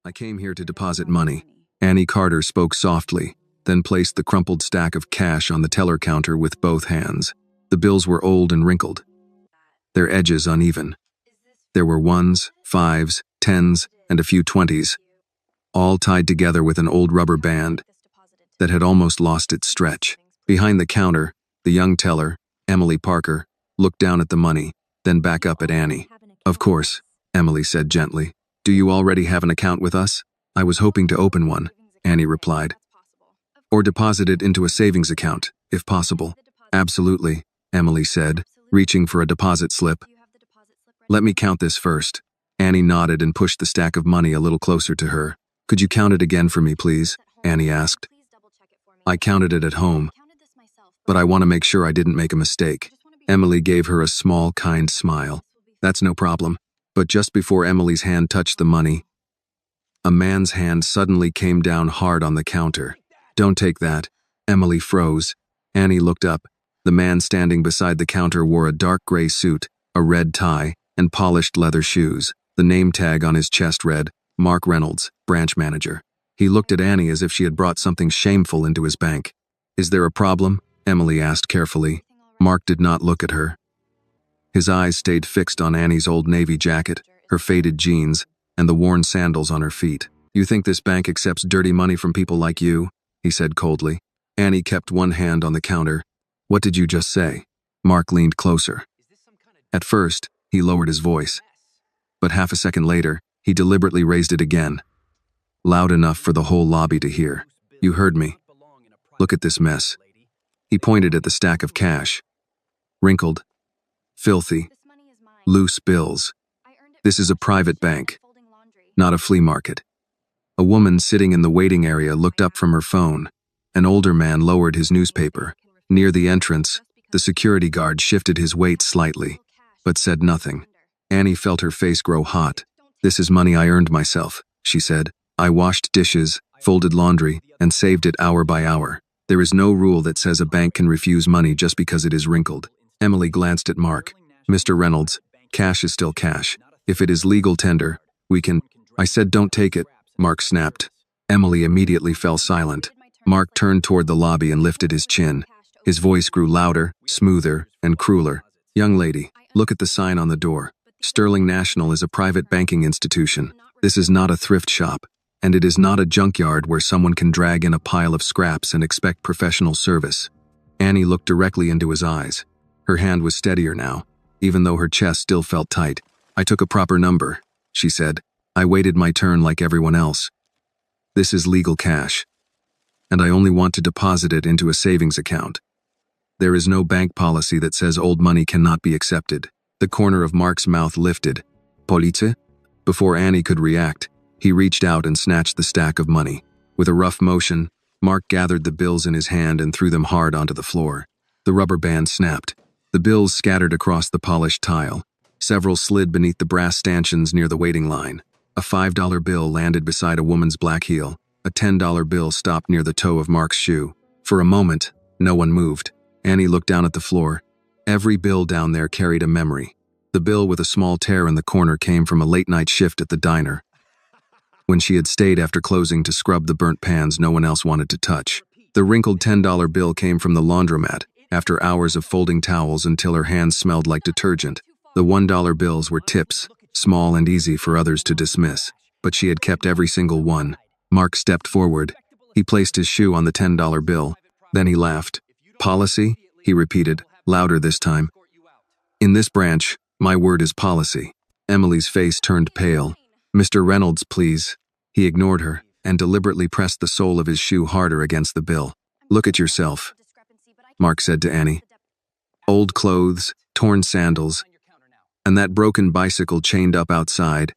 I came here to deposit money. Annie Carter spoke softly, then placed the crumpled stack of cash on the teller counter with both hands. The bills were old and wrinkled, their edges uneven. There were ones, fives, tens, and a few 20s, all tied together with an old rubber band that had almost lost its stretch. Behind the counter, the young teller, Emily Parker, looked down at the money, then back up at Annie. "Of course," Emily said gently. "Do you already have an account with us?" "I was hoping to open one," Annie replied. "Or deposit it into a savings account, if possible." "Absolutely," Emily said, reaching for a deposit slip. "Let me count this first." Annie nodded and pushed the stack of money a little closer to her. "Could you count it again for me, please?" Annie asked. "I counted it at home, but I want to make sure I didn't make a mistake." Emily gave her a small, kind smile. "That's no problem." But just before Emily's hand touched the money, a man's hand suddenly came down hard on the counter. "Don't take that." Emily froze. Annie looked up. The man standing beside the counter wore a dark gray suit, a red tie, and polished leather shoes. The name tag on his chest read, "Mark Reynolds, branch manager." He looked at Annie as if she had brought something shameful into his bank. "Is there a problem?" Emily asked carefully. Mark did not look at her. His eyes stayed fixed on Annie's old navy jacket, her faded jeans, and the worn sandals on her feet. "You think this bank accepts dirty money from people like you?" he said coldly. Annie kept one hand on the counter. "What did you just say?" Mark leaned closer. At first, he lowered his voice. But half a second later, he deliberately raised it again, loud enough for the whole lobby to hear. "You heard me. Look at this mess." He pointed at the stack of cash. Wrinkled, filthy, loose bills. "This is a private bank, not a flea market." A woman sitting in the waiting area looked up from her phone. An older man lowered his newspaper. Near the entrance, the security guard shifted his weight slightly, but said nothing. Annie felt her face grow hot. "This is money I earned myself," she said. "I washed dishes, folded laundry, and saved it hour by hour. There is no rule that says a bank can refuse money just because it is wrinkled." Emily glanced at Mark. "Mr. Reynolds, cash is still cash. If it is legal tender, we can—" "I said don't take it," Mark snapped. Emily immediately fell silent. Mark turned toward the lobby and lifted his chin. His voice grew louder, smoother, and crueler. "Young lady, look at the sign on the door. Sterling National is a private banking institution. This is not a thrift shop, and it is not a junkyard where someone can drag in a pile of scraps and expect professional service." Annie looked directly into his eyes. Her hand was steadier now, even though her chest still felt tight. "I took a proper number," she said. "I waited my turn like everyone else. This is legal cash, and I only want to deposit it into a savings account. There is no bank policy that says old money cannot be accepted." The corner of Mark's mouth lifted. "Police?" Before Annie could react, he reached out and snatched the stack of money. With a rough motion, Mark gathered the bills in his hand and threw them hard onto the floor. The rubber band snapped. The bills scattered across the polished tile. Several slid beneath the brass stanchions near the waiting line. A $5 bill landed beside a woman's black heel. A $10 bill stopped near the toe of Mark's shoe. For a moment, no one moved. Annie looked down at the floor. Every bill down there carried a memory. The bill with a small tear in the corner came from a late-night shift at the diner, when she had stayed after closing to scrub the burnt pans no one else wanted to touch. The wrinkled $10 bill came from the laundromat, after hours of folding towels until her hands smelled like detergent. The $1 bills were tips, small and easy for others to dismiss, but she had kept every single one. Mark stepped forward. He placed his shoe on the $10 bill. Then he laughed. "Policy?" he repeated, louder this time. "In this branch, my word is policy." Emily's face turned pale. "Mr. Reynolds, please." He ignored her and deliberately pressed the sole of his shoe harder against the bill. "Look at yourself," Mark said to Annie. "Old clothes, torn sandals, and that broken bicycle chained up outside.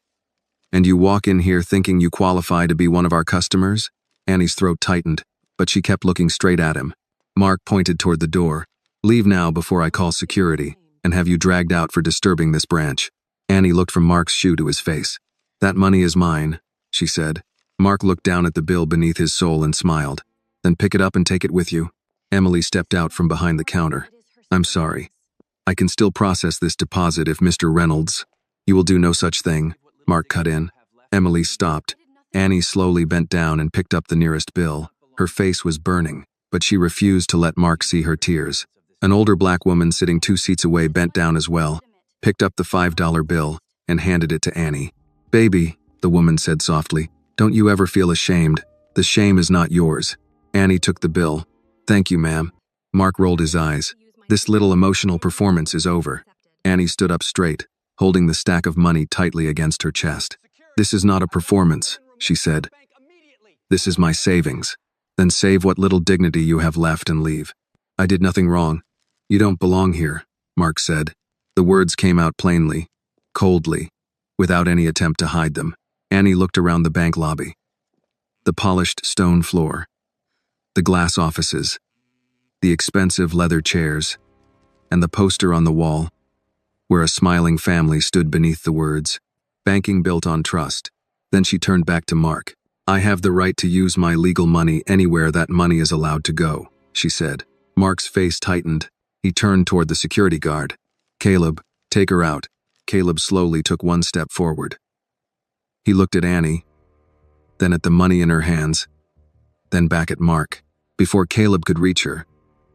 And you walk in here thinking you qualify to be one of our customers?" Annie's throat tightened, but she kept looking straight at him. Mark pointed toward the door. "Leave now before I call security and have you dragged out for disturbing this branch." Annie looked from Mark's shoe to his face. "That money is mine," she said. Mark looked down at the bill beneath his sole and smiled. "Then pick it up and take it with you." Emily stepped out from behind the counter. "I'm sorry. I can still process this deposit if Mr. Reynolds—" "You will do no such thing," Mark cut in. Emily stopped. Annie slowly bent down and picked up the nearest bill. Her face was burning, but she refused to let Mark see her tears. An older black woman sitting 2 seats away bent down as well, picked up the $5 bill, and handed it to Annie. "Baby," the woman said softly, "don't you ever feel ashamed. The shame is not yours." Annie took the bill. "Thank you, ma'am." Mark rolled his eyes. This little emotional performance is over. Annie stood up straight, holding the stack of money tightly against her chest. "This is not a performance," she said. "This is my savings. Then save what little dignity you have left and leave." "I did nothing wrong. You don't belong here," Mark said. The words came out plainly, coldly, without any attempt to hide them. Annie looked around the bank lobby. The polished stone floor, the glass offices, the expensive leather chairs, and the poster on the wall, where a smiling family stood beneath the words, "Banking built on trust." Then she turned back to Mark. "I have the right to use my legal money anywhere that money is allowed to go," she said. Mark's face tightened. He turned toward the security guard. "Caleb, take her out." Caleb slowly took 1 step forward. He looked at Annie, then at the money in her hands, then back at Mark. Before Caleb could reach her,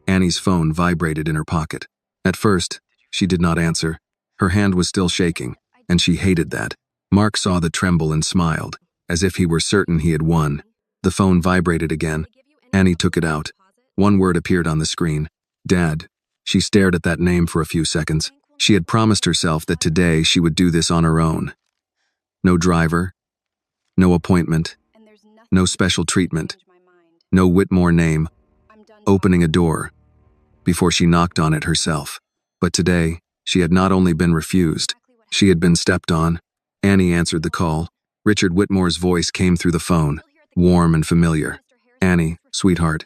Annie's phone vibrated in her pocket. At first, she did not answer. Her hand was still shaking, and she hated that. Mark saw the tremble and smiled, as if he were certain he had won. The phone vibrated again. Annie took it out. One word appeared on the screen. "Dad." She stared at that name for a few seconds. She had promised herself that today she would do this on her own. No driver, no appointment, no special treatment, no Whitmore name, opening a door, before she knocked on it herself. But today, she had not only been refused, she had been stepped on. Annie answered the call. Richard Whitmore's voice came through the phone, warm and familiar. "Annie, sweetheart.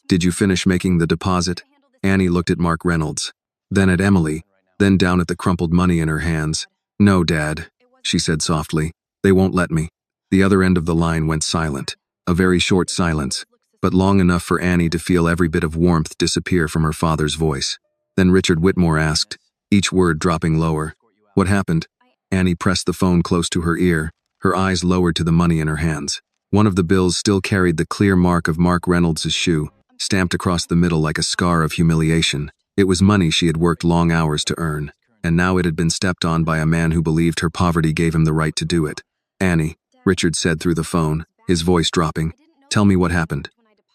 Did you finish making the deposit?" Annie looked at Mark Reynolds, then at Emily, then down at the crumpled money in her hands. "No, Dad," she said softly. "They won't let me." The other end of the line went silent, a very short silence, but long enough for Annie to feel every bit of warmth disappear from her father's voice. Then Richard Whitmore asked, each word dropping lower. "What happened?" Annie pressed the phone close to her ear, her eyes lowered to the money in her hands. One of the bills still carried the clear mark of Mark Reynolds' shoe, stamped across the middle like a scar of humiliation. It was money she had worked long hours to earn, and now it had been stepped on by a man who believed her poverty gave him the right to do it. "Annie," Richard said through the phone, his voice dropping, "tell me what happened."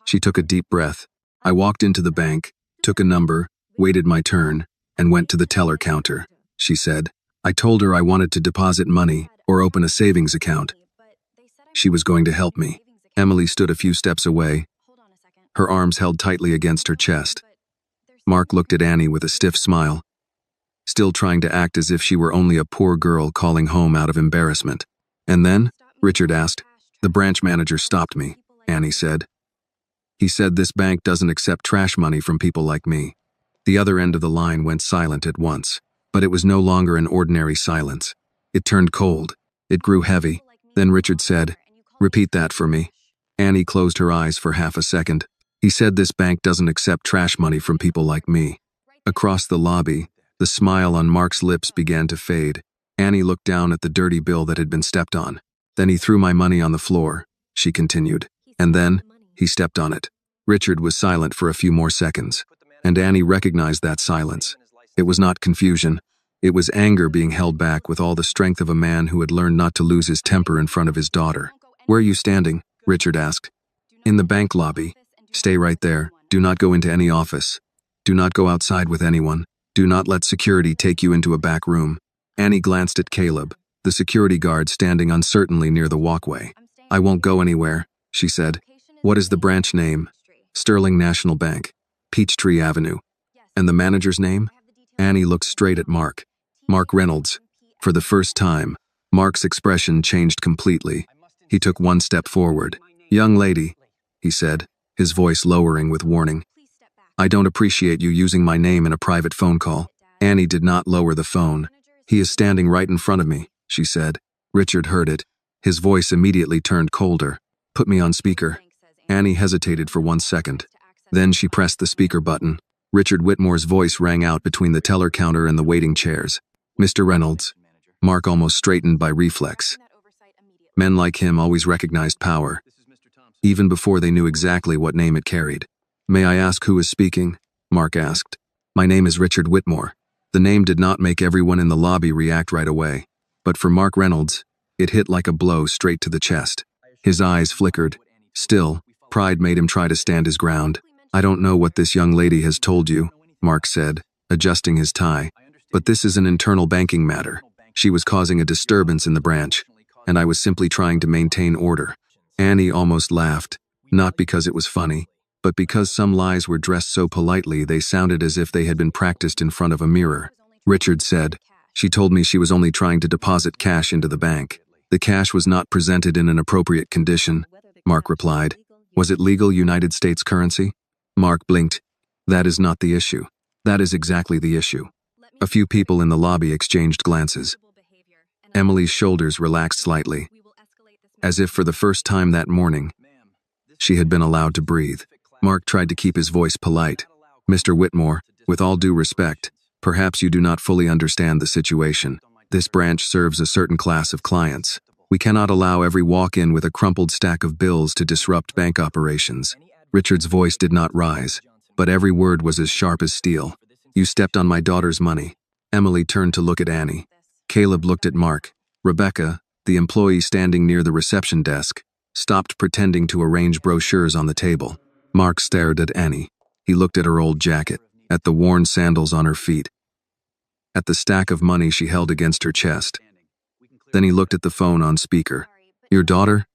She took a deep breath. "I walked into the bank, took a number, waited my turn, and went to the teller counter," she said. "I told her I wanted to deposit money or open a savings account. She was going to help me." Emily stood a few steps away, her arms held tightly against her chest. Mark looked at Annie with a stiff smile, still trying to act as if she were only a poor girl calling home out of embarrassment. "And then?" Richard asked. "The branch manager stopped me," Annie said. "He said this bank doesn't accept trash money from people like me." The other end of the line went silent at once, but it was no longer an ordinary silence. It turned cold. It grew heavy. Then Richard said, "Repeat that for me." Annie closed her eyes for half a second. "He said this bank doesn't accept trash money from people like me." Across the lobby, the smile on Mark's lips began to fade. Annie looked down at the dirty bill that had been stepped on. "Then he threw my money on the floor," she continued. "And then, he stepped on it." Richard was silent for a few more seconds, and Annie recognized that silence. It was not confusion. It was anger being held back with all the strength of a man who had learned not to lose his temper in front of his daughter. "Where are you standing?" Richard asked. "In the bank lobby. Stay right there. Do not go into any office. Do not go outside with anyone. Do not let security take you into a back room." Annie glanced at Caleb, the security guard standing uncertainly near the walkway. "I won't go anywhere," she said. "What is the branch name?" "Sterling National Bank, Peachtree Avenue." "And the manager's name?" Annie looked straight at Mark. "Mark Reynolds." For the first time, Mark's expression changed completely. He took 1 step forward. "Young lady," he said, his voice lowering with warning. "I don't appreciate you using my name in a private phone call." Annie did not lower the phone. "He is standing right in front of me," she said. Richard heard it. His voice immediately turned colder. "Put me on speaker." Annie hesitated for 1 second. Then she pressed the speaker button. Richard Whitmore's voice rang out between the teller counter and the waiting chairs. "Mr. Reynolds." Mark almost straightened by reflex. Men like him always recognized power, even before they knew exactly what name it carried. "May I ask who is speaking?" Mark asked. "My name is Richard Whitmore." The name did not make everyone in the lobby react right away, but for Mark Reynolds, it hit like a blow straight to the chest. His eyes flickered. Still, pride made him try to stand his ground. "I don't know what this young lady has told you," Mark said, adjusting his tie, "but this is an internal banking matter. She was causing a disturbance in the branch, and I was simply trying to maintain order." Annie almost laughed, not because it was funny, but because some lies were dressed so politely they sounded as if they had been practiced in front of a mirror. Richard said, "She told me she was only trying to deposit cash into the bank. The cash was not presented in an appropriate condition," Mark replied. "Was it legal United States currency?" Mark blinked. "That is not the issue. That is exactly the issue." A few people in the lobby exchanged glances. Emily's shoulders relaxed slightly, as if for the first time that morning, she had been allowed to breathe. Mark tried to keep his voice polite. "Mr. Whitmore, with all due respect, perhaps you do not fully understand the situation. This branch serves a certain class of clients. We cannot allow every walk-in with a crumpled stack of bills to disrupt bank operations." Richard's voice did not rise, but every word was as sharp as steel. "You stepped on my daughter's money." Emily turned to look at Annie. Caleb looked at Mark. Rebecca, the employee standing near the reception desk, stopped pretending to arrange brochures on the table. Mark stared at Annie. He looked at her old jacket, at the worn sandals on her feet, at the stack of money she held against her chest. Then he looked at the phone on speaker. "Your daughter?"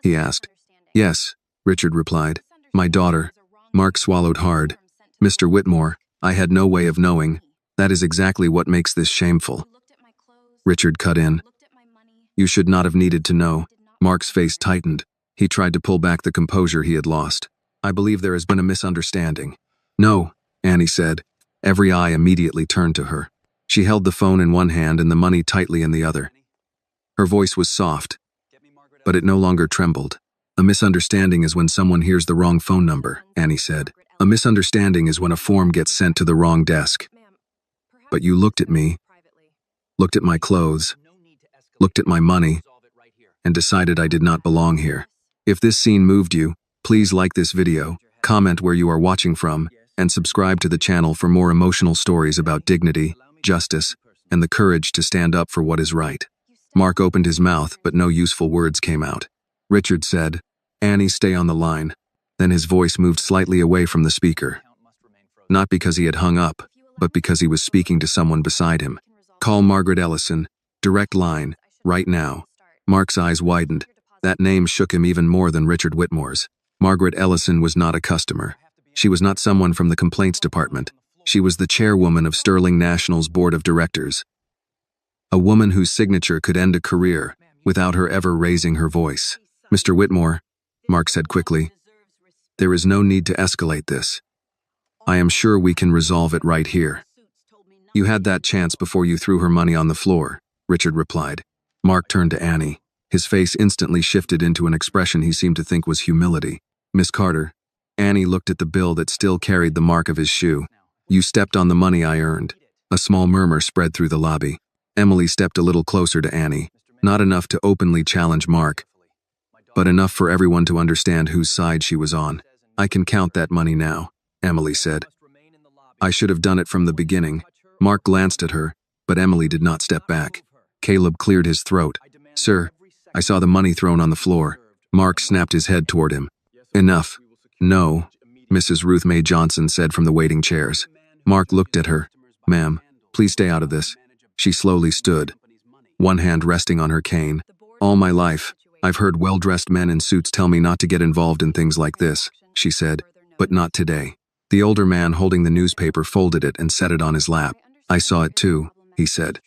he asked. "Yes," Richard replied. "My daughter." Mark swallowed hard. "Mr. Whitmore, I had no way of knowing. That is exactly what makes this shameful." Richard cut in. "You should not have needed to know." Mark's face tightened. He tried to pull back the composure he had lost. "I believe there has been a misunderstanding." "No," Annie said. Every eye immediately turned to her. She held the phone in one hand and the money tightly in the other. Her voice was soft, but it no longer trembled. "A misunderstanding is when someone hears the wrong phone number," Annie said. "A misunderstanding is when a form gets sent to the wrong desk. But you looked at me, looked at my clothes, looked at my money, and decided I did not belong here. If this scene moved you, please like this video, comment where you are watching from, and subscribe to the channel for more emotional stories about dignity, justice, and the courage to stand up for what is right." Mark opened his mouth, but no useful words came out. Richard said, "Annie, stay on the line." Then his voice moved slightly away from the speaker. Not because he had hung up, but because he was speaking to someone beside him. "Call Margaret Ellison, direct line, right now." Mark's eyes widened. That name shook him even more than Richard Whitmore's. Margaret Ellison was not a customer. She was not someone from the complaints department. She was the chairwoman of Sterling National's board of directors. A woman whose signature could end a career without her ever raising her voice. "Mr. Whitmore," Mark said quickly, "there is no need to escalate this. I am sure we can resolve it right here." "You had that chance before you threw her money on the floor," Richard replied. Mark turned to Annie. His face instantly shifted into an expression he seemed to think was humility. "Miss Carter." Annie looked at the bill that still carried the mark of his shoe. "You stepped on the money I earned." A small murmur spread through the lobby. Emily stepped a little closer to Annie, not enough to openly challenge Mark, but enough for everyone to understand whose side she was on. "I can count that money now," Emily said. "I should have done it from the beginning." Mark glanced at her, but Emily did not step back. Caleb cleared his throat. "Sir, I saw the money thrown on the floor." Mark snapped his head toward him. "Enough." "No," Mrs. Ruth Mae Johnson said from the waiting chairs. Mark looked at her. "Ma'am, please stay out of this." She slowly stood, one hand resting on her cane. "All my life, I've heard well-dressed men in suits tell me not to get involved in things like this," she said, "but not today." The older man holding the newspaper folded it and set it on his lap. "I saw it too," he said.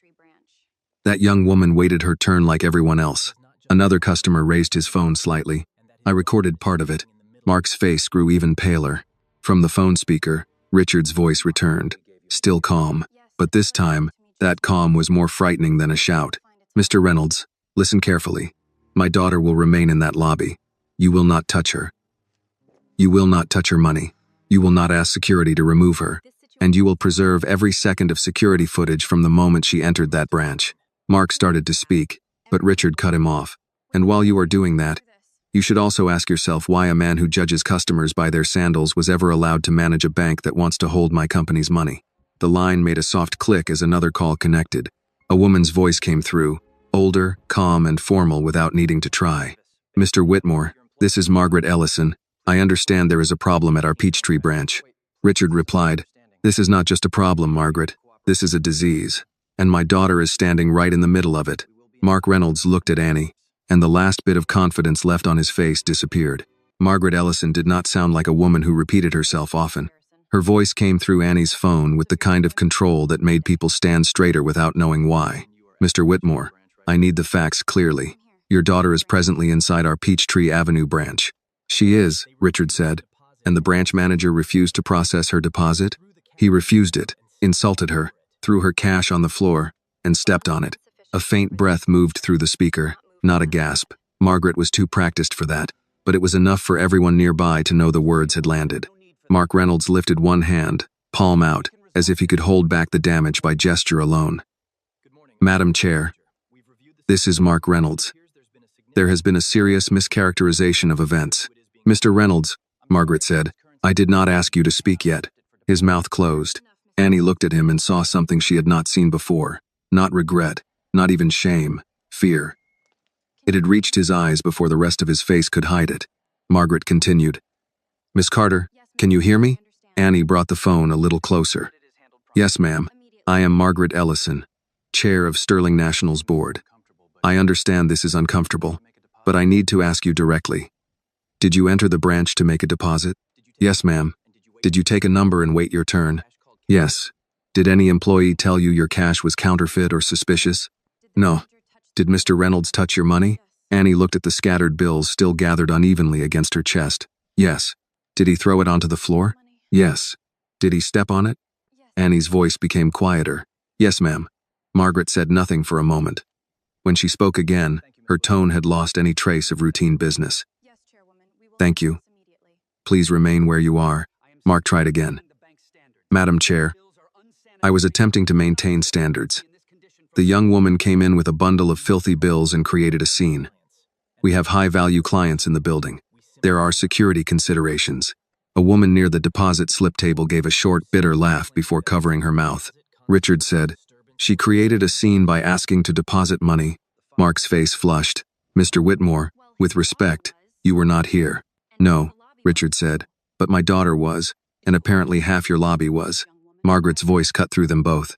That young woman waited her turn like everyone else. Another customer raised his phone slightly. "I recorded part of it." Mark's face grew even paler. From the phone speaker, Richard's voice returned, still calm, but this time, that calm was more frightening than a shout. "Mr. Reynolds, listen carefully. My daughter will remain in that lobby. You will not touch her. You will not touch her money. You will not ask security to remove her. And you will preserve every second of security footage from the moment she entered that branch." Mark started to speak, but Richard cut him off. And while you are doing that, you should also ask yourself why a man who judges customers by their sandals was ever allowed to manage a bank that wants to hold my company's money. The line made a soft click as another call connected. A woman's voice came through, older, calm, and formal without needing to try. Mr. Whitmore, this is Margaret Ellison. I understand there is a problem at our Peachtree branch. Richard replied, This is not just a problem, Margaret. This is a disease. And my daughter is standing right in the middle of it. Mark Reynolds looked at Annie, and the last bit of confidence left on his face disappeared. Margaret Ellison did not sound like a woman who repeated herself often. Her voice came through Annie's phone with the kind of control that made people stand straighter without knowing why. Mr. Whitmore, I need the facts clearly. Your daughter is presently inside our Peachtree Avenue branch. She is, Richard said, and the branch manager refused to process her deposit? He refused it, insulted her, threw her cash on the floor, and stepped on it. A faint breath moved through the speaker, not a gasp. Margaret was too practiced for that, but it was enough for everyone nearby to know the words had landed. Mark Reynolds lifted one hand, palm out, as if he could hold back the damage by gesture alone. Madam Chair, this is Mark Reynolds. There has been a serious mischaracterization of events. Mr. Reynolds, Margaret said, I did not ask you to speak yet. His mouth closed. Annie looked at him and saw something she had not seen before. Not regret, not even shame, fear. It had reached his eyes before the rest of his face could hide it. Margaret continued. Miss Carter, can you hear me? Annie brought the phone a little closer. Yes, ma'am. I am Margaret Ellison, Chair of Sterling National's board. I understand this is uncomfortable, but I need to ask you directly. Did you enter the branch to make a deposit? Yes, ma'am. Did you take a number and wait your turn? Yes. Did any employee tell you your cash was counterfeit or suspicious? No. Did Mr. Reynolds touch your money? Annie looked at the scattered bills still gathered unevenly against her chest. Yes. Did he throw it onto the floor? Yes. Did he step on it? Annie's voice became quieter. Yes, ma'am. Margaret said nothing for a moment. When she spoke again, her tone had lost any trace of routine business. Thank you. Please remain where you are. Mark tried again. Madam Chair, I was attempting to maintain standards. The young woman came in with a bundle of filthy bills and created a scene. We have high-value clients in the building. There are security considerations. A woman near the deposit slip table gave a short, bitter laugh before covering her mouth. Richard said, She created a scene by asking to deposit money. Mark's face flushed. Mr. Whitmore, with respect, you were not here. No, Richard said, but my daughter was, and apparently half your lobby was. Margaret's voice cut through them both.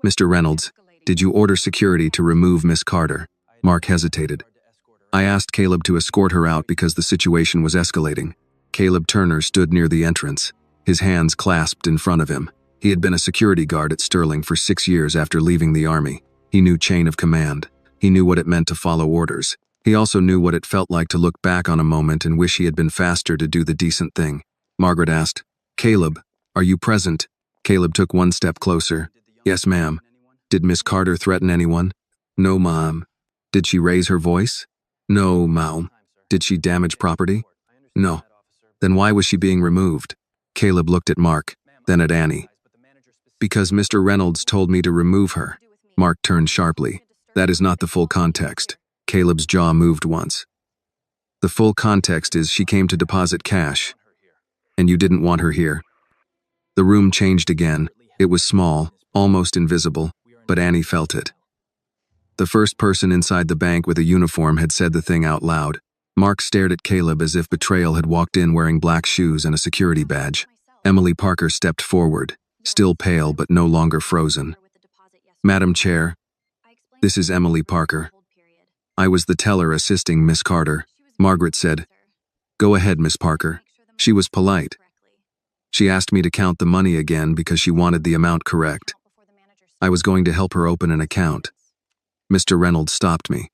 Mr. Reynolds, did you order security to remove Miss Carter? Mark hesitated. I asked Caleb to escort her out because the situation was escalating. Caleb Turner stood near the entrance, his hands clasped in front of him. He had been a security guard at Sterling for 6 years after leaving the army. He knew chain of command. He knew what it meant to follow orders. He also knew what it felt like to look back on a moment and wish he had been faster to do the decent thing. Margaret asked, Caleb, are you present? Caleb took one step closer. Yes, ma'am. Did Miss Carter threaten anyone? No, ma'am. Did she raise her voice? No, ma'am. Did she damage property? No. Then why was she being removed? Caleb looked at Mark, then at Annie. Because Mr. Reynolds told me to remove her. Mark turned sharply. That is not the full context. Caleb's jaw moved once. The full context is she came to deposit cash, and you didn't want her here. The room changed again. It was small, almost invisible, but Annie felt it. The first person inside the bank with a uniform had said the thing out loud. Mark stared at Caleb as if betrayal had walked in wearing black shoes and a security badge. Emily Parker stepped forward, still pale but no longer frozen. Madam Chair, this is Emily Parker. I was the teller assisting Miss Carter. Margaret said, Go ahead, Miss Parker. She was polite. She asked me to count the money again because she wanted the amount correct. I was going to help her open an account. Mr. Reynolds stopped me.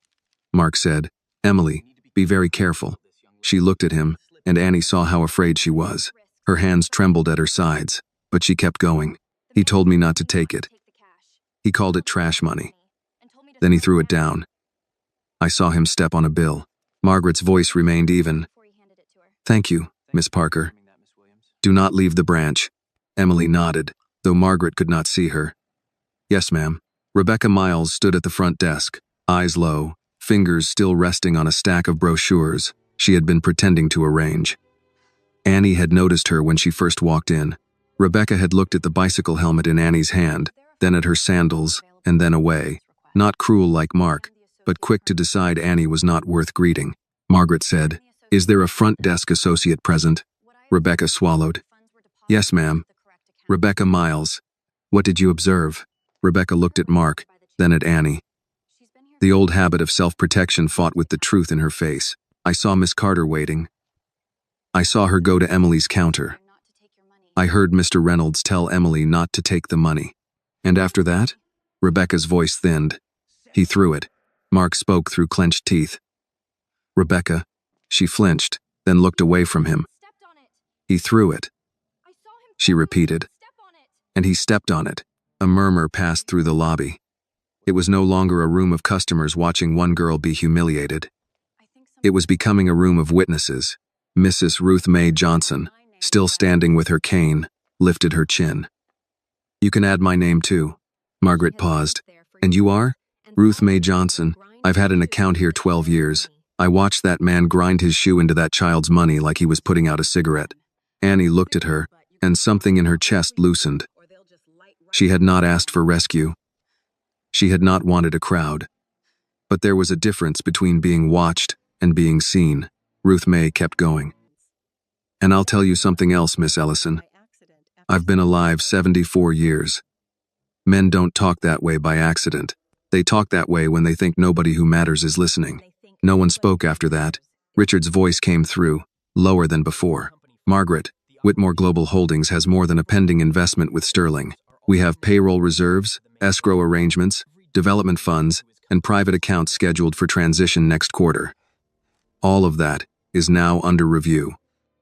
Mark said, Emily, be very careful. She looked at him, and Annie saw how afraid she was. Her hands trembled at her sides, but she kept going. He told me not to take it. He called it trash money. Then he threw it down. I saw him step on a bill. Margaret's voice remained even. Thank you, Miss Parker. Do not leave the branch. Emily nodded, though Margaret could not see her. Yes, ma'am. Rebecca Miles stood at the front desk, eyes low, fingers still resting on a stack of brochures she had been pretending to arrange. Annie had noticed her when she first walked in. Rebecca had looked at the bicycle helmet in Annie's hand, then at her sandals, and then away. Not cruel like Mark, but quick to decide Annie was not worth greeting. Margaret said, "Is there a front desk associate present?" Rebecca swallowed. "Yes, ma'am." Rebecca Miles. "What did you observe?" Rebecca looked at Mark, then at Annie. The old habit of self-protection fought with the truth in her face. "I saw Miss Carter waiting. I saw her go to Emily's counter. I heard Mr. Reynolds tell Emily not to take the money." "And after that?" Rebecca's voice thinned. "He threw it." Mark spoke through clenched teeth. "Rebecca." She flinched, then looked away from him. "He threw it," she repeated. "And he stepped on it." A murmur passed through the lobby. It was no longer a room of customers watching one girl be humiliated. It was becoming a room of witnesses. Mrs. Ruth Mae Johnson, still standing with her cane, lifted her chin. "You can add my name too." Margaret paused. "And you are?" "Ruth Mae Johnson. I've had an account here 12 years. I watched that man grind his shoe into that child's money like he was putting out a cigarette." Annie looked at her, and something in her chest loosened. She had not asked for rescue. She had not wanted a crowd. But there was a difference between being watched and being seen. Ruth Mae kept going. "And I'll tell you something else, Miss Ellison. I've been alive 74 years. Men don't talk that way by accident. They talk that way when they think nobody who matters is listening." No one spoke after that. Richard's voice came through, lower than before. "Margaret, Whitmore Global Holdings has more than a pending investment with Sterling. We have payroll reserves, escrow arrangements, development funds, and private accounts scheduled for transition next quarter. All of that is now under review."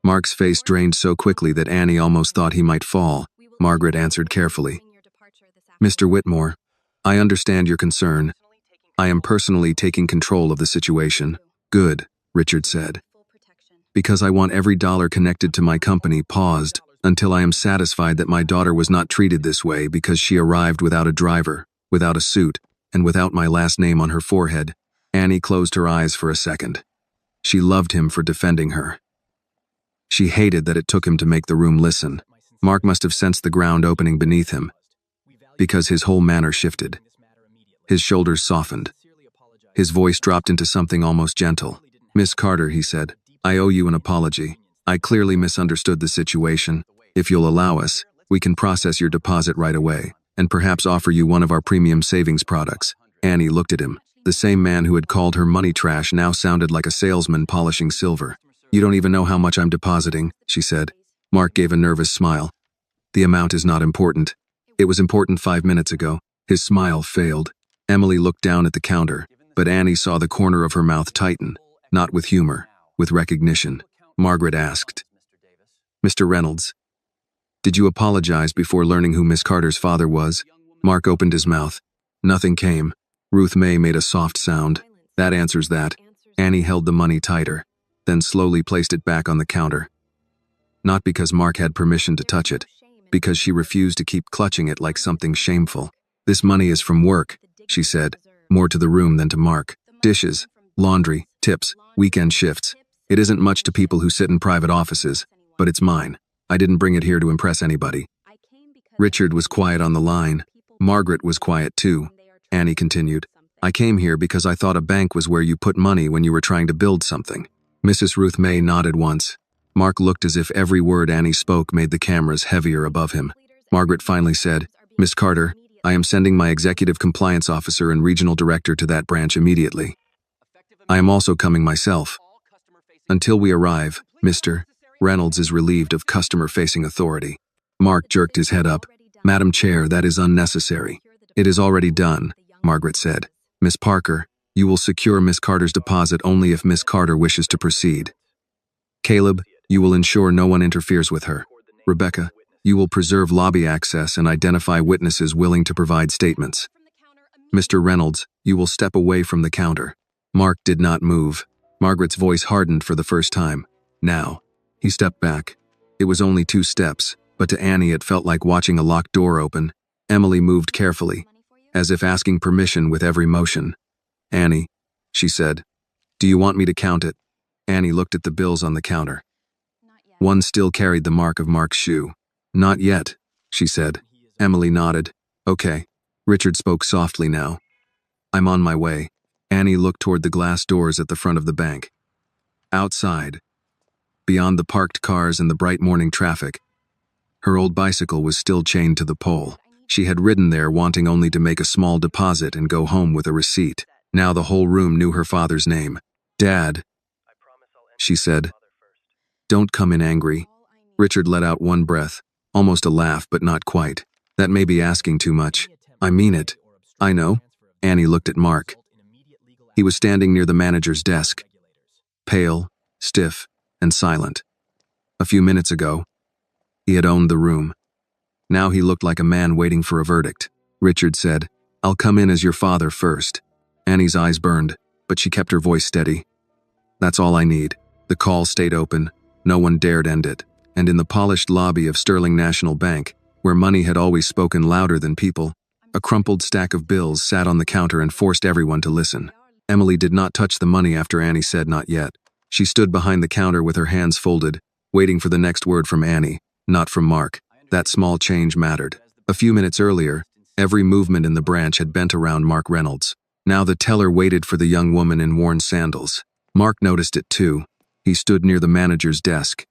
Mark's face drained so quickly that Annie almost thought he might fall. Margaret answered carefully. "Mr. Whitmore, I understand your concern. I am personally taking control of the situation." "Good," Richard said. "Because I want every dollar connected to my company paused until I am satisfied that my daughter was not treated this way because she arrived without a driver, without a suit, and without my last name on her forehead." Annie closed her eyes for a second. She loved him for defending her. She hated that it took him to make the room listen. Mark must have sensed the ground opening beneath him, because his whole manner shifted. His shoulders softened. His voice dropped into something almost gentle. "Miss Carter," he said, "I owe you an apology. I clearly misunderstood the situation. If you'll allow us, we can process your deposit right away, and perhaps offer you one of our premium savings products." Annie looked at him. The same man who had called her money trash now sounded like a salesman polishing silver. "You don't even know how much I'm depositing," she said. Mark gave a nervous smile. "The amount is not important. It was important 5 minutes ago." His smile failed. Emily looked down at the counter, but Annie saw the corner of her mouth tighten, not with humor, with recognition. Margaret asked, "Mr. Reynolds, did you apologize before learning who Miss Carter's father was?" Mark opened his mouth. Nothing came. Ruth Mae made a soft sound. "That answers that." Annie held the money tighter, then slowly placed it back on the counter. Not because Mark had permission to touch it, because she refused to keep clutching it like something shameful. "This money is from work," she said, more to the room than to Mark. "Dishes, laundry, tips, weekend shifts. It isn't much to people who sit in private offices, but it's mine. I didn't bring it here to impress anybody." Richard was quiet on the line. Margaret was quiet too. Annie continued, "I came here because I thought a bank was where you put money when you were trying to build something." Mrs. Ruth Mae nodded once. Mark looked as if every word Annie spoke made the cameras heavier above him. Margaret finally said, "Miss Carter, I am sending my executive compliance officer and regional director to that branch immediately. I am also coming myself. Until we arrive, Mr. Reynolds is relieved of customer-facing authority." Mark jerked his head up. "Madam Chair, that is unnecessary." "It is already done," Margaret said. "Miss Parker, you will secure Miss Carter's deposit only if Miss Carter wishes to proceed. Caleb, you will ensure no one interferes with her. Rebecca, you will preserve lobby access and identify witnesses willing to provide statements. Mr. Reynolds, you will step away from the counter." Mark did not move. Margaret's voice hardened for the first time. "Now." He stepped back. It was only 2 steps, but to Annie it felt like watching a locked door open. Emily moved carefully, as if asking permission with every motion. "Annie, she said. Do you want me to count it? Annie looked at the bills on the counter. One still carried the mark of Mark's shoe. Not yet, she said. Emily nodded. Okay. Richard spoke softly now. I'm on my way. Annie looked toward the glass doors at the front of the bank. Outside, beyond the parked cars and the bright morning traffic, her old bicycle was still chained to the pole. She had ridden there wanting only to make a small deposit and go home with a receipt. Now the whole room knew her father's name. Dad, she said. Don't come in angry. Richard let out one breath, almost a laugh, but not quite. That may be asking too much. I mean it. I know. Annie looked at Mark. He was standing near the manager's desk, pale, stiff, and silent. A few minutes ago, he had owned the room. Now he looked like a man waiting for a verdict. Richard said, I'll come in as your father first. Annie's eyes burned, but she kept her voice steady. That's all I need. The call stayed open. No one dared end it. And in the polished lobby of Sterling National Bank, where money had always spoken louder than people, a crumpled stack of bills sat on the counter and forced everyone to listen. Emily did not touch the money after Annie said not yet. She stood behind the counter with her hands folded, waiting for the next word from Annie, not from Mark. That small change mattered. A few minutes earlier, every movement in the branch had bent around Mark Reynolds. Now the teller waited for the young woman in worn sandals. Mark noticed it too. He stood near the manager's desk,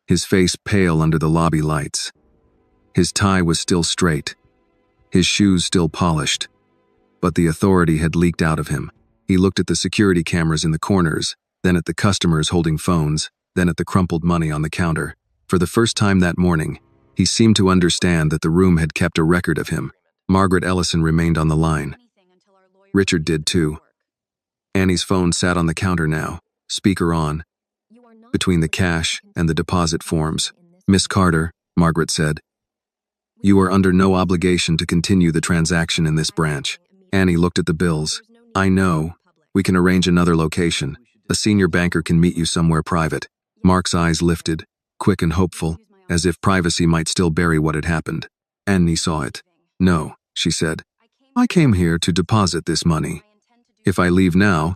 his face pale under the lobby lights. His tie was still straight, his shoes still polished, but the authority had leaked out of him. He looked at the security cameras in the corners, then at the customers holding phones, then at the crumpled money on the counter. For the first time that morning, he seemed to understand that the room had kept a record of him. Margaret Ellison remained on the line. Richard did too. Annie's phone sat on the counter now, speaker on, between the cash and the deposit forms. Miss Carter, Margaret said, you are under no obligation to continue the transaction in this branch. Annie looked at the bills. I know. We can arrange another location. A senior banker can meet you somewhere private. Mark's eyes lifted, quick and hopeful, as if privacy might still bury what had happened. Annie saw it. No, she said. I came here to deposit this money. If I leave now,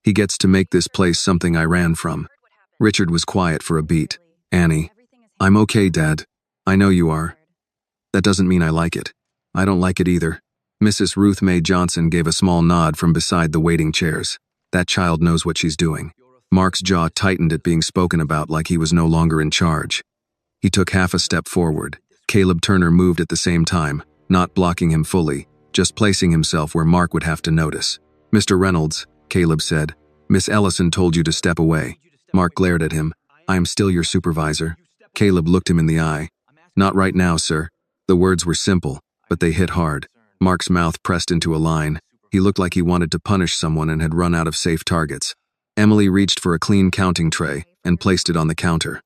he gets to make this place something I ran from. Richard was quiet for a beat. Annie, I'm okay, Dad. I know you are. That doesn't mean I like it. I don't like it either. Mrs. Ruth Mae Johnson gave a small nod from beside the waiting chairs. That child knows what she's doing. Mark's jaw tightened at being spoken about like he was no longer in charge. He took half a step forward. Caleb Turner moved at the same time, not blocking him fully, just placing himself where Mark would have to notice. Mr. Reynolds, Caleb said, Miss Ellison told you to step away. Mark glared at him. I am still your supervisor. Caleb looked him in the eye. Not right now, sir. The words were simple, but they hit hard. Mark's mouth pressed into a line. He looked like he wanted to punish someone and had run out of safe targets. Emily reached for a clean counting tray and placed it on the counter.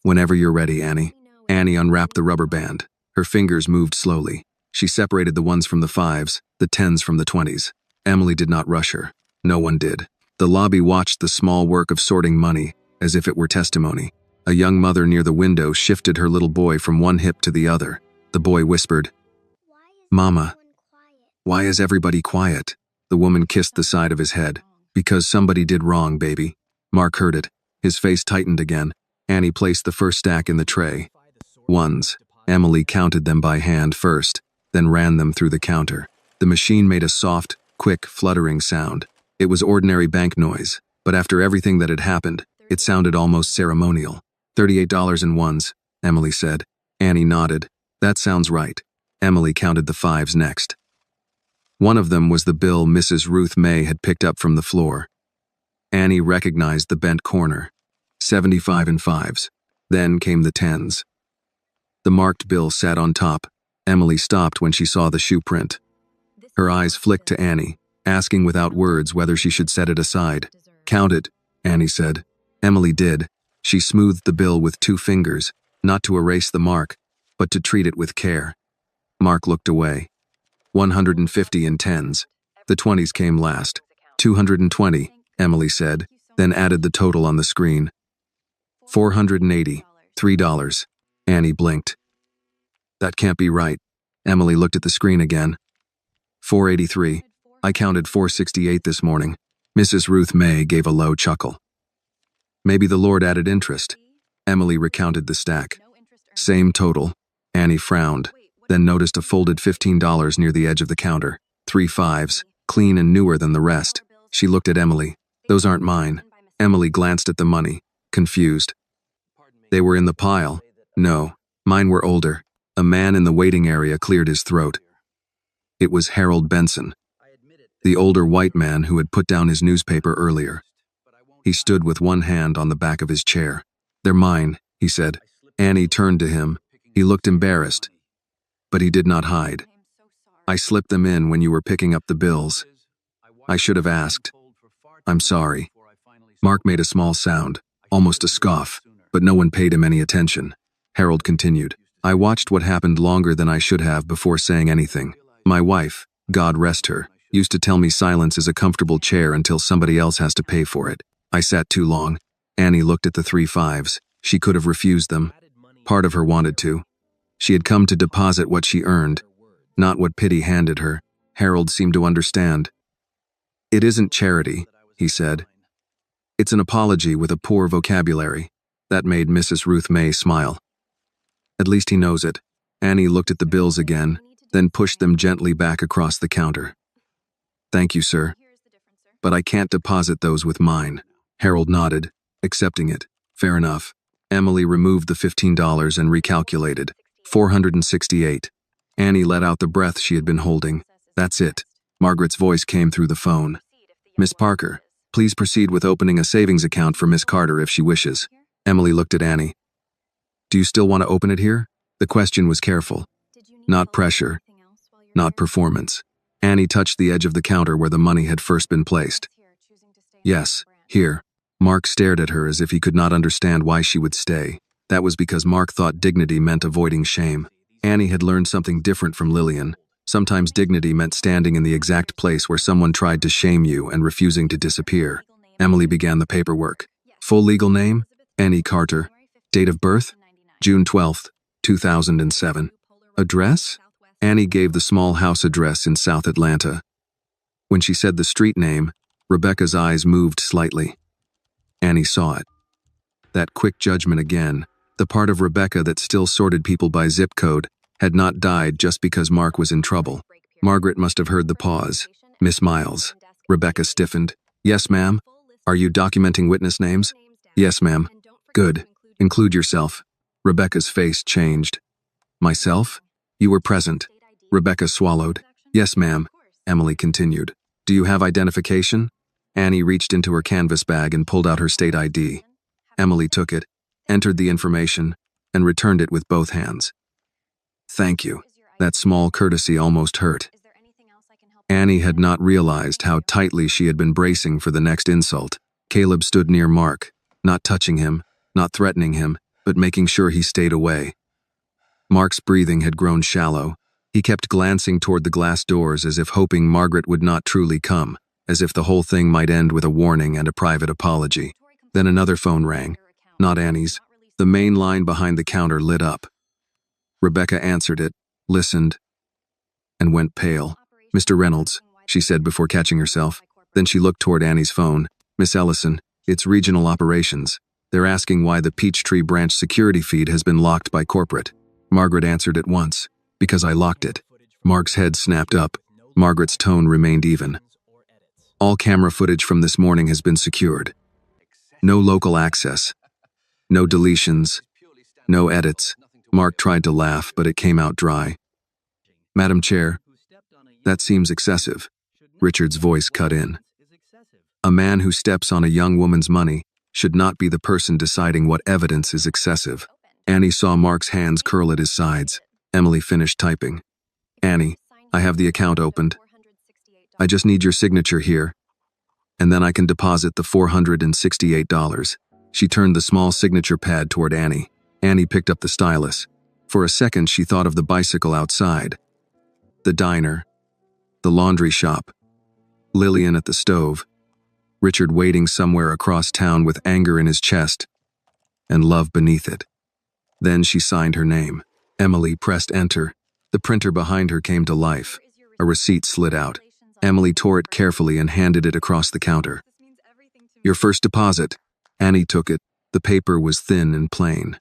Whenever you're ready, Annie. Annie unwrapped the rubber band. Her fingers moved slowly. She separated the ones from the fives, the tens from the 20s. Emily did not rush her. No one did. The lobby watched the small work of sorting money, as if it were testimony. A young mother near the window shifted her little boy from one hip to the other. The boy whispered, Mama, why is everybody quiet? The woman kissed the side of his head. Because somebody did wrong, baby. Mark heard it. His face tightened again. Annie placed the first stack in the tray. Ones. Emily counted them by hand first, then ran them through the counter. The machine made a soft, quick, fluttering sound. It was ordinary bank noise, but after everything that had happened, it sounded almost ceremonial. $38 in ones, Emily said. Annie nodded. That sounds right. Emily counted the fives next. One of them was the bill Mrs. Ruth Mae had picked up from the floor. Annie recognized the bent corner. 75 in fives. Then came the tens. The marked bill sat on top. Emily stopped when she saw the shoe print. Her eyes flicked to Annie, asking without words whether she should set it aside. Count it, Annie said. Emily did. She smoothed the bill with 2 fingers, not to erase the mark, but to treat it with care. Mark looked away. 150 in tens. The 20s came last. 220, Emily said, then added the total on the screen. 480, $3. Annie blinked. That can't be right. Emily looked at the screen again. 483. I counted 468 this morning. Mrs. Ruth May gave a low chuckle. Maybe the Lord added interest. Emily recounted the stack. Same total. Annie frowned, then noticed a folded $15 near the edge of the counter. 3 fives, clean and newer than the rest. She looked at Emily. Those aren't mine. Emily glanced at the money, confused. They were in the pile. No, mine were older. A man in the waiting area cleared his throat. It was Harold Benson, the older white man who had put down his newspaper earlier. He stood with one hand on the back of his chair. They're mine, he said. Annie turned to him. He looked embarrassed, but he did not hide. I slipped them in when you were picking up the bills. I should have asked. I'm sorry. Mark made a small sound, almost a scoff, but no one paid him any attention. Harold continued. I watched what happened longer than I should have before saying anything. My wife, God rest her, used to tell me silence is a comfortable chair until somebody else has to pay for it. I sat too long. Annie looked at the 3 fives. She could have refused them. Part of her wanted to. She had come to deposit what she earned, not what pity handed her. Harold seemed to understand. It isn't charity, he said. It's an apology with a poor vocabulary. That made Mrs. Ruth May smile. At least he knows it. Annie looked at the bills again, then pushed them gently back across the counter. Thank you, sir. But I can't deposit those with mine. Harold nodded, accepting it. Fair enough. Emily removed the $15 and recalculated. 468. Annie let out the breath she had been holding. That's it. Margaret's voice came through the phone. Miss Parker, please proceed with opening a savings account for Miss Carter if she wishes. Emily looked at Annie. Do you still want to open it here? The question was careful. Not pressure. Not performance. Annie touched the edge of the counter where the money had first been placed. Yes, here. Mark stared at her as if he could not understand why she would stay. That was because Mark thought dignity meant avoiding shame. Annie had learned something different from Lillian. Sometimes dignity meant standing in the exact place where someone tried to shame you and refusing to disappear. Emily began the paperwork. Full legal name? Annie Carter. Date of birth? June 12th, 2007. Address? Annie gave the small house address in South Atlanta. When she said the street name, Rebecca's eyes moved slightly. Annie saw it. That quick judgment again, the part of Rebecca that still sorted people by zip code, had not died just because Mark was in trouble. Margaret must have heard the pause. Miss Miles. Rebecca stiffened. Yes, ma'am. Are you documenting witness names? Yes, ma'am. Good. Include yourself. Rebecca's face changed. Myself? You were present. Rebecca swallowed. Yes, ma'am. Emily continued. Do you have identification? Annie reached into her canvas bag and pulled out her state ID. Emily took it, entered the information, and returned it with both hands. Thank you. That small courtesy almost hurt. Annie had not realized how tightly she had been bracing for the next insult. Caleb stood near Mark, not touching him, not threatening him, but making sure he stayed away. Mark's breathing had grown shallow. He kept glancing toward the glass doors as if hoping Margaret would not truly come, as if the whole thing might end with a warning and a private apology. Then another phone rang. Not Annie's. The main line behind the counter lit up. Rebecca answered it, listened, and went pale. Mr. Reynolds, she said before catching herself. Then she looked toward Annie's phone. Miss Ellison, it's regional operations. They're asking why the Peachtree branch security feed has been locked by corporate. Margaret answered at once. Because I locked it. Mark's head snapped up. Margaret's tone remained even. All camera footage from this morning has been secured. No local access. No deletions. No edits. Mark tried to laugh, but it came out dry. Madam Chair, that seems excessive. Richard's voice cut in. A man who steps on a young woman's money should not be the person deciding what evidence is excessive. Annie saw Mark's hands curl at his sides. Emily finished typing. Annie, I have the account opened. I just need your signature here, and then I can deposit the $468. She turned the small signature pad toward Annie. Annie picked up the stylus. For a second, she thought of the bicycle outside, the diner, the laundry shop, Lillian at the stove, Richard waiting somewhere across town with anger in his chest, and love beneath it. Then she signed her name. Emily pressed enter. The printer behind her came to life. A receipt slid out. Emily tore it carefully and handed it across the counter. Your first deposit. Annie took it. The paper was thin and plain.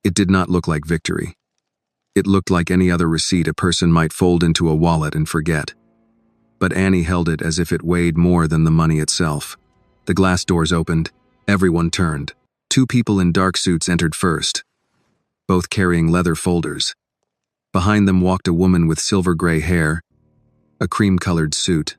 It did not look like victory. It looked like any other receipt a person might fold into a wallet and forget. But Annie held it as if it weighed more than the money itself. The glass doors opened. Everyone turned. 2 people in dark suits entered first, both carrying leather folders. Behind them walked a woman with silver-gray hair, a cream-colored suit,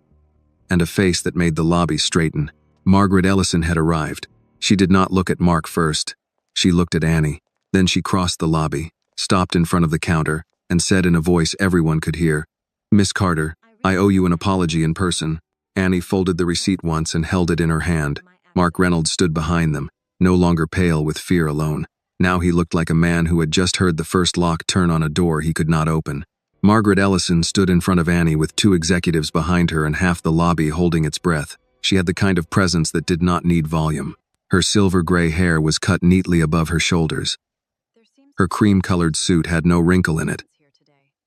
and a face that made the lobby straighten. Margaret Ellison had arrived. She did not look at Mark first. She looked at Annie. Then she crossed the lobby, stopped in front of the counter, and said in a voice everyone could hear, "Miss Carter, I owe you an apology in person." Annie folded the receipt once and held it in her hand. Mark Reynolds stood behind them, no longer pale with fear alone. Now he looked like a man who had just heard the first lock turn on a door he could not open. Margaret Ellison stood in front of Annie with 2 executives behind her and half the lobby holding its breath. She had the kind of presence that did not need volume. Her silver-gray hair was cut neatly above her shoulders. Her cream-colored suit had no wrinkle in it,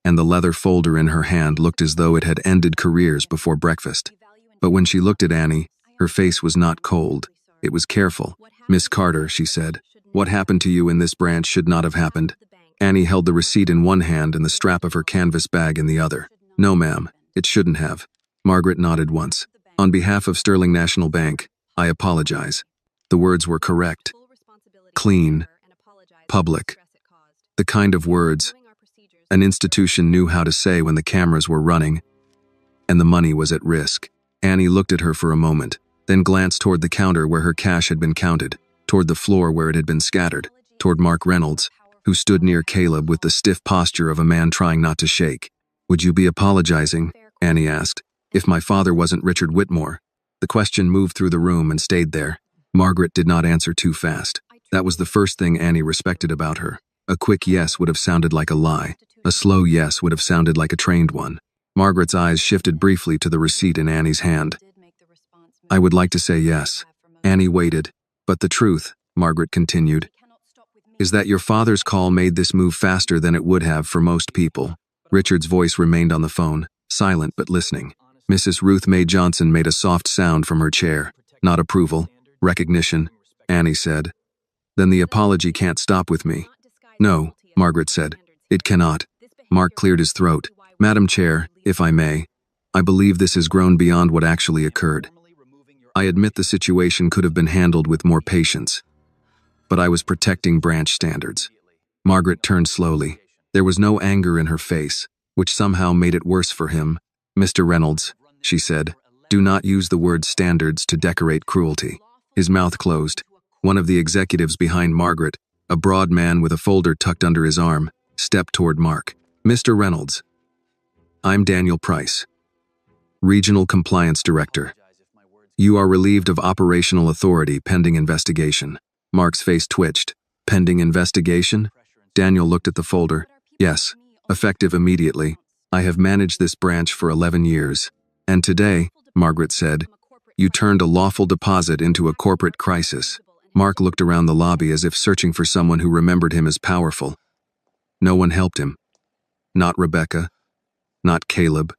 and the leather folder in her hand looked as though it had ended careers before breakfast. But when she looked at Annie, her face was not cold. It was careful. "Miss Carter," she said, "what happened to you in this branch should not have happened." Annie held the receipt in one hand and the strap of her canvas bag in the other. "No, ma'am, it shouldn't have." Margaret nodded once. "On behalf of Sterling National Bank, I apologize." The words were correct. Clean. Public. The kind of words an institution knew how to say when the cameras were running and the money was at risk. Annie looked at her for a moment, then glanced toward the counter where her cash had been counted, toward the floor where it had been scattered, toward Mark Reynolds, who stood near Caleb with the stiff posture of a man trying not to shake. "Would you be apologizing?" Annie asked. "If my father wasn't Richard Whitmore." The question moved through the room and stayed there. Margaret did not answer too fast. That was the first thing Annie respected about her. A quick yes would have sounded like a lie. A slow yes would have sounded like a trained one. Margaret's eyes shifted briefly to the receipt in Annie's hand. "I would like to say yes." Annie waited. "But the truth," Margaret continued, "is that your father's call made this move faster than it would have for most people." Richard's voice remained on the phone, silent but listening. Mrs. Ruth Mae Johnson made a soft sound from her chair. Not approval, recognition, Annie said. "Then the apology can't stop with me." "No," Margaret said. "It cannot." Mark cleared his throat. "Madam Chair, if I may, I believe this has grown beyond what actually occurred. I admit the situation could have been handled with more patience, but I was protecting branch standards." Margaret turned slowly. There was no anger in her face, which somehow made it worse for him. "Mr. Reynolds," she said, "do not use the word standards to decorate cruelty." His mouth closed. One of the executives behind Margaret, a broad man with a folder tucked under his arm, stepped toward Mark. "Mr. Reynolds, I'm Daniel Price, Regional Compliance Director. You are relieved of operational authority pending investigation." Mark's face twitched. "Pending investigation?" Daniel looked at the folder. "Yes, effective immediately. I have managed this branch for 11 years. And today," Margaret said, "you turned a lawful deposit into a corporate crisis." Mark looked around the lobby as if searching for someone who remembered him as powerful. No one helped him. Not Rebecca. Not Caleb.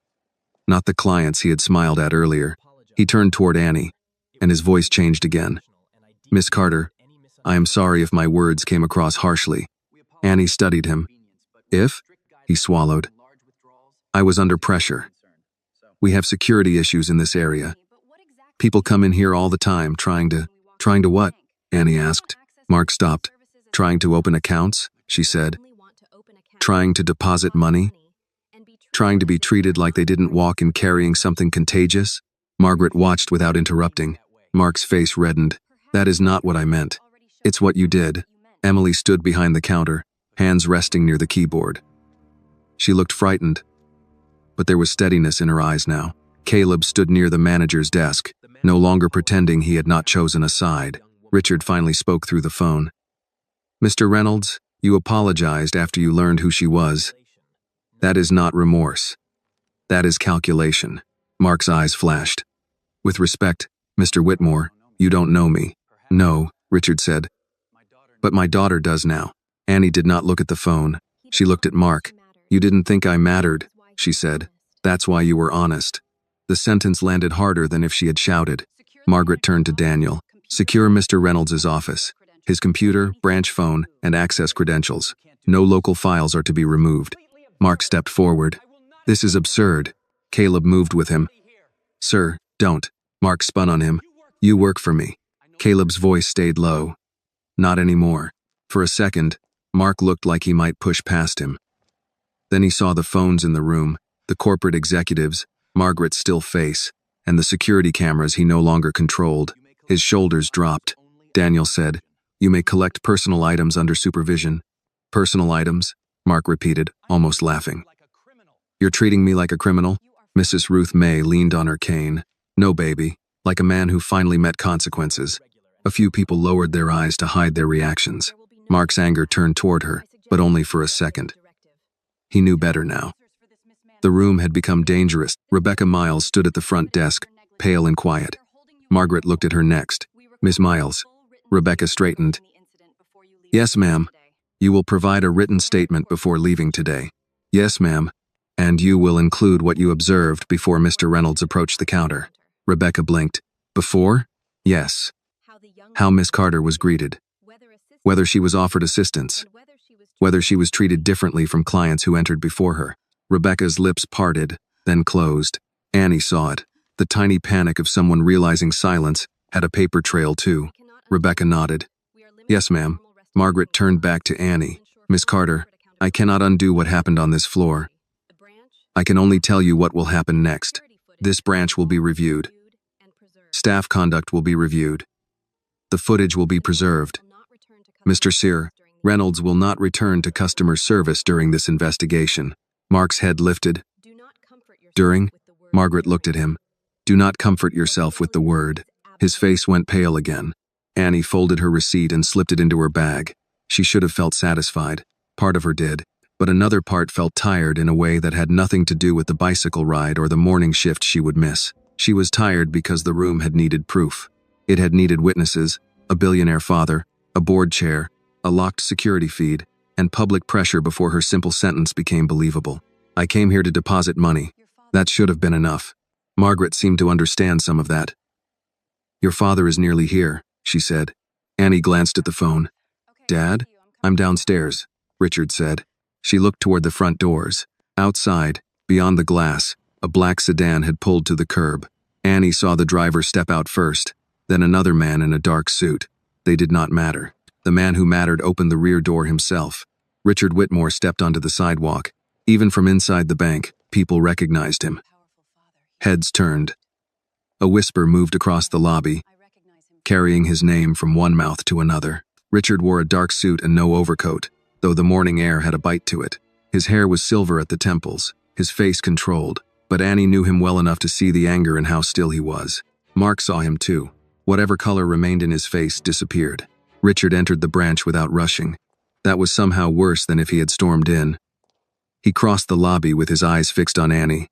Not the clients he had smiled at earlier. He turned toward Annie, and his voice changed again. "Miss Carter, I am sorry if my words came across harshly." Annie studied him. "If?" He swallowed. "I was under pressure. We have security issues in this area. People come in here all the time trying to what?" Annie asked. Mark stopped. "Trying to open accounts," she said. "Trying to deposit money. Trying to be treated like they didn't walk in carrying something contagious." Margaret watched without interrupting. Mark's face reddened. "That is not what I meant. It's what you did." Emily stood behind the counter, hands resting near the keyboard. She looked frightened, but there was steadiness in her eyes now. Caleb stood near the manager's desk, no longer pretending he had not chosen a side. Richard finally spoke through the phone. "Mr. Reynolds, you apologized after you learned who she was. That is not remorse. That is calculation." Mark's eyes flashed. "With respect, Mr. Whitmore, you don't know me." "No," Richard said. "But my daughter does now." Annie did not look at the phone. She looked at Mark. "You didn't think I mattered," she said. "That's why you were honest." The sentence landed harder than if she had shouted. Margaret turned to Daniel. Secure Mr. Reynolds' office. His computer, branch phone, and access credentials. No local files are to be removed. Mark stepped forward. This is absurd. Caleb moved with him. Sir, don't. Mark spun on him. You work for me. Caleb's voice stayed low. Not anymore. For a second, Mark looked like he might push past him. Then he saw the phones in the room, the corporate executives, Margaret's still face, and the security cameras he no longer controlled. His shoulders dropped. Daniel said, You may collect personal items under supervision. Personal items? Mark repeated, almost laughing. You're treating me like a criminal? Mrs. Ruth May leaned on her cane. No, baby. Like a man who finally met consequences. A few people lowered their eyes to hide their reactions. Mark's anger turned toward her, but only for a second. He knew better now. The room had become dangerous. Rebecca Miles stood at the front desk, pale and quiet. Margaret looked at her next. Miss Miles. Rebecca straightened. Yes, ma'am. You will provide a written statement before leaving today. Yes, ma'am. And you will include what you observed before Mr. Reynolds approached the counter. Rebecca blinked. Before? Yes. How Miss Carter was greeted. Whether she was offered assistance. Whether she was treated differently from clients who entered before her. Rebecca's lips parted, then closed. Annie saw it. The tiny panic of someone realizing silence had a paper trail too. Rebecca nodded. Yes, ma'am. Margaret turned back to Annie. Miss Carter, I cannot undo what happened on this floor. I can only tell you what will happen next. This branch will be reviewed. Staff conduct will be reviewed. The footage will be preserved. Mr. Sear, Reynolds will not return to customer service during this investigation. Mark's head lifted. During? Margaret looked at him. Do not comfort yourself with the word. His face went pale again. Annie folded her receipt and slipped it into her bag. She should have felt satisfied. Part of her did. But another part felt tired in a way that had nothing to do with the bicycle ride or the morning shift she would miss. She was tired because the room had needed proof. It had needed witnesses, a billionaire father, a board chair, a locked security feed, and public pressure before her simple sentence became believable. I came here to deposit money. That should have been enough. Margaret seemed to understand some of that. Your father is nearly here, she said. Annie glanced at the phone. Dad? I'm downstairs, Richard said. She looked toward the front doors. Outside, beyond the glass, a black sedan had pulled to the curb. Annie saw the driver step out first, then another man in a dark suit. They did not matter. The man who mattered opened the rear door himself. Richard Whitmore stepped onto the sidewalk. Even from inside the bank, people recognized him. Heads turned. A whisper moved across the lobby, carrying his name from one mouth to another. Richard wore a dark suit and no overcoat, though the morning air had a bite to it. His hair was silver at the temples, his face controlled, but Annie knew him well enough to see the anger in how still he was. Mark saw him too. Whatever color remained in his face disappeared. Richard entered the branch without rushing. That was somehow worse than if he had stormed in. He crossed the lobby with his eyes fixed on Annie.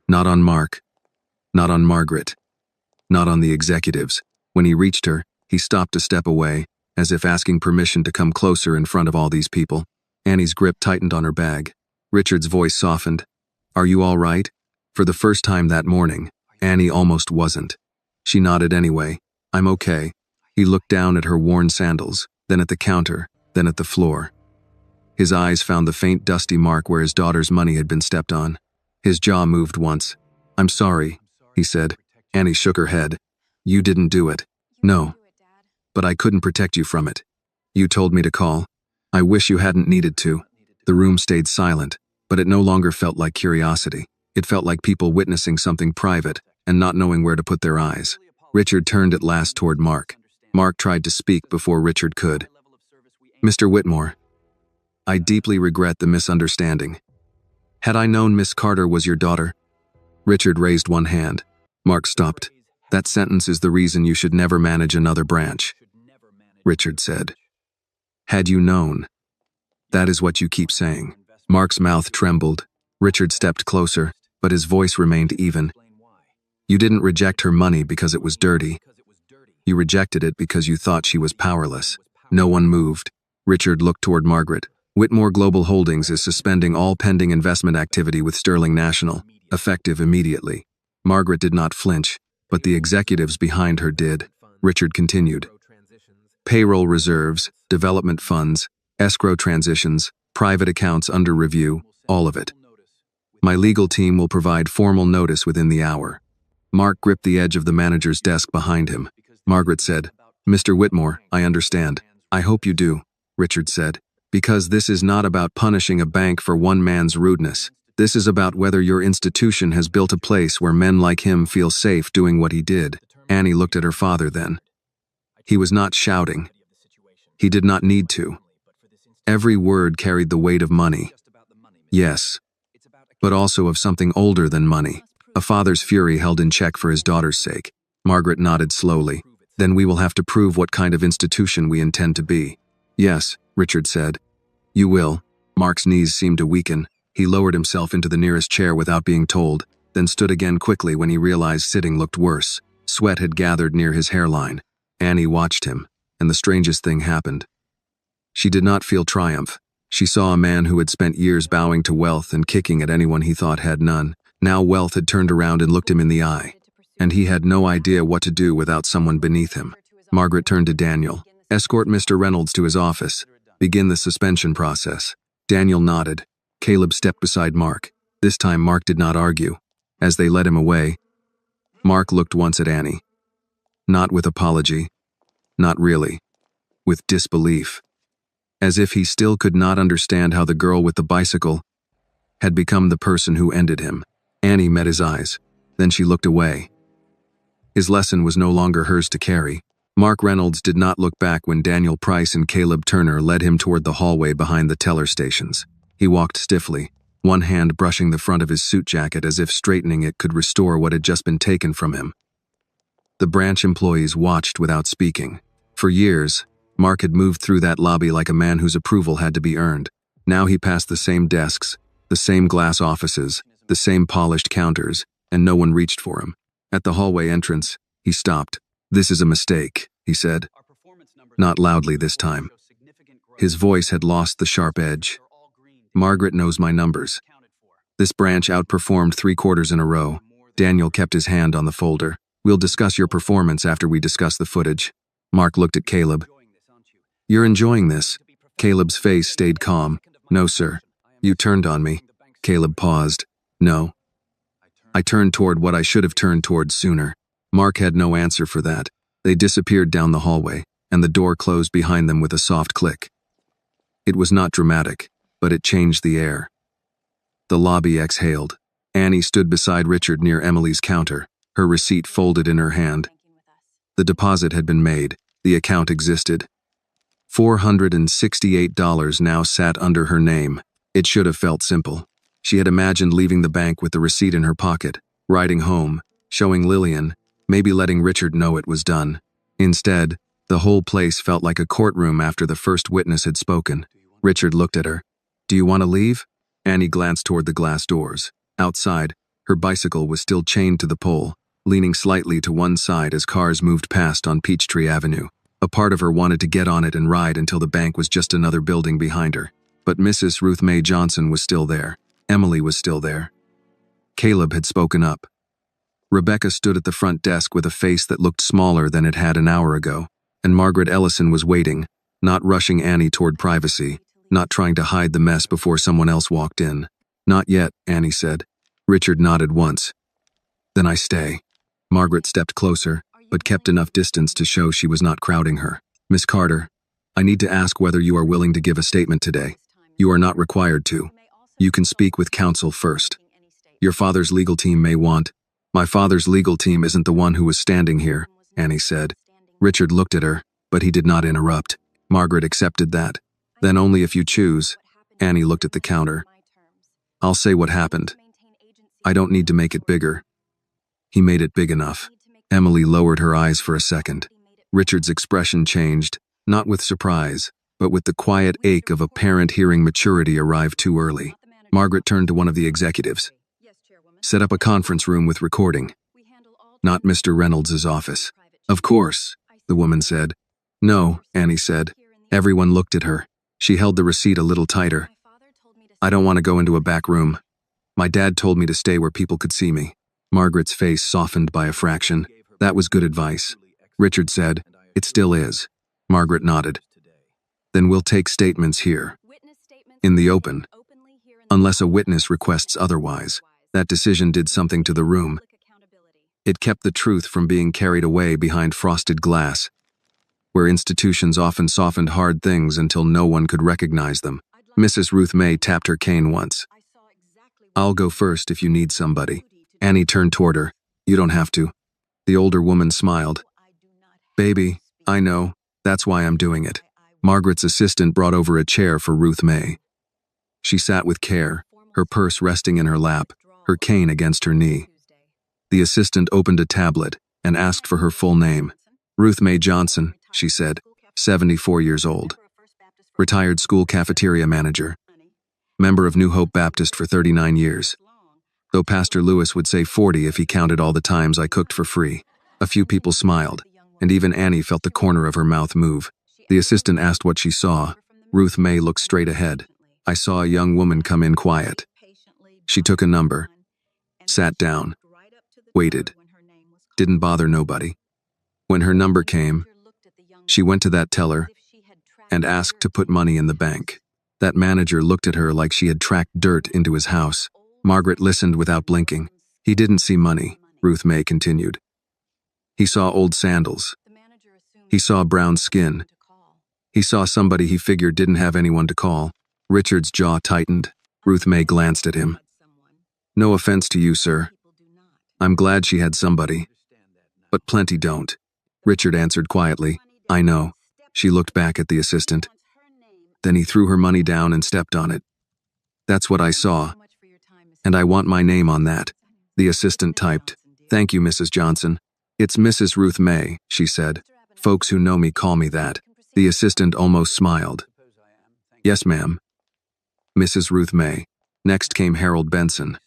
Not on Mark. Not on Margaret. Not on the executives. When he reached her, he stopped a step away, as if asking permission to come closer in front of all these people. Annie's grip tightened on her bag. Richard's voice softened. Are you all right? For the first time that morning, Annie almost wasn't. She nodded anyway. I'm okay. He looked down at her worn sandals, then at the counter, then at the floor. His eyes found the faint dusty mark where his daughter's money had been stepped on. His jaw moved once. I'm sorry, he said. Annie shook her head. You didn't do it. No. But I couldn't protect you from it. You told me to call. I wish you hadn't needed to. The room stayed silent, but it no longer felt like curiosity. It felt like people witnessing something private and not knowing where to put their eyes. Richard turned at last toward Mark. Mark tried to speak before Richard could. Mr. Whitmore, I deeply regret the misunderstanding. Had I known Miss Carter was your daughter? Richard raised one hand. Mark stopped. That sentence is the reason you should never manage another branch, Richard said. Had you known? That is what you keep saying. Mark's mouth trembled. Richard stepped closer, but his voice remained even. You didn't reject her money because it was dirty. You rejected it because you thought she was powerless. No one moved. Richard looked toward Margaret. Whitmore Global Holdings is suspending all pending investment activity with Sterling National, effective immediately. Margaret did not flinch, but the executives behind her did. Richard continued. Payroll reserves, development funds, escrow transitions, private accounts under review, all of it. My legal team will provide formal notice within the hour. Mark gripped the edge of the manager's desk behind him. Margaret said, Mr. Whitmore, I understand. I hope you do, Richard said. Because this is not about punishing a bank for one man's rudeness. This is about whether your institution has built a place where men like him feel safe doing what he did. Annie looked at her father then. He was not shouting. He did not need to. Every word carried the weight of money. Yes, but also of something older than money. A father's fury held in check for his daughter's sake. Margaret nodded slowly. Then we will have to prove what kind of institution we intend to be. Yes, Richard said. You will. Mark's knees seemed to weaken. He lowered himself into the nearest chair without being told, then stood again quickly when he realized sitting looked worse. Sweat had gathered near his hairline. Annie watched him, and the strangest thing happened. She did not feel triumph. She saw a man who had spent years bowing to wealth and kicking at anyone he thought had none. Now wealth had turned around and looked him in the eye, and he had no idea what to do without someone beneath him. Margaret turned to Daniel. Escort Mr. Reynolds to his office. Begin the suspension process. Daniel nodded. Caleb stepped beside Mark. This time Mark did not argue. As they led him away, Mark looked once at Annie. Not with apology. Not really. With disbelief. As if he still could not understand how the girl with the bicycle had become the person who ended him. Annie met his eyes. Then she looked away. His lesson was no longer hers to carry. Mark Reynolds did not look back when Daniel Price and Caleb Turner led him toward the hallway behind the teller stations. He walked stiffly, one hand brushing the front of his suit jacket as if straightening it could restore what had just been taken from him. The branch employees watched without speaking. For years, Mark had moved through that lobby like a man whose approval had to be earned. Now he passed the same desks, the same glass offices, the same polished counters, and no one reached for him. At the hallway entrance, he stopped. This is a mistake, he said. Not loudly this time. His voice had lost the sharp edge. Margaret knows my numbers. This branch outperformed 3 quarters in a row. Daniel kept his hand on the folder. We'll discuss your performance after we discuss the footage. Mark looked at Caleb. You're enjoying this. Caleb's face stayed calm. No, sir. You turned on me. Caleb paused. No. I turned toward what I should have turned toward sooner. Mark had no answer for that. They disappeared down the hallway, and the door closed behind them with a soft click. It was not dramatic, but it changed the air. The lobby exhaled. Annie stood beside Richard near Emily's counter, her receipt folded in her hand. The deposit had been made. The account existed. $468 now sat under her name. It should have felt simple. She had imagined leaving the bank with the receipt in her pocket, riding home, showing Lillian, maybe letting Richard know it was done. Instead, the whole place felt like a courtroom after the first witness had spoken. Richard looked at her. Do you want to leave? Annie glanced toward the glass doors. Outside, her bicycle was still chained to the pole, leaning slightly to one side as cars moved past on Peachtree Avenue. A part of her wanted to get on it and ride until the bank was just another building behind her. But Mrs. Ruth Mae Johnson was still there. Emily was still there. Caleb had spoken up. Rebecca stood at the front desk with a face that looked smaller than it had an hour ago, and Margaret Ellison was waiting, not rushing Annie toward privacy, not trying to hide the mess before someone else walked in. Not yet, Annie said. Richard nodded once. Then I stay. Margaret stepped closer, but kept enough distance to show she was not crowding her. Miss Carter, I need to ask whether you are willing to give a statement today. You are not required to. You can speak with counsel first. Your father's legal team may want. My father's legal team isn't the one who was standing here, Annie said. Richard looked at her, but he did not interrupt. Margaret accepted that. Then only if you choose. Annie looked at the counter. I'll say what happened. I don't need to make it bigger. He made it big enough. Emily lowered her eyes for a second. Richard's expression changed, not with surprise, but with the quiet ache of a parent hearing maturity arrive too early. Margaret turned to one of the executives. Set up a conference room with recording. Not Mr. Reynolds' office. Of course, the woman said. No, Annie said. Everyone looked at her. She held the receipt a little tighter. I don't want to go into a back room. My dad told me to stay where people could see me. Margaret's face softened by a fraction. That was good advice. Richard said, "It still is." Margaret nodded. "Then we'll take statements here, in the open, unless a witness requests otherwise." That decision did something to the room. It kept the truth from being carried away behind frosted glass, where institutions often softened hard things until no one could recognize them. Mrs. Ruth May tapped her cane once. "I'll go first if you need somebody." Annie turned toward her. "You don't have to." The older woman smiled. "Baby, I know. That's why I'm doing it." Margaret's assistant brought over a chair for Ruth May. She sat with care, her purse resting in her lap, her cane against her knee. The assistant opened a tablet and asked for her full name. "Ruth May Johnson," she said, 74 years old. Retired school cafeteria manager. Member of New Hope Baptist for 39 years. Though Pastor Lewis would say 40 if he counted all the times I cooked for free. A few people smiled, and even Annie felt the corner of her mouth move. The assistant asked what she saw. Ruth May looked straight ahead. "I saw a young woman come in quiet. She took a number, sat down, waited, didn't bother nobody. When her number came, she went to that teller and asked to put money in the bank. That manager looked at her like she had tracked dirt into his house." Margaret listened without blinking. "He didn't see money," Ruth May continued. "He saw old sandals. He saw brown skin. He saw somebody he figured didn't have anyone to call." Richard's jaw tightened. Ruth May glanced at him. "No offense to you, sir. I'm glad she had somebody. But plenty don't." Richard answered quietly, "I know." She looked back at the assistant. Then he threw her money down and stepped on it. "That's what I saw. And I want my name on that." The assistant typed, "Thank you, Mrs. Johnson." "It's Mrs. Ruth May," she said. "Folks who know me call me that." The assistant almost smiled. "Yes, ma'am. Mrs. Ruth May." Next came Harold Benson.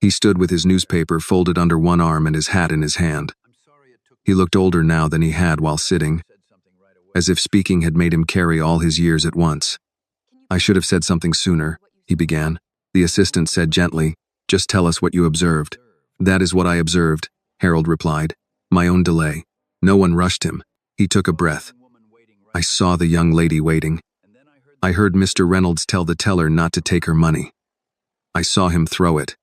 He stood with his newspaper folded under one arm and his hat in his hand. He looked older now than he had while sitting, as if speaking had made him carry all his years at once. "I should have said something sooner," he began. The assistant said gently, "Just tell us what you observed." "That is what I observed," Harold replied. "My own delay. No one rushed him." He took a breath. "I saw the young lady waiting. I heard Mr. Reynolds tell the teller not to take her money. I saw him throw it.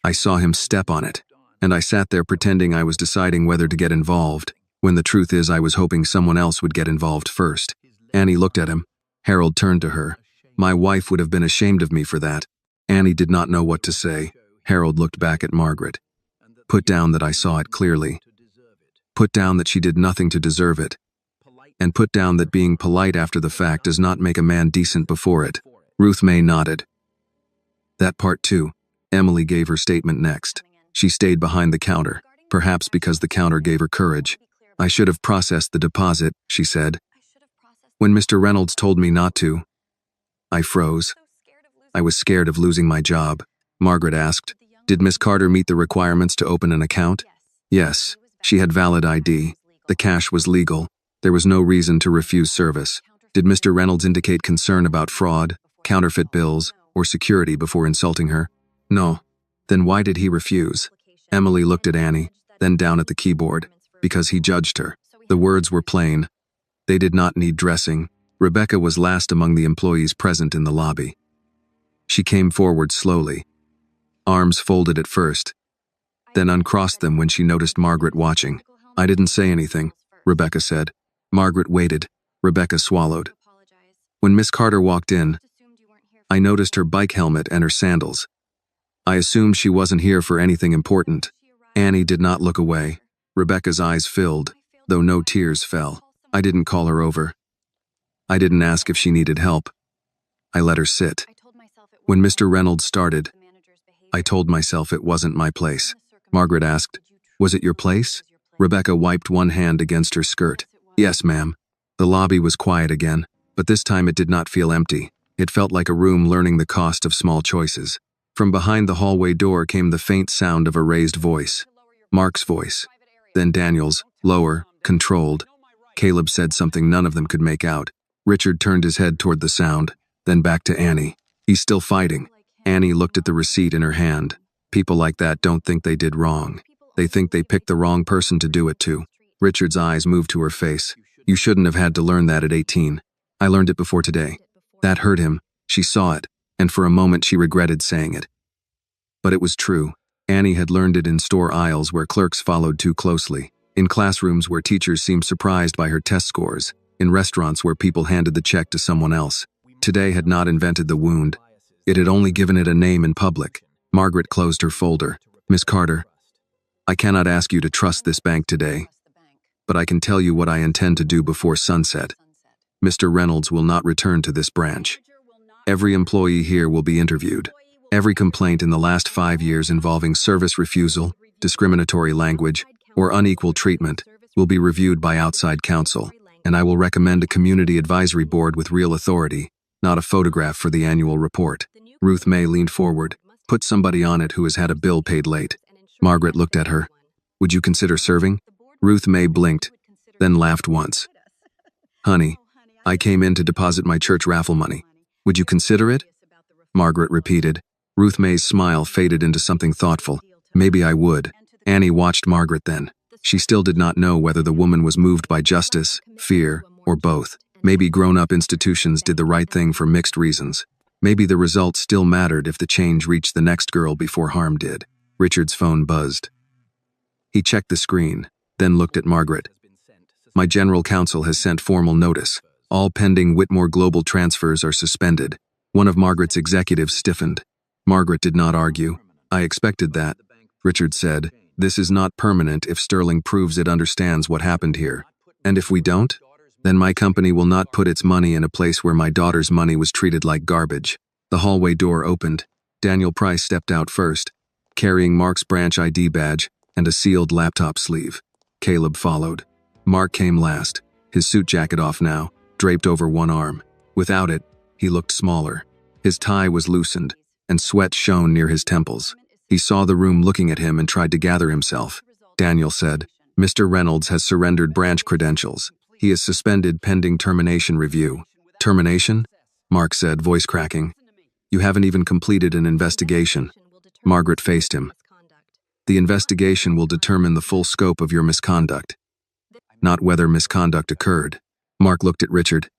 I saw him step on it. And I sat there pretending I was deciding whether to get involved, when the truth is I was hoping someone else would get involved first." Annie looked at him. Harold turned to her. "My wife would have been ashamed of me for that." Annie did not know what to say. Harold looked back at Margaret. "Put down that I saw it clearly. Put down that she did nothing to deserve it. And put down that being polite after the fact does not make a man decent before it." Ruth May nodded. "That part too." Emily gave her statement next. She stayed behind the counter, perhaps because the counter gave her courage. "I should have processed the deposit," she said. "When Mr. Reynolds told me not to, I froze. I was scared of losing my job." Margaret asked, "Did Miss Carter meet the requirements to open an account?" "Yes. She had valid ID. The cash was legal. There was no reason to refuse service." "Did Mr. Reynolds indicate concern about fraud, counterfeit bills, or security before insulting her?" "No." "Then why did he refuse?" Emily looked at Annie, then down at the keyboard. "Because he judged her." The words were plain. They did not need dressing. Rebecca was last among the employees present in the lobby. She came forward slowly, arms folded at first, then uncrossed them when she noticed Margaret watching. "I didn't say anything," Rebecca said. Margaret waited. Rebecca swallowed. "When Miss Carter walked in, I noticed her bike helmet and her sandals. I assumed she wasn't here for anything important." Annie did not look away. Rebecca's eyes filled, though no tears fell. "I didn't call her over. I didn't ask if she needed help. I let her sit. When Mr. Reynolds started, I told myself it wasn't my place." Margaret asked, "Was it your place?" Rebecca wiped one hand against her skirt. "Yes, ma'am." The lobby was quiet again, but this time it did not feel empty. It felt like a room learning the cost of small choices. From behind the hallway door came the faint sound of a raised voice. Mark's voice. Then Daniel's, lower, controlled. Caleb said something none of them could make out. Richard turned his head toward the sound, then back to Annie. "He's still fighting." Annie looked at the receipt in her hand. People like that don't think they did wrong. They think they picked the wrong person to do it to. Richard's eyes moved to her face. You shouldn't have had to learn that at 18. I learned it before today. That hurt him. She saw it, and for a moment she regretted saying it. But it was true. Annie had learned it in store aisles where clerks followed too closely, in classrooms where teachers seemed surprised by her test scores, in restaurants where people handed the check to someone else. Today had not invented the wound. It had only given it a name in public. Margaret closed her folder. Miss Carter, I cannot ask you to trust this bank today, but I can tell you what I intend to do before sunset. Mr. Reynolds will not return to this branch. Every employee here will be interviewed. Every complaint in the last 5 years involving service refusal, discriminatory language, or unequal treatment will be reviewed by outside counsel, and I will recommend a community advisory board with real authority, not a photograph for the annual report. Ruth May leaned forward. Put somebody on it who has had a bill paid late. Margaret looked at her. Would you consider serving? Ruth May blinked, then laughed once. Honey, I came in to deposit my church raffle money. Would you consider it? Margaret repeated. Ruth May's smile faded into something thoughtful. Maybe I would. Annie watched Margaret then. She still did not know whether the woman was moved by justice, fear, or both. Maybe grown-up institutions did the right thing for mixed reasons. Maybe the result still mattered if the change reached the next girl before harm did. Richard's phone buzzed. He checked the screen, then looked at Margaret. My general counsel has sent formal notice. All pending Whitmore Global transfers are suspended. One of Margaret's executives stiffened. Margaret did not argue. I expected that. Richard said, this is not permanent if Sterling proves it understands what happened here. And if we don't? Then my company will not put its money in a place where my daughter's money was treated like garbage. The hallway door opened. Daniel Price stepped out first, carrying Mark's branch ID badge and a sealed laptop sleeve. Caleb followed. Mark came last, his suit jacket off now, draped over one arm. Without it, he looked smaller. His tie was loosened, and sweat shone near his temples. He saw the room looking at him and tried to gather himself. Daniel said, Mr. Reynolds has surrendered branch credentials. He is suspended pending termination review. Termination? Mark said, voice cracking. You haven't even completed an investigation. Margaret faced him. The investigation will determine the full scope of your misconduct, not whether misconduct occurred. Mark looked at Richard.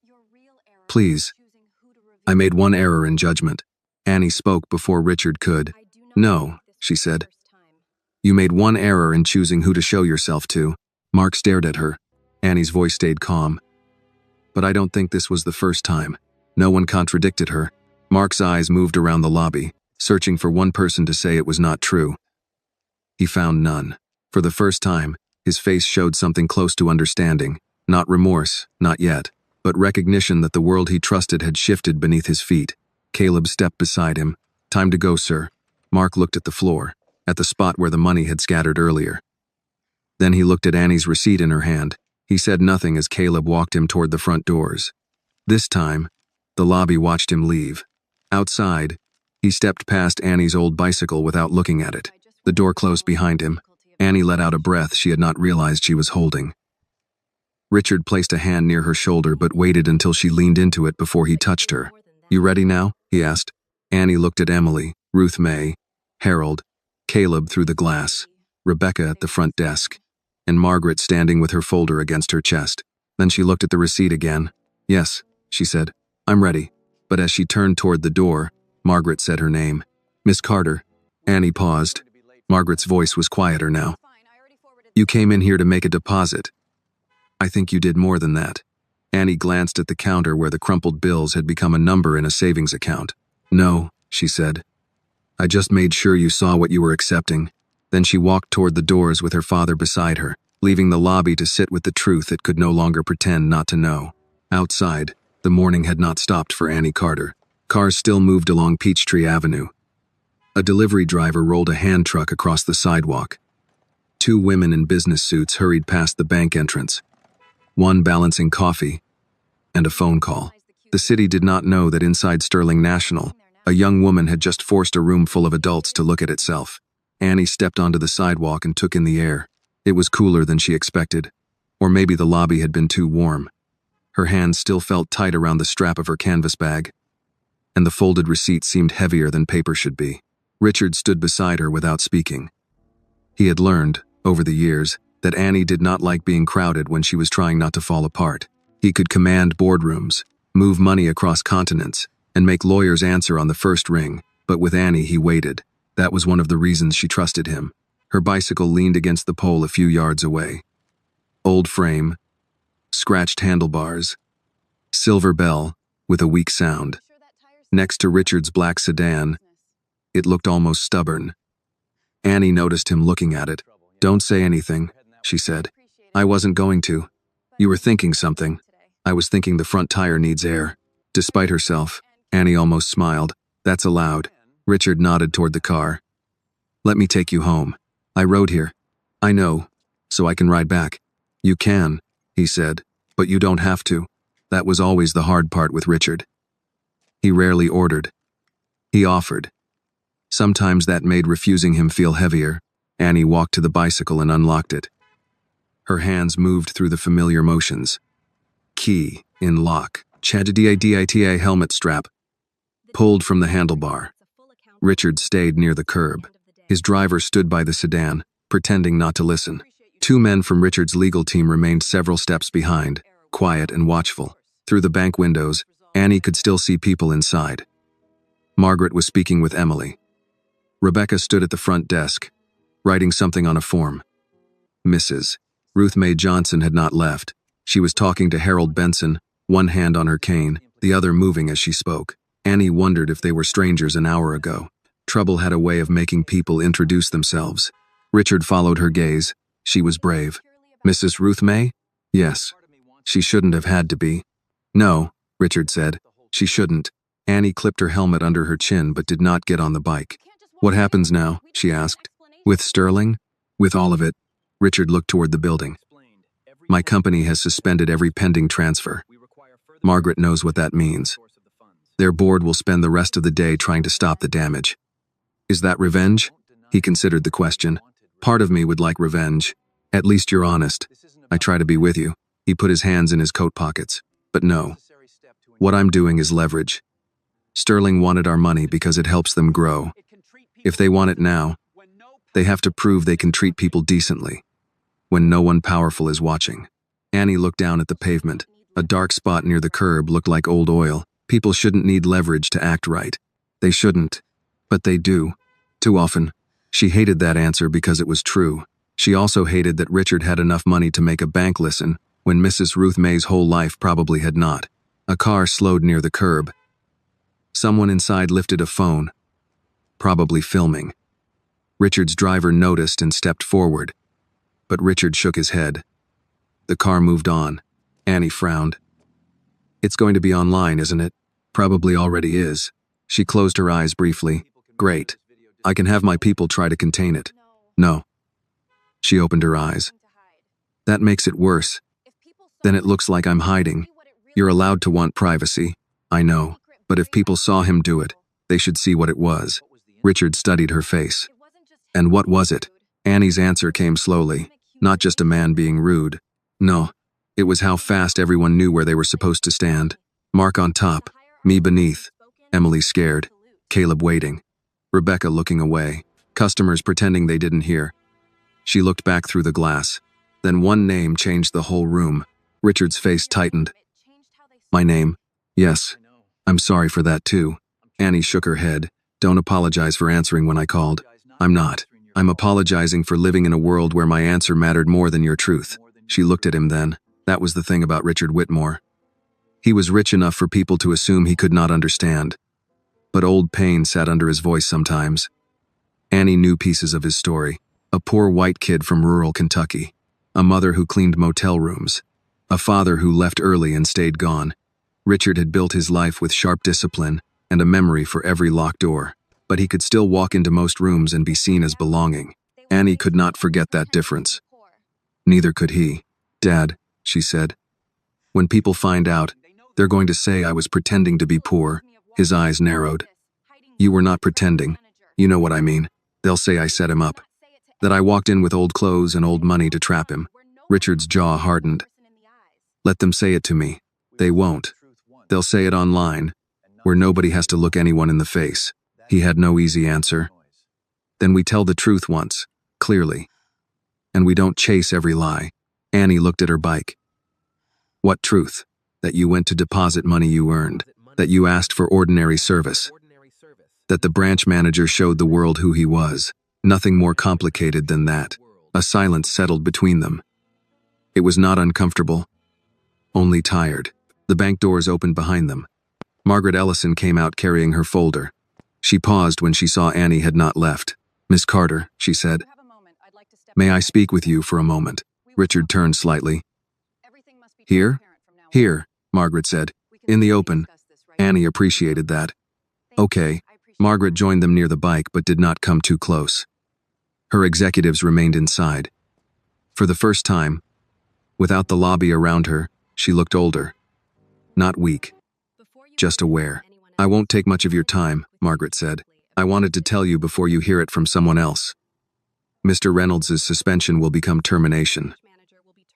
Please. I made one error in judgment. Annie spoke before Richard could. No, she said. You made one error in choosing who to show yourself to. Mark stared at her. Annie's voice stayed calm. But I don't think this was the first time. No one contradicted her. Mark's eyes moved around the lobby, searching for one person to say it was not true. He found none. For the first time, his face showed something close to understanding. Not remorse, not yet, but recognition that the world he trusted had shifted beneath his feet. Caleb stepped beside him. Time to go, sir. Mark looked at the floor, at the spot where the money had scattered earlier. Then he looked at Annie's receipt in her hand. He said nothing as Caleb walked him toward the front doors. This time, the lobby watched him leave. Outside, he stepped past Annie's old bicycle without looking at it. The door closed behind him. Annie let out a breath she had not realized she was holding. Richard placed a hand near her shoulder but waited until she leaned into it before he touched her. You ready now? He asked. Annie looked at Emily, Ruth May, Harold, Caleb through the glass, Rebecca at the front desk, and Margaret standing with her folder against her chest. Then she looked at the receipt again. Yes, she said. I'm ready. But as she turned toward the door, Margaret said her name. Miss Carter. Annie paused. Margaret's voice was quieter now. You came in here to make a deposit. I think you did more than that. Annie glanced at the counter where the crumpled bills had become a number in a savings account. No, she said. I just made sure you saw what you were accepting. Then she walked toward the doors with her father beside her, leaving the lobby to sit with the truth it could no longer pretend not to know. Outside, the morning had not stopped for Annie Carter. Cars still moved along Peachtree Avenue. A delivery driver rolled a hand truck across the sidewalk. Two women in business suits hurried past the bank entrance, one balancing coffee and a phone call. The city did not know that inside Sterling National, a young woman had just forced a room full of adults to look at itself. Annie stepped onto the sidewalk and took in the air. It was cooler than she expected. Or maybe the lobby had been too warm. Her hands still felt tight around the strap of her canvas bag, and the folded receipt seemed heavier than paper should be. Richard stood beside her without speaking. He had learned, over the years, that Annie did not like being crowded when she was trying not to fall apart. He could command boardrooms, move money across continents, and make lawyers answer on the first ring, but with Annie he waited. That was one of the reasons she trusted him. Her bicycle leaned against the pole a few yards away. Old frame, scratched handlebars, silver bell with a weak sound. Next to Richard's black sedan, it looked almost stubborn. Annie noticed him looking at it. "Don't say anything," she said. "I wasn't going to. You were thinking something." "I was thinking the front tire needs air." Despite herself, Annie almost smiled. "That's allowed." Richard nodded toward the car. "Let me take you home. I rode here." "I know, so I can ride back." "You can," he said, "but you don't have to." That was always the hard part with Richard. He rarely ordered. He offered. Sometimes that made refusing him feel heavier. Annie walked to the bicycle and unlocked it. Her hands moved through the familiar motions. Key, in lock, Chadidita helmet strap, pulled from the handlebar. Richard stayed near the curb. His driver stood by the sedan, pretending not to listen. Two men from Richard's legal team remained several steps behind, quiet and watchful. Through the bank windows, Annie could still see people inside. Margaret was speaking with Emily. Rebecca stood at the front desk, writing something on a form. Mrs. Ruth Mae Johnson had not left. She was talking to Harold Benson, one hand on her cane, the other moving as she spoke. Annie wondered if they were strangers an hour ago. Trouble had a way of making people introduce themselves. Richard followed her gaze. She was brave. "Mrs. Ruth Mae?" "Yes." "She shouldn't have had to be." "No," Richard said. "She shouldn't." Annie clipped her helmet under her chin but did not get on the bike. "What happens now?" she asked. "With Sterling?" "With all of it." Richard looked toward the building. "My company has suspended every pending transfer. Margaret knows what that means. Their board will spend the rest of the day trying to stop the damage." "Is that revenge?" He considered the question. "Part of me would like revenge. At least you're honest. I try to be with you." He put his hands in his coat pockets. "But no. What I'm doing is leverage. Sterling wanted our money because it helps them grow. If they want it now, they have to prove they can treat people decently, when no one powerful is watching." Annie looked down at the pavement. A dark spot near the curb looked like old oil. People shouldn't need leverage to act right. They shouldn't. But they do. Too often. She hated that answer because it was true. She also hated that Richard had enough money to make a bank listen, when Mrs. Ruth Mae's whole life probably had not. A car slowed near the curb. Someone inside lifted a phone, probably filming. Richard's driver noticed and stepped forward, but Richard shook his head. The car moved on. Annie frowned. "It's going to be online, isn't it?" "Probably already is." She closed her eyes briefly. "Great. I can have my people try to contain it." "No." She opened her eyes. "That makes it worse. Then it looks like I'm hiding. You're allowed to want privacy. I know. But if people saw him do it, they should see what it was." Richard studied her face. "And what was it?" Annie's answer came slowly. "Not just a man being rude. No. It was how fast everyone knew where they were supposed to stand. Mark on top, me beneath. Emily scared. Caleb waiting. Rebecca looking away. Customers pretending they didn't hear." She looked back through the glass. Then one name changed the whole room. Richard's face tightened. "My name? Yes. I'm sorry for that too." Annie shook her head. "Don't apologize for answering when I called." "I'm not. I'm apologizing for living in a world where my answer mattered more than your truth." She looked at him then. That was the thing about Richard Whitmore. He was rich enough for people to assume he could not understand. But old pain sat under his voice sometimes. Annie knew pieces of his story. A poor white kid from rural Kentucky. A mother who cleaned motel rooms. A father who left early and stayed gone. Richard had built his life with sharp discipline and a memory for every locked door. But he could still walk into most rooms and be seen as belonging. Annie could not forget that difference. Neither could he. "Dad," she said, "when people find out, they're going to say I was pretending to be poor." His eyes narrowed. "You were not pretending. You know what I mean. They'll say I set him up. That I walked in with old clothes and old money to trap him." Richard's jaw hardened. "Let them say it to me. They won't. They'll say it online, where nobody has to look anyone in the face." He had no easy answer. Then we tell the truth once, clearly. And we don't chase every lie. Annie looked at her bike. What truth? That you went to deposit money you earned. That you asked for ordinary service. That the branch manager showed the world who he was. Nothing more complicated than that. A silence settled between them. It was not uncomfortable, only tired. The bank doors opened behind them. Margaret Ellison came out carrying her folder. She paused when she saw Annie had not left. "Miss Carter," she said. "May I speak with you for a moment?" Richard turned slightly. "Here?" "Here," Margaret said. "In the open." Annie appreciated that. "Okay." Margaret joined them near the bike but did not come too close. Her executives remained inside. For the first time, without the lobby around her, she looked older. Not weak, just aware. "I won't take much of your time," Margaret said. "I wanted to tell you before you hear it from someone else. Mr. Reynolds' suspension will become termination.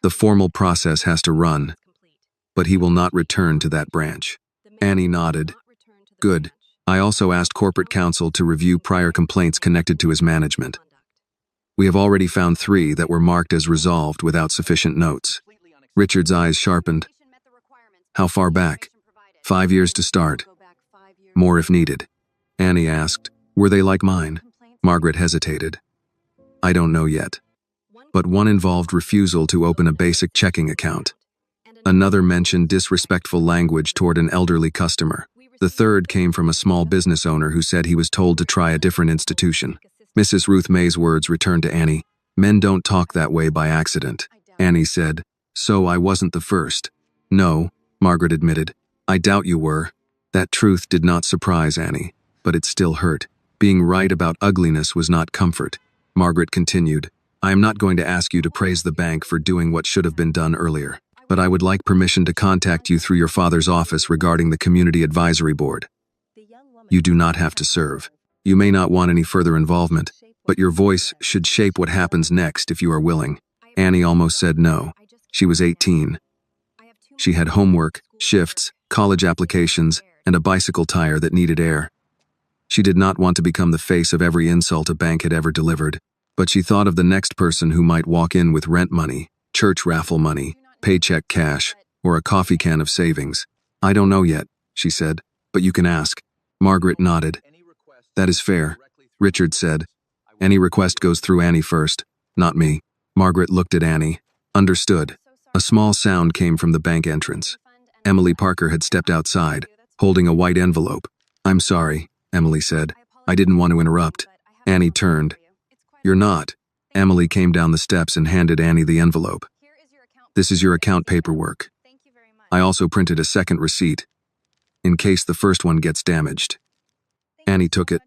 The formal process has to run, but he will not return to that branch." Annie nodded. "Good. I also asked corporate counsel to review prior complaints connected to his management. We have already found 3 that were marked as resolved without sufficient notes." Richard's eyes sharpened. "How far back?" 5 years to start. "More if needed." Annie asked, "Were they like mine?" Margaret hesitated. "I don't know yet. But one involved refusal to open a basic checking account. Another mentioned disrespectful language toward an elderly customer. The third came from a small business owner who said he was told to try a different institution." Mrs. Ruth May's words returned to Annie. "Men don't talk that way by accident." Annie said, "So I wasn't the first." "No," Margaret admitted. "I doubt you were." That truth did not surprise Annie, but it still hurt. Being right about ugliness was not comfort. Margaret continued, "I am not going to ask you to praise the bank for doing what should have been done earlier, but I would like permission to contact you through your father's office regarding the Community Advisory Board. You do not have to serve. You may not want any further involvement, but your voice should shape what happens next if you are willing." Annie almost said no. She was 18. She had homework, shifts, college applications, and a bicycle tire that needed air. She did not want to become the face of every insult a bank had ever delivered, but she thought of the next person who might walk in with rent money, church raffle money, paycheck cash, or a coffee can of savings. "I don't know yet," she said, "but you can ask." Margaret nodded. "That is fair," Richard said. "Any request goes through Annie first, not me." Margaret looked at Annie. "Understood." A small sound came from the bank entrance. Emily Parker had stepped outside, holding a white envelope. "I'm sorry," Emily said. "I didn't want to interrupt." Annie turned. "You're not." Emily came down the steps and handed Annie the envelope. "This is your account paperwork. I also printed a second receipt, in case the first one gets damaged." Annie took it.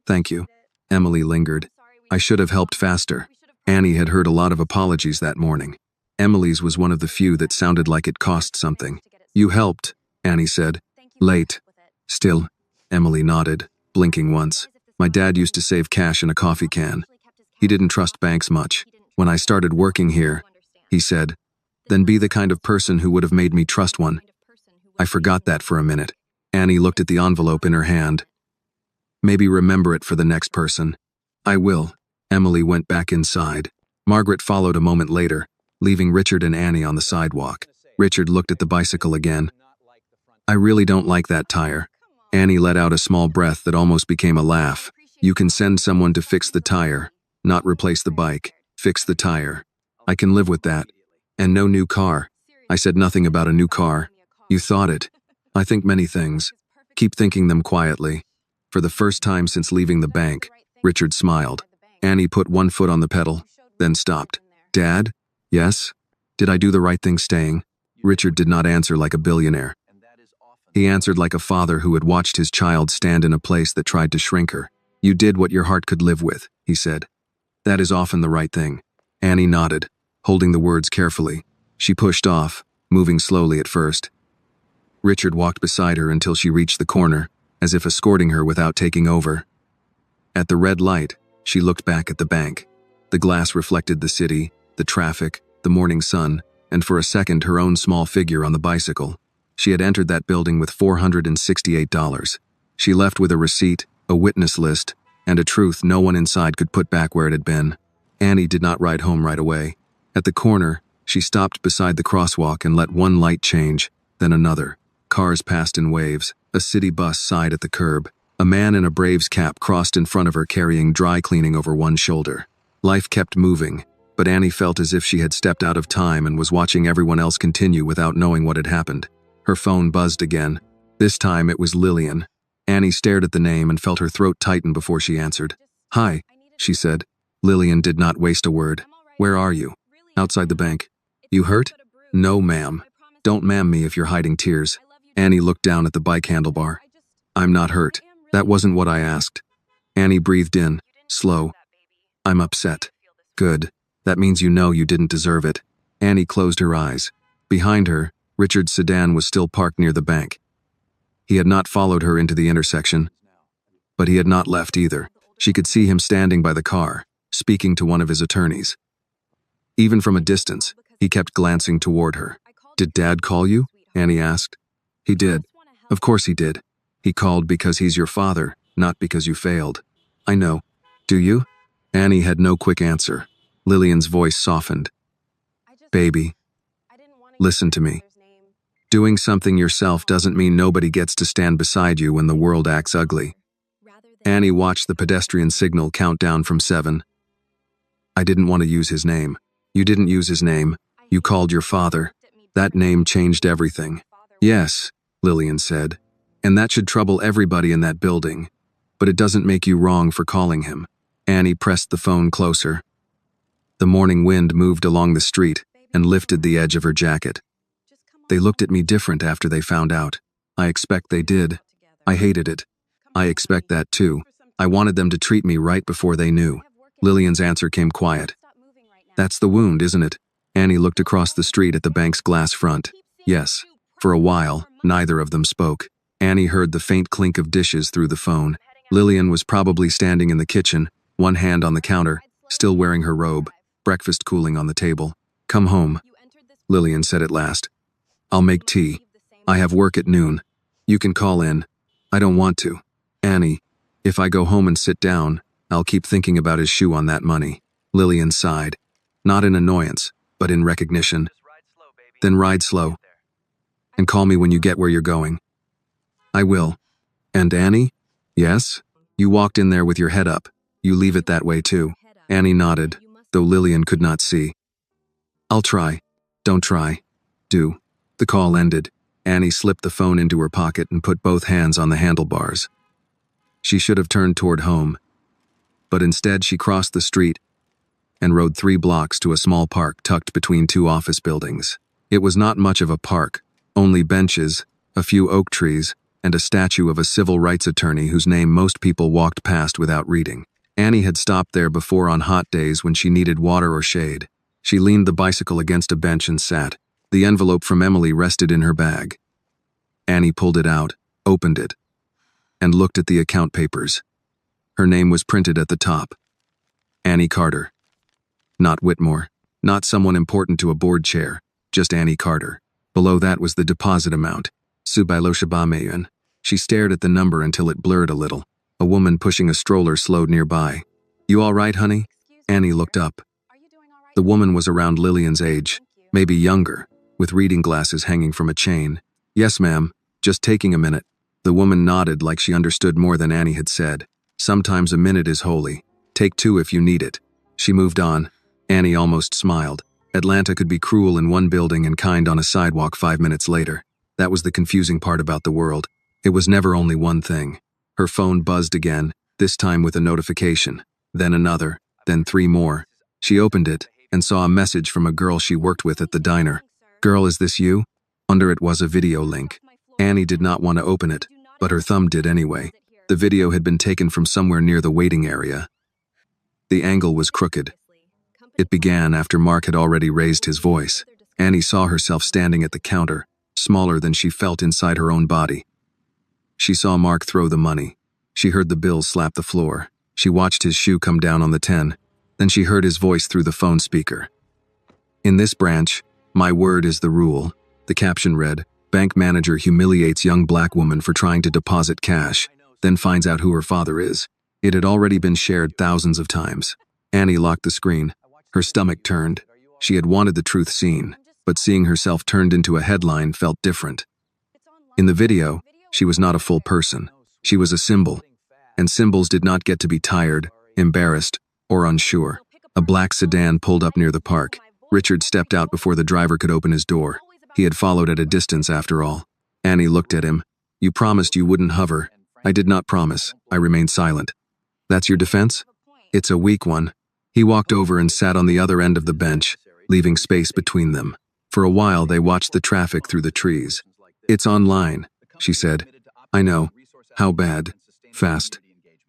"Thank you." Emily lingered. "I should have helped faster." Annie had heard a lot of apologies that morning. Emily's was one of the few that sounded like it cost something. "You helped," Annie said. "Late. Still." Emily nodded, blinking once. "My dad used to save cash in a coffee can. He didn't trust banks much. When I started working here, he said, 'Then be the kind of person who would have made me trust one.' I forgot that for a minute." Annie looked at the envelope in her hand. "Maybe remember it for the next person." "I will." Emily went back inside. Margaret followed a moment later, leaving Richard and Annie on the sidewalk. Richard looked at the bicycle again. "I really don't like that tire." Annie let out a small breath that almost became a laugh. "You can send someone to fix the tire, not replace the bike. Fix the tire. I can live with that. And no new car." "I said nothing about a new car." "You thought it." "I think many things. Keep thinking them quietly." For the first time since leaving the bank, Richard smiled. Annie put one foot on the pedal, then stopped. "Dad?" "Yes?" "Did I do the right thing staying?" Richard did not answer like a billionaire. He answered like a father who had watched his child stand in a place that tried to shrink her. "You did what your heart could live with," he said. "That is often the right thing." Annie nodded, holding the words carefully. She pushed off, moving slowly at first. Richard walked beside her until she reached the corner, as if escorting her without taking over. At the red light, she looked back at the bank. The glass reflected the city, the traffic, the morning sun, and for a second her own small figure on the bicycle. She had entered that building with $468. She left with a receipt, a witness list, and a truth no one inside could put back where it had been. Annie did not ride home right away. At the corner, she stopped beside the crosswalk and let one light change, then another. Cars passed in waves. A city bus sighed at the curb. A man in a Braves cap crossed in front of her carrying dry cleaning over one shoulder. Life kept moving, but Annie felt as if she had stepped out of time and was watching everyone else continue without knowing what had happened. Her phone buzzed again. This time it was Lillian. Annie stared at the name and felt her throat tighten before she answered. "Hi," she said. Lillian did not waste a word. "Where are you?" "Outside the bank." "You hurt?" "No, ma'am." "Don't ma'am me if you're hiding tears." Annie looked down at the bike handlebar. "I'm not hurt. That wasn't what I asked." Annie breathed in, slow. "I'm upset." "Good. That means you know you didn't deserve it." Annie closed her eyes. Behind her, Richard's sedan was still parked near the bank. He had not followed her into the intersection, but he had not left either. She could see him standing by the car, speaking to one of his attorneys. Even from a distance, he kept glancing toward her. "Did Dad call you?" Annie asked. "He did. Of course he did. He called because he's your father, not because you failed." "I know. Do you?" Annie had no quick answer. Lillian's voice softened. "Baby, listen to me. Doing something yourself doesn't mean nobody gets to stand beside you when the world acts ugly." Annie watched the pedestrian signal count down from 7. "I didn't want to use his name." "You didn't use his name. You called your father. That name changed everything." "Yes," Lillian said, "and that should trouble everybody in that building. But it doesn't make you wrong for calling him." Annie pressed the phone closer. The morning wind moved along the street and lifted the edge of her jacket. "They looked at me different after they found out. I expect they did. I hated it. I expect that too. I wanted them to treat me right before they knew." Lillian's answer came quiet. "That's the wound, isn't it?" Annie looked across the street at the bank's glass front. Yes. For a while, neither of them spoke. Annie heard the faint clink of dishes through the phone. Lillian was probably standing in the kitchen, one hand on the counter, still wearing her robe, breakfast cooling on the table. "Come home," Lillian said at last. "I'll make tea. I have work at noon. You can call in." "I don't want to. Annie, if I go home and sit down, I'll keep thinking about his shoe on that money." Lillian sighed. Not in annoyance, but in recognition. "Then ride slow. And call me when you get where you're going." "I will." "And Annie?" "Yes?" "You walked in there with your head up. You leave it that way too." Annie nodded, though Lillian could not see. "I'll try." "Don't try. Do." The call ended. Annie slipped the phone into her pocket and put both hands on the handlebars. She should have turned toward home, but instead she crossed the street and rode 3 blocks to a small park tucked between 2 office buildings. It was not much of a park, only benches, a few oak trees, and a statue of a civil rights attorney whose name most people walked past without reading. Annie had stopped there before on hot days when she needed water or shade. She leaned the bicycle against a bench and sat. The envelope from Emily rested in her bag. Annie pulled it out, opened it, and looked at the account papers. Her name was printed at the top. Annie Carter. Not Whitmore, not someone important to a board chair, just Annie Carter. Below that was the deposit amount, $7,000. She stared at the number until it blurred a little. A woman pushing a stroller slowed nearby. "You all right, honey?" Annie looked up. The woman was around Lillian's age, maybe younger, with reading glasses hanging from a chain. "Yes, ma'am. Just taking a minute." The woman nodded like she understood more than Annie had said. "Sometimes a minute is holy. Take 2 if you need it." She moved on. Annie almost smiled. Atlanta could be cruel in one building and kind on a sidewalk 5 minutes later. That was the confusing part about the world. It was never only one thing. Her phone buzzed again, this time with a notification. Then another, then 3 more. She opened it and saw a message from a girl she worked with at the diner. "Girl, is this you?" Under it was a video link. Annie did not want to open it, but her thumb did anyway. The video had been taken from somewhere near the waiting area. The angle was crooked. It began after Mark had already raised his voice. Annie saw herself standing at the counter, smaller than she felt inside her own body. She saw Mark throw the money. She heard the bill slap the floor. She watched his shoe come down on the 10. Then she heard his voice through the phone speaker. "In this branch, my word is the rule." The caption read, "Bank manager humiliates young black woman for trying to deposit cash, then finds out who her father is." It had already been shared thousands of times. Annie locked the screen. Her stomach turned. She had wanted the truth seen, but seeing herself turned into a headline felt different. In the video, she was not a full person. She was a symbol, and symbols did not get to be tired, embarrassed, or unsure. A black sedan pulled up near the park. Richard stepped out before the driver could open his door. He had followed at a distance after all. Annie looked at him. "You promised you wouldn't hover." "I did not promise." I remained silent. "That's your defense?" "It's a weak one." He walked over and sat on the other end of the bench, leaving space between them. For a while, they watched the traffic through the trees. "It's online," she said. "I know. How bad?" "Fast."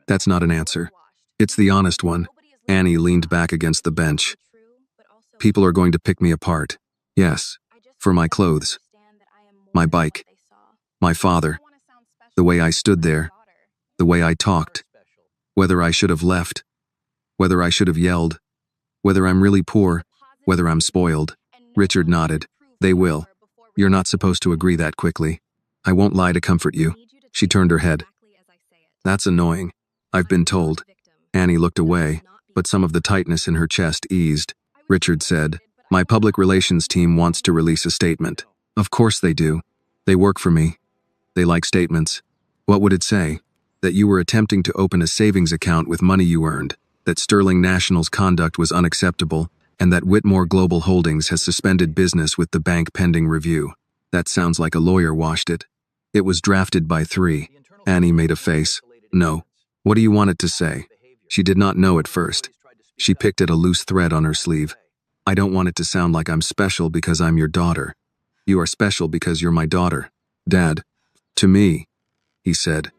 "That's not an answer." "It's the honest one." Annie leaned back against the bench. "People are going to pick me apart." "Yes. For my clothes. My bike. My father. The way I stood there. The way I talked. Whether I should have left. Whether I should have yelled. Whether I'm really poor. Whether I'm spoiled." Richard nodded. "They will. You're not supposed to agree that quickly. I won't lie to comfort you." She turned her head. "That's annoying. I've been told." Annie looked away, but some of the tightness in her chest eased. Richard said, "My public relations team wants to release a statement." "Of course they do. They work for me. They like statements." "What would it say?" "That you were attempting to open a savings account with money you earned, that Sterling National's conduct was unacceptable, and that Whitmore Global Holdings has suspended business with the bank pending review." "That sounds like a lawyer washed it." "It was drafted by 3. Annie made a face. "No. What do you want it to say?" She did not know at first. She picked at a loose thread on her sleeve. "I don't want it to sound like I'm special because I'm your daughter. You are special because you're my daughter." "Dad." "To me," he said.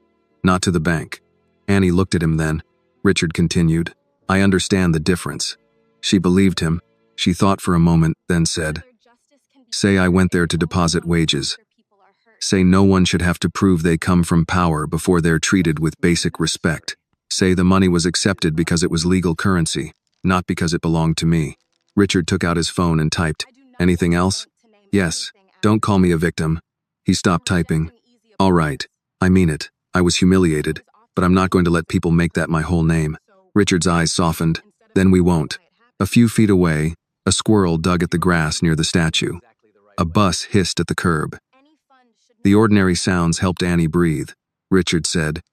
"Not to the bank." Annie looked at him then. Richard continued, "I understand the difference." She believed him. She thought for a moment, then said, "Say I went there to deposit wages. Say no one should have to prove they come from power before they're treated with basic respect. Say the money was accepted because it was legal currency, not because it belonged to me." Richard took out his phone and typed, "Anything else?" "Yes. Don't call me a victim." He stopped typing. "All right. I mean it. I was humiliated, but I'm not going to let people make that my whole name." Richard's eyes softened. "Then we won't." A few feet away, a squirrel dug at the grass near the statue. A bus hissed at the curb. The ordinary sounds helped Annie breathe. Richard said,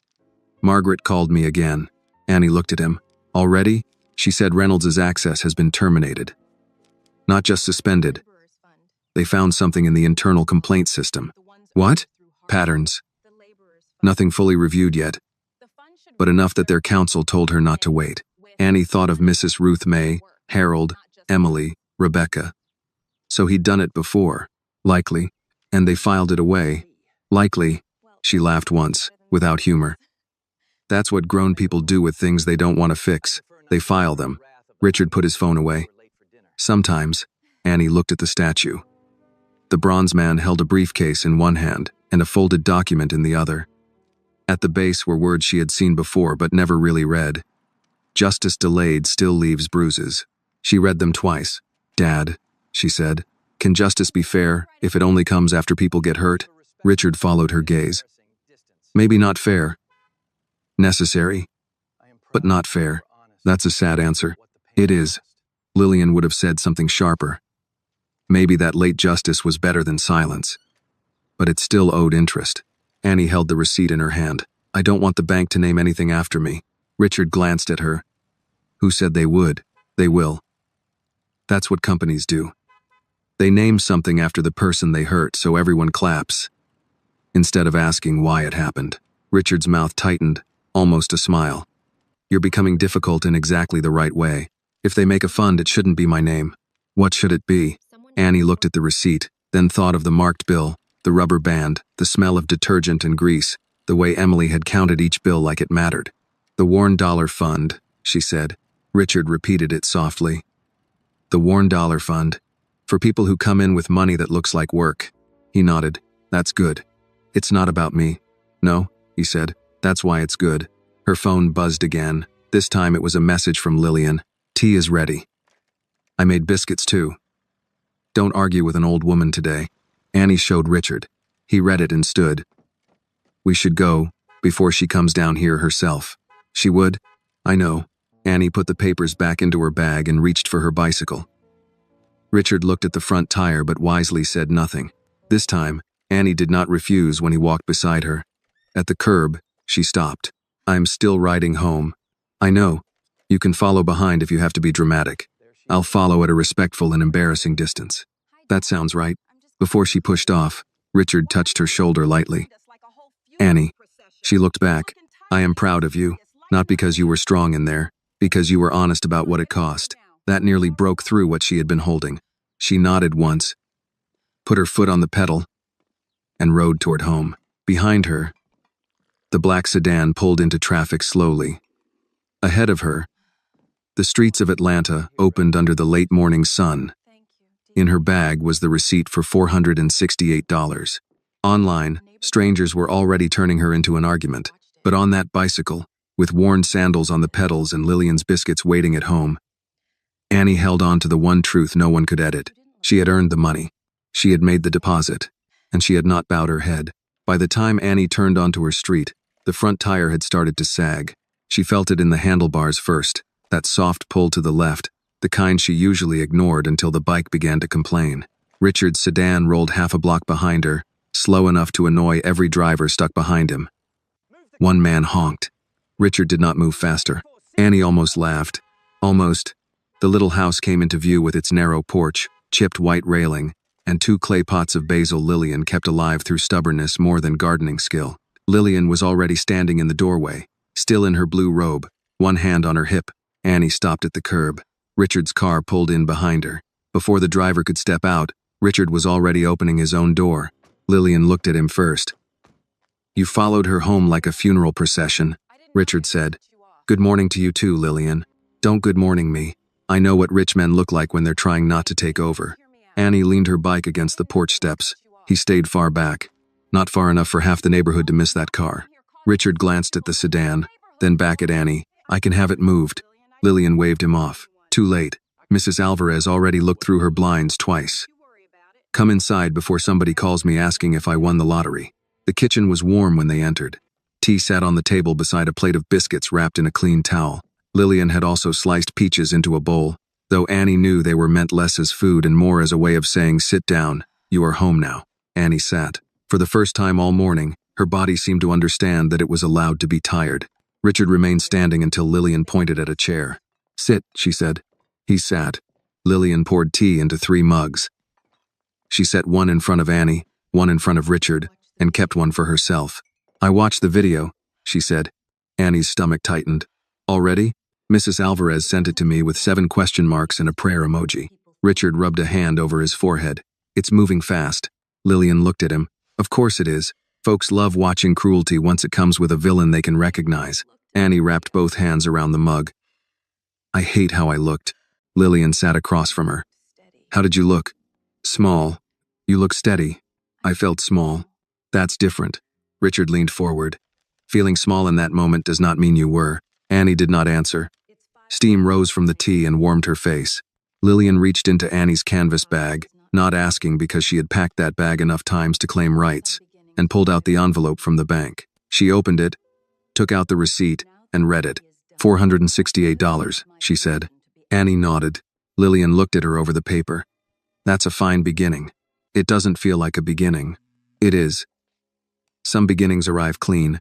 "Margaret called me again." Annie looked at him. "Already?" She said Reynolds's access has been terminated. Not just suspended. They found something in the internal complaint system. "What?" "Patterns. Nothing fully reviewed yet, but enough that their counsel told her not to wait." Annie thought of Mrs. Ruth May, Harold, Emily, Rebecca. So he'd done it before. Likely. And they filed it away. Likely. She laughed once, without humor. That's what grown people do with things they don't want to fix. They file them. Richard put his phone away. "Sometimes." Annie looked at the statue. The bronze man held a briefcase in one hand and a folded document in the other. At the base were words she had seen before but never really read. "Justice delayed still leaves bruises." She read them twice. "Dad," she said, "can justice be fair if it only comes after people get hurt?" Richard followed her gaze. "Maybe not fair. Necessary. But not fair." "That's a sad answer." "It is." Lillian would have said something sharper. Maybe that late justice was better than silence. But it still owed interest. Annie held the receipt in her hand. "I don't want the bank to name anything after me." Richard glanced at her. "Who said they would? They will. That's what companies do. They name something after the person they hurt so everyone claps, instead of asking why it happened." Richard's mouth tightened, almost a smile. "You're becoming difficult in exactly the right way. If they make a fund, it shouldn't be my name." "What should it be?" Annie looked at the receipt, then thought of the marked bill, the rubber band, the smell of detergent and grease, the way Emily had counted each bill like it mattered. "The Worn Dollar Fund," she said. Richard repeated it softly. "The Worn Dollar Fund. For people who come in with money that looks like work." He nodded. "That's good. It's not about me." "No," he said. "That's why it's good." Her phone buzzed again. This time it was a message from Lillian. "Tea is ready. I made biscuits too. Don't argue with an old woman today." Annie showed Richard. He read it and stood. "We should go, before she comes down here herself." She would. I know. Annie put the papers back into her bag and reached for her bicycle. Richard looked at the front tire but wisely said nothing. This time, Annie did not refuse when he walked beside her. At the curb, she stopped. I'm still riding home. I know. You can follow behind if you have to be dramatic. I'll follow at a respectful and embarrassing distance. That sounds right. Before she pushed off, Richard touched her shoulder lightly. Annie. She looked back. I am proud of you. Not because you were strong in there, because you were honest about what it cost. That nearly broke through what she had been holding. She nodded once, put her foot on the pedal, and rode toward home. Behind her, the black sedan pulled into traffic slowly. Ahead of her, the streets of Atlanta opened under the late morning sun. In her bag was the receipt for $468. Online, strangers were already turning her into an argument, but on that bicycle, with worn sandals on the pedals and Lillian's biscuits waiting at home, Annie held on to the one truth no one could edit. She had earned the money. She had made the deposit, and she had not bowed her head. By the time Annie turned onto her street, the front tire had started to sag. She felt it in the handlebars first, that soft pull to the left, the kind she usually ignored until the bike began to complain. Richard's sedan rolled half a block behind her, slow enough to annoy every driver stuck behind him. One man honked. Richard did not move faster. Annie almost laughed. Almost. The little house came into view with its narrow porch, chipped white railing, and 2 clay pots of basil Lillian kept alive through stubbornness more than gardening skill. Lillian was already standing in the doorway, still in her blue robe, one hand on her hip. Annie stopped at the curb. Richard's car pulled in behind her. Before the driver could step out, Richard was already opening his own door. Lillian looked at him first. You followed her home like a funeral procession, Richard said. Good morning to you too, Lillian. Don't good morning me. I know what rich men look like when they're trying not to take over. Annie leaned her bike against the porch steps. He stayed far back, not far enough for half the neighborhood to miss that car. Richard glanced at the sedan, then back at Annie. I can have it moved. Lillian waved him off. Too late. Mrs. Alvarez already looked through her blinds twice. Come inside before somebody calls me asking if I won the lottery. The kitchen was warm when they entered. Tea sat on the table beside a plate of biscuits wrapped in a clean towel. Lillian had also sliced peaches into a bowl, though Annie knew they were meant less as food and more as a way of saying, sit down, you are home now. Annie sat. For the first time all morning, her body seemed to understand that it was allowed to be tired. Richard remained standing until Lillian pointed at a chair. Sit, she said. He sat. Lillian poured tea into 3 mugs. She set one in front of Annie, one in front of Richard, and kept one for herself. I watched the video, she said. Annie's stomach tightened. Already? Mrs. Alvarez sent it to me with 7 question marks and a prayer emoji. Richard rubbed a hand over his forehead. It's moving fast. Lillian looked at him. Of course it is. Folks love watching cruelty once it comes with a villain they can recognize. Annie wrapped both hands around the mug. I hate how I looked. Lillian sat across from her. How did you look? Small. You look steady. I felt small. That's different. Richard leaned forward. Feeling small in that moment does not mean you were. Annie did not answer. Steam rose from the tea and warmed her face. Lillian reached into Annie's canvas bag, not asking because she had packed that bag enough times to claim rights, and pulled out the envelope from the bank. She opened it, took out the receipt, and read it. $468, she said. Annie nodded. Lillian looked at her over the paper. That's a fine beginning. It doesn't feel like a beginning. It is. Some beginnings arrive clean.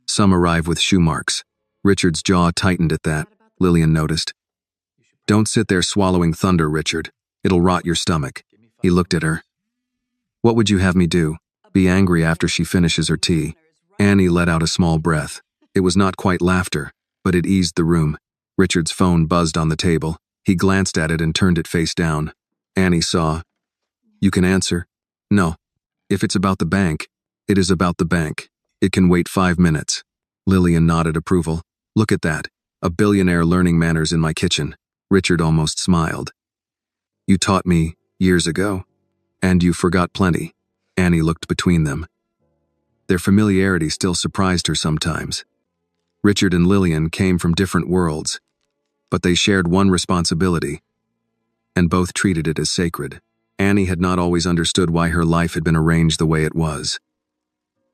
Some arrive with shoe marks. Richard's jaw tightened at that, Lillian noticed. Don't sit there swallowing thunder, Richard. It'll rot your stomach. He looked at her. What would you have me do? Be angry after she finishes her tea? Annie let out a small breath. It was not quite laughter, but it eased the room. Richard's phone buzzed on the table. He glanced at it and turned it face down. Annie saw. You can answer. No. If it's about the bank, it is about the bank. It can wait 5 minutes. Lillian nodded approval. Look at that. A billionaire learning manners in my kitchen. Richard almost smiled. You taught me, years ago. And you forgot plenty. Annie looked between them. Their familiarity still surprised her sometimes. Richard and Lillian came from different worlds, but they shared one responsibility, and both treated it as sacred. Annie had not always understood why her life had been arranged the way it was.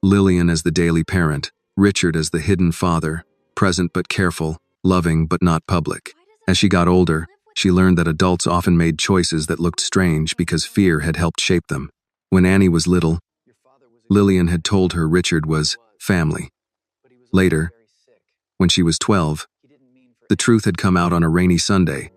Lillian as the daily parent, Richard as the hidden father, present but careful, loving but not public. As she got older, she learned that adults often made choices that looked strange because fear had helped shape them. When Annie was little, Lillian had told her Richard was family. Later, when she was 12, the truth had come out on a rainy Sunday,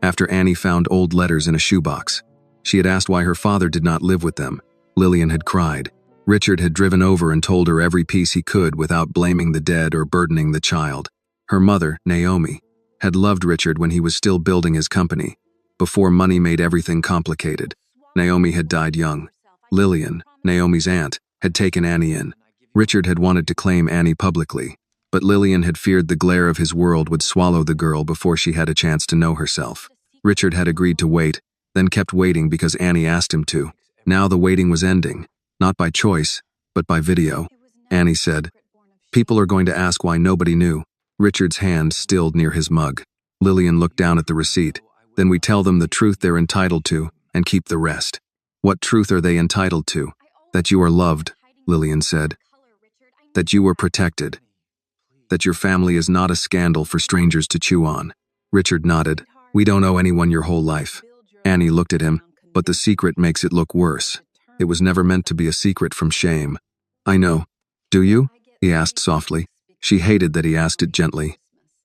after Annie found old letters in a shoebox. She had asked why her father did not live with them. Lillian had cried. Richard had driven over and told her every piece he could without blaming the dead or burdening the child. Her mother, Naomi, had loved Richard when he was still building his company, before money made everything complicated. Naomi had died young. Lillian, Naomi's aunt, had taken Annie in. Richard had wanted to claim Annie publicly, but Lillian had feared the glare of his world would swallow the girl before she had a chance to know herself. Richard had agreed to wait, then kept waiting because Annie asked him to. Now the waiting was ending, not by choice, but by video. Annie said, "People are going to ask why nobody knew." Richard's hand stilled near his mug. Lillian looked down at the receipt. "Then we tell them the truth they're entitled to, and keep the rest." "What truth are they entitled to?" "That you are loved," Lillian said. "That you were protected. That your family is not a scandal for strangers to chew on." Richard nodded. "We don't owe anyone your whole life." Annie looked at him. "But the secret makes it look worse. It was never meant to be a secret from shame." "I know. Do you?" he asked softly. She hated that he asked it gently.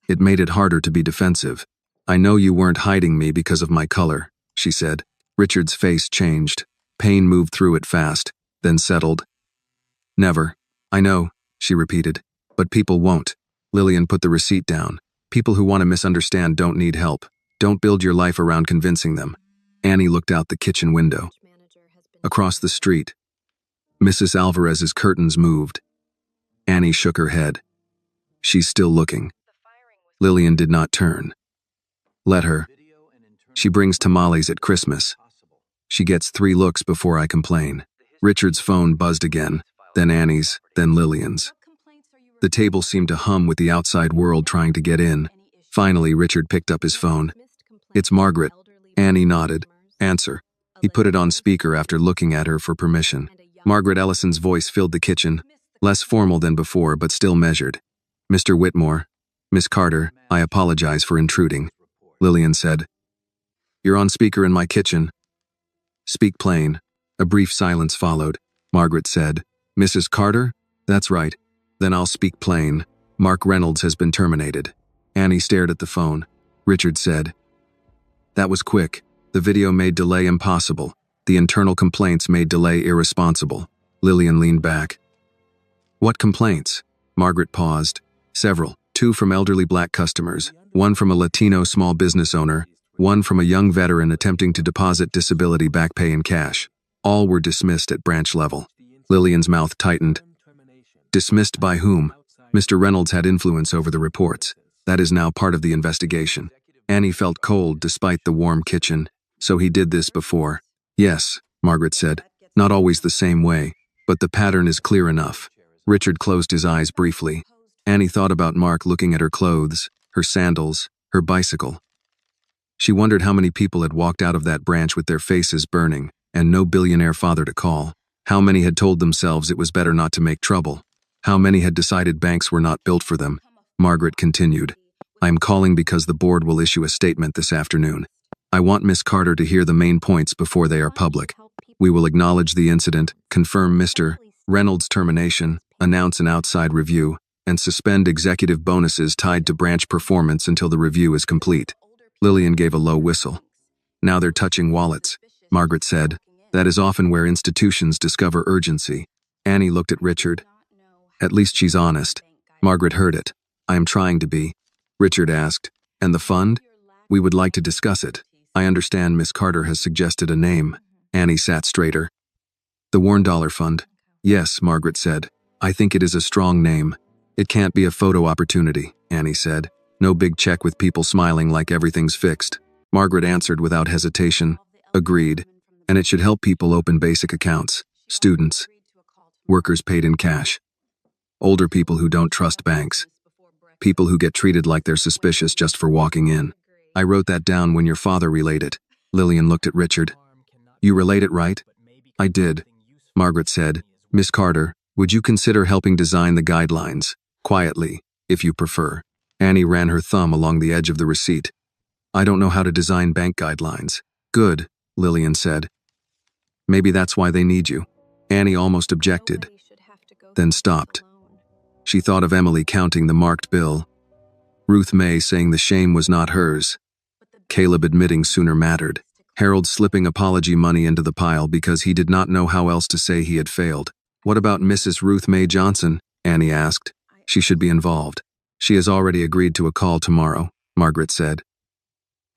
It made it harder to be defensive. "I know you weren't hiding me because of my color," she said. Richard's face changed. Pain moved through it fast, then settled. "Never. I know," she repeated. "But people won't." Lillian put the receipt down. "People who want to misunderstand don't need help. Don't build your life around convincing them." Annie looked out the kitchen window. Across the street, Mrs. Alvarez's curtains moved. Annie shook her head. "She's still looking." Lillian did not turn. "Let her. She brings tamales at Christmas. She gets 3 looks before I complain." Richard's phone buzzed again, then Annie's, then Lillian's. The table seemed to hum with the outside world trying to get in. Finally, Richard picked up his phone. "It's Margaret." Annie nodded. "Answer." He put it on speaker after looking at her for permission. Margaret Ellison's voice filled the kitchen, less formal than before but still measured. "Mr. Whitmore, Miss Carter, I apologize for intruding," Lillian said. "You're on speaker in my kitchen." "Speak plain." A brief silence followed. Margaret said, "Mrs. Carter? That's right. Then I'll speak plain. Mark Reynolds has been terminated." Annie stared at the phone. Richard said, "That was quick. The video made delay impossible. The internal complaints made delay irresponsible." Lillian leaned back. "What complaints?" Margaret paused. "Several. 2 from elderly black customers, 1 from a Latino small business owner, 1 from a young veteran attempting to deposit disability back pay in cash. All were dismissed at branch level." Lillian's mouth tightened. "Dismissed by whom?" "Mr. Reynolds had influence over the reports. That is now part of the investigation." Annie felt cold despite the warm kitchen. "So he did this before?" "Yes," Margaret said. "Not always the same way, but the pattern is clear enough." Richard closed his eyes briefly. Annie thought about Mark looking at her clothes, her sandals, her bicycle. She wondered how many people had walked out of that branch with their faces burning, and no billionaire father to call. How many had told themselves it was better not to make trouble? How many had decided banks were not built for them? Margaret continued, "I am calling because the board will issue a statement this afternoon. I want Miss Carter to hear the main points before they are public. We will acknowledge the incident, confirm Mr. Reynolds' termination, announce an outside review, and suspend executive bonuses tied to branch performance until the review is complete." Lillian gave a low whistle. "Now they're touching wallets," Margaret said. "That is often where institutions discover urgency." Annie looked at Richard. "At least she's honest." Margaret heard it. "I am trying to be." Richard asked, "And the fund? We would like to discuss it. I understand Miss Carter has suggested a name." Annie sat straighter. "The $1 Fund." "Yes," Margaret said. "I think it is a strong name." "It can't be a photo opportunity," Annie said. "No big check with people smiling like everything's fixed." Margaret answered without hesitation. "Agreed. And it should help people open basic accounts. Students. Workers paid in cash. Older people who don't trust banks. People who get treated like they're suspicious just for walking in." "I wrote that down when your father relayed it." Lillian looked at Richard. "You relayed it right?" "I did." Margaret said, "Miss Carter, would you consider helping design the guidelines? Quietly, if you prefer. Annie ran her thumb along the edge of the receipt. I don't know how to design bank guidelines. Good, Lillian said. Maybe that's why they need you. Annie almost objected, then stopped. She thought of Emily counting the marked bill, Ruth May saying the shame was not hers, Caleb admitting sooner mattered, Harold slipping apology money into the pile because he did not know how else to say he had failed. What about Mrs. Ruth May Johnson? Annie asked. She should be involved. She has already agreed to a call tomorrow, Margaret said.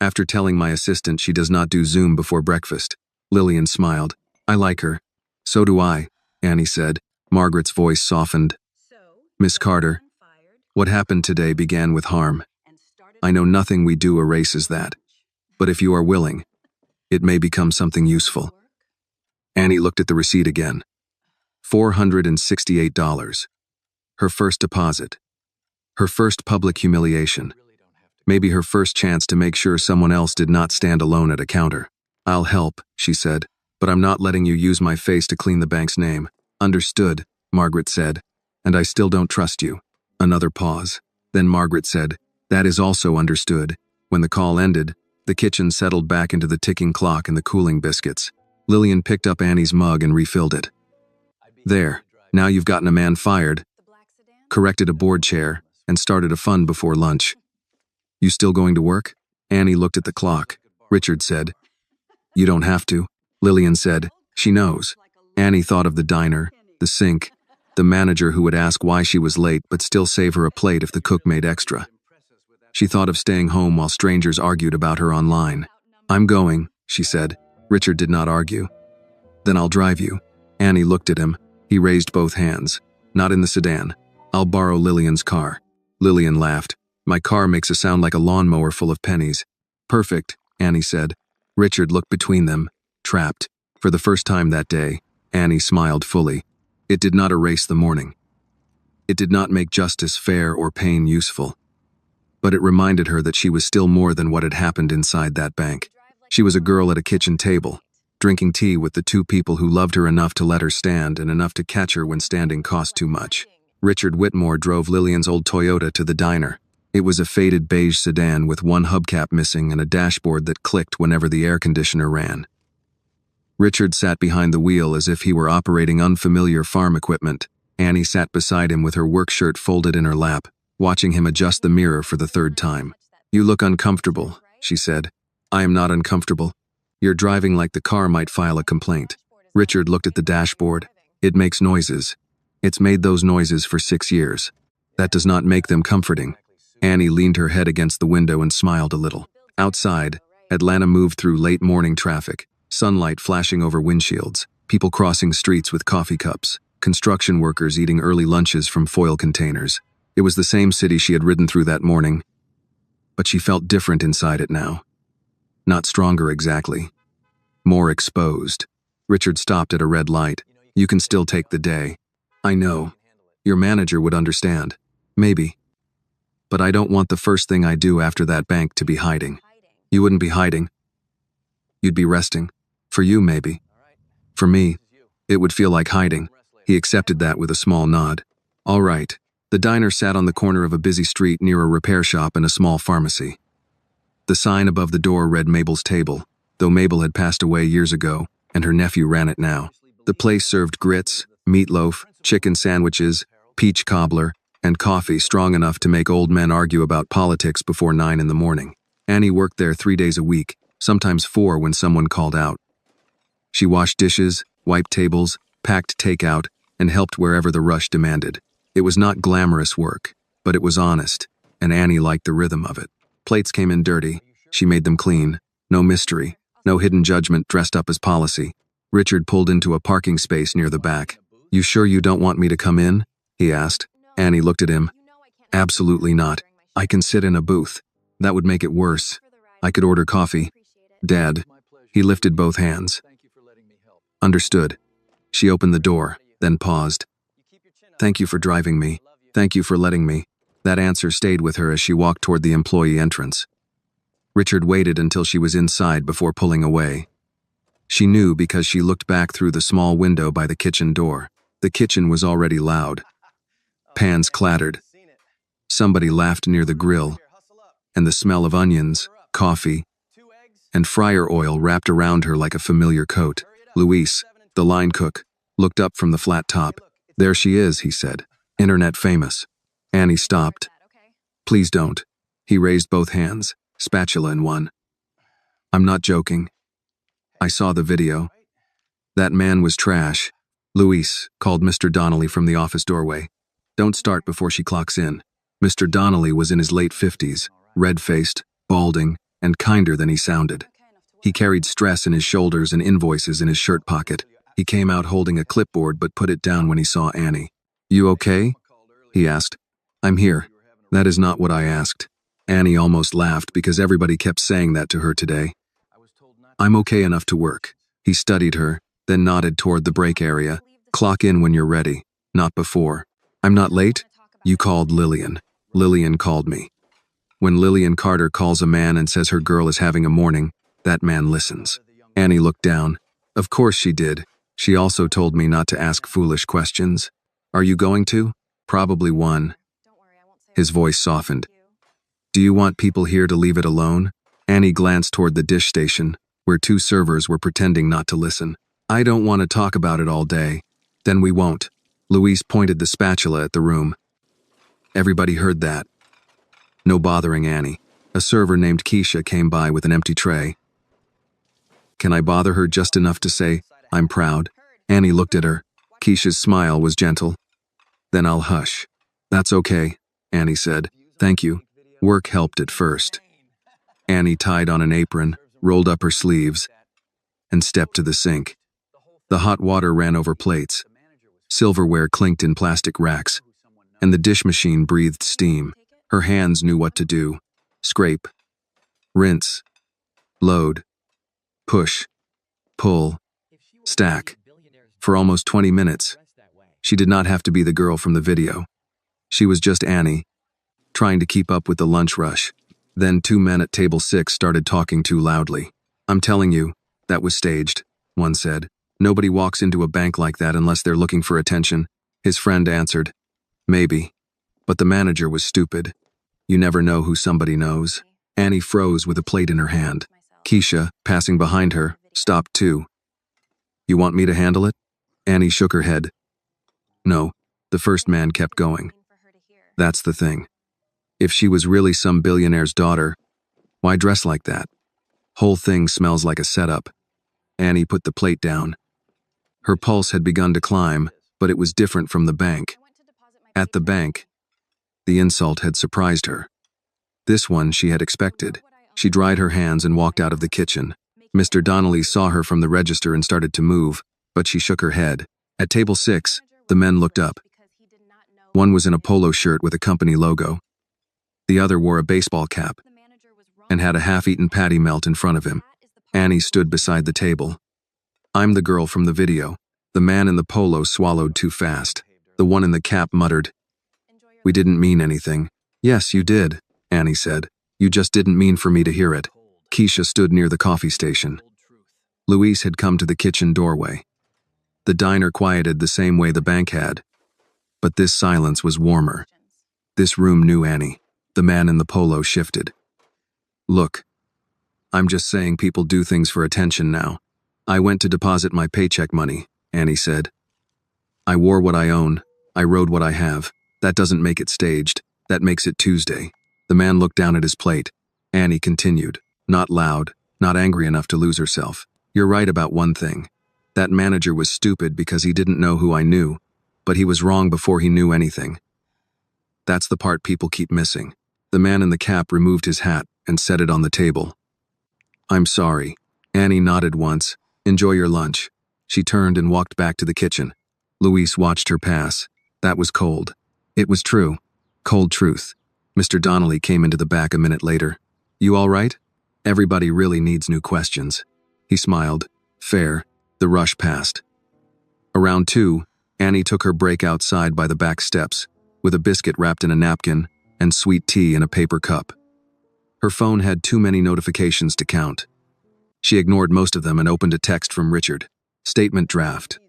After telling my assistant she does not do Zoom before breakfast, Lillian smiled. I like her. So do I, Annie said. Margaret's voice softened. Miss Carter, what happened today began with harm. I know nothing we do erases that. But if you are willing, it may become something useful. Annie looked at the receipt again. $468. Her first deposit. Her first public humiliation. Maybe her first chance to make sure someone else did not stand alone at a counter. I'll help, she said, but I'm not letting you use my face to clean the bank's name. Understood, Margaret said, and I still don't trust you. Another pause. Then Margaret said, that is also understood. When the call ended, the kitchen settled back into the ticking clock and the cooling biscuits. Lillian picked up Annie's mug and refilled it. There, now you've gotten a man fired, corrected a board chair, and started a fund before lunch. You still going to work? Annie looked at the clock. Richard said. You don't have to. Lillian said. She knows. Annie thought of the diner, the sink, the manager who would ask why she was late but still save her a plate if the cook made extra. She thought of staying home while strangers argued about her online. I'm going, she said. Richard did not argue. Then I'll drive you. Annie looked at him. He raised both hands. Not in the sedan. I'll borrow Lillian's car. Lillian laughed. My car makes a sound like a lawnmower full of pennies. Perfect, Annie said. Richard looked between them, trapped. For the first time that day, Annie smiled fully. It did not erase the morning. It did not make justice fair or pain useful. But it reminded her that she was still more than what had happened inside that bank. She was a girl at a kitchen table, drinking tea with the two people who loved her enough to let her stand and enough to catch her when standing cost too much. Richard Whitmore drove Lillian's old Toyota to the diner. It was a faded beige sedan with one hubcap missing and a dashboard that clicked whenever the air conditioner ran. Richard sat behind the wheel as if he were operating unfamiliar farm equipment. Annie sat beside him with her work shirt folded in her lap, watching him adjust the mirror for the third time. You look uncomfortable, she said. I am not uncomfortable. You're driving like the car might file a complaint. Richard looked at the dashboard. It makes noises. It's made those noises for 6 years. That does not make them comforting. Annie leaned her head against the window and smiled a little. Outside, Atlanta moved through late morning traffic, sunlight flashing over windshields, people crossing streets with coffee cups, construction workers eating early lunches from foil containers. It was the same city she had ridden through that morning, but she felt different inside it now. Not stronger exactly. More exposed. Richard stopped at a red light. You can still take the day. I know. Your manager would understand. Maybe. But I don't want the first thing I do after that bank to be hiding. You wouldn't be hiding. You'd be resting. For you, maybe. For me, it would feel like hiding. He accepted that with a small nod. All right. The diner sat on the corner of a busy street near a repair shop and a small pharmacy. The sign above the door read Mabel's Table, though Mabel had passed away years ago, and her nephew ran it now. The place served grits, meatloaf, chicken sandwiches, peach cobbler, and coffee strong enough to make old men argue about politics before 9 in the morning. Annie worked there 3 days a week, sometimes 4 when someone called out. She washed dishes, wiped tables, packed takeout, and helped wherever the rush demanded. It was not glamorous work, but it was honest, and Annie liked the rhythm of it. Plates came in dirty. She made them clean. No mystery, no hidden judgment dressed up as policy. Richard pulled into a parking space near the back. You sure you don't want me to come in? He asked. Annie looked at him. Absolutely not. I can sit in a booth. That would make it worse. I could order coffee. Dad. He lifted both hands. Understood. She opened the door, then paused. Thank you for driving me. Thank you for letting me. That answer stayed with her as she walked toward the employee entrance. Richard waited until she was inside before pulling away. She knew because she looked back through the small window by the kitchen door. The kitchen was already loud. Pans clattered. Somebody laughed near the grill, and the smell of onions, coffee, and fryer oil wrapped around her like a familiar coat. Luis, the line cook, looked up from the flat top. There she is, he said. Internet famous. Annie stopped. Please don't. He raised both hands, spatula in one. I'm not joking. I saw the video. That man was trash. Luis called Mr. Donnelly from the office doorway. Don't start before she clocks in. Mr. Donnelly was in his late 50s, red-faced, balding, and kinder than he sounded. He carried stress in his shoulders and invoices in his shirt pocket. He came out holding a clipboard but put it down when he saw Annie. You okay? He asked. I'm here. That is not what I asked. Annie almost laughed because everybody kept saying that to her today. I'm okay enough to work. He studied her, then nodded toward the break area. Clock in when you're ready, not before. I'm not late? You called Lillian. Lillian called me. When Lillian Carter calls a man and says her girl is having a morning, that man listens. Annie looked down. Of course she did. She also told me not to ask foolish questions. Are you going to? Probably one. His voice softened. Do you want people here to leave it alone? Annie glanced toward the dish station, where two servers were pretending not to listen. I don't want to talk about it all day. Then we won't. Luis pointed the spatula at the room. Everybody heard that. No bothering Annie. A server named Keisha came by with an empty tray. Can I bother her just enough to say, I'm proud? Annie looked at her. Keisha's smile was gentle. Then I'll hush. That's okay, Annie said. Thank you. Work helped at first. Annie tied on an apron, rolled up her sleeves, and stepped to the sink. The hot water ran over plates. Silverware clinked in plastic racks, and the dish machine breathed steam. Her hands knew what to do. Scrape. Rinse. Load. Push. Pull. Stack. For almost 20 minutes. She did not have to be the girl from the video. She was just Annie, trying to keep up with the lunch rush. Then two men at table 6 started talking too loudly. I'm telling you, that was staged, one said. Nobody walks into a bank like that unless they're looking for attention. His friend answered, maybe. But the manager was stupid. You never know who somebody knows. Annie froze with a plate in her hand. Keisha, passing behind her, stopped too. You want me to handle it? Annie shook her head. No, the first man kept going. That's the thing. If she was really some billionaire's daughter, why dress like that? Whole thing smells like a setup. Annie put the plate down. Her pulse had begun to climb, but it was different from the bank. At the bank, the insult had surprised her. This one she had expected. She dried her hands and walked out of the kitchen. Mr. Donnelly saw her from the register and started to move, but she shook her head. At table 6, the men looked up. One was in a polo shirt with a company logo. The other wore a baseball cap and had a half-eaten patty melt in front of him. Annie stood beside the table. I'm the girl from the video. The man in the polo swallowed too fast. The one in the cap muttered, We didn't mean anything. Yes, you did, Annie said. You just didn't mean for me to hear it. Keisha stood near the coffee station. Luis had come to the kitchen doorway. The diner quieted the same way the bank had. But this silence was warmer. This room knew Annie. The man in the polo shifted. Look, I'm just saying people do things for attention now. I went to deposit my paycheck money, Annie said. I wore what I own. I rode what I have. That doesn't make it staged. That makes it Tuesday. The man looked down at his plate. Annie continued, not loud, not angry enough to lose herself. You're right about one thing. That manager was stupid because he didn't know who I knew, but he was wrong before he knew anything. That's the part people keep missing. The man in the cap removed his hat and set it on the table. I'm sorry. Annie nodded once. Enjoy your lunch. She turned and walked back to the kitchen. Luis watched her pass. That was cold. It was true. Cold truth. Mr. Donnelly came into the back a minute later. You all right? Everybody really needs new questions. He smiled. Fair. The rush passed. Around 2, Annie took her break outside by the back steps, with a biscuit wrapped in a napkin and sweet tea in a paper cup. Her phone had too many notifications to count. She ignored most of them and opened a text from Richard. Statement draft.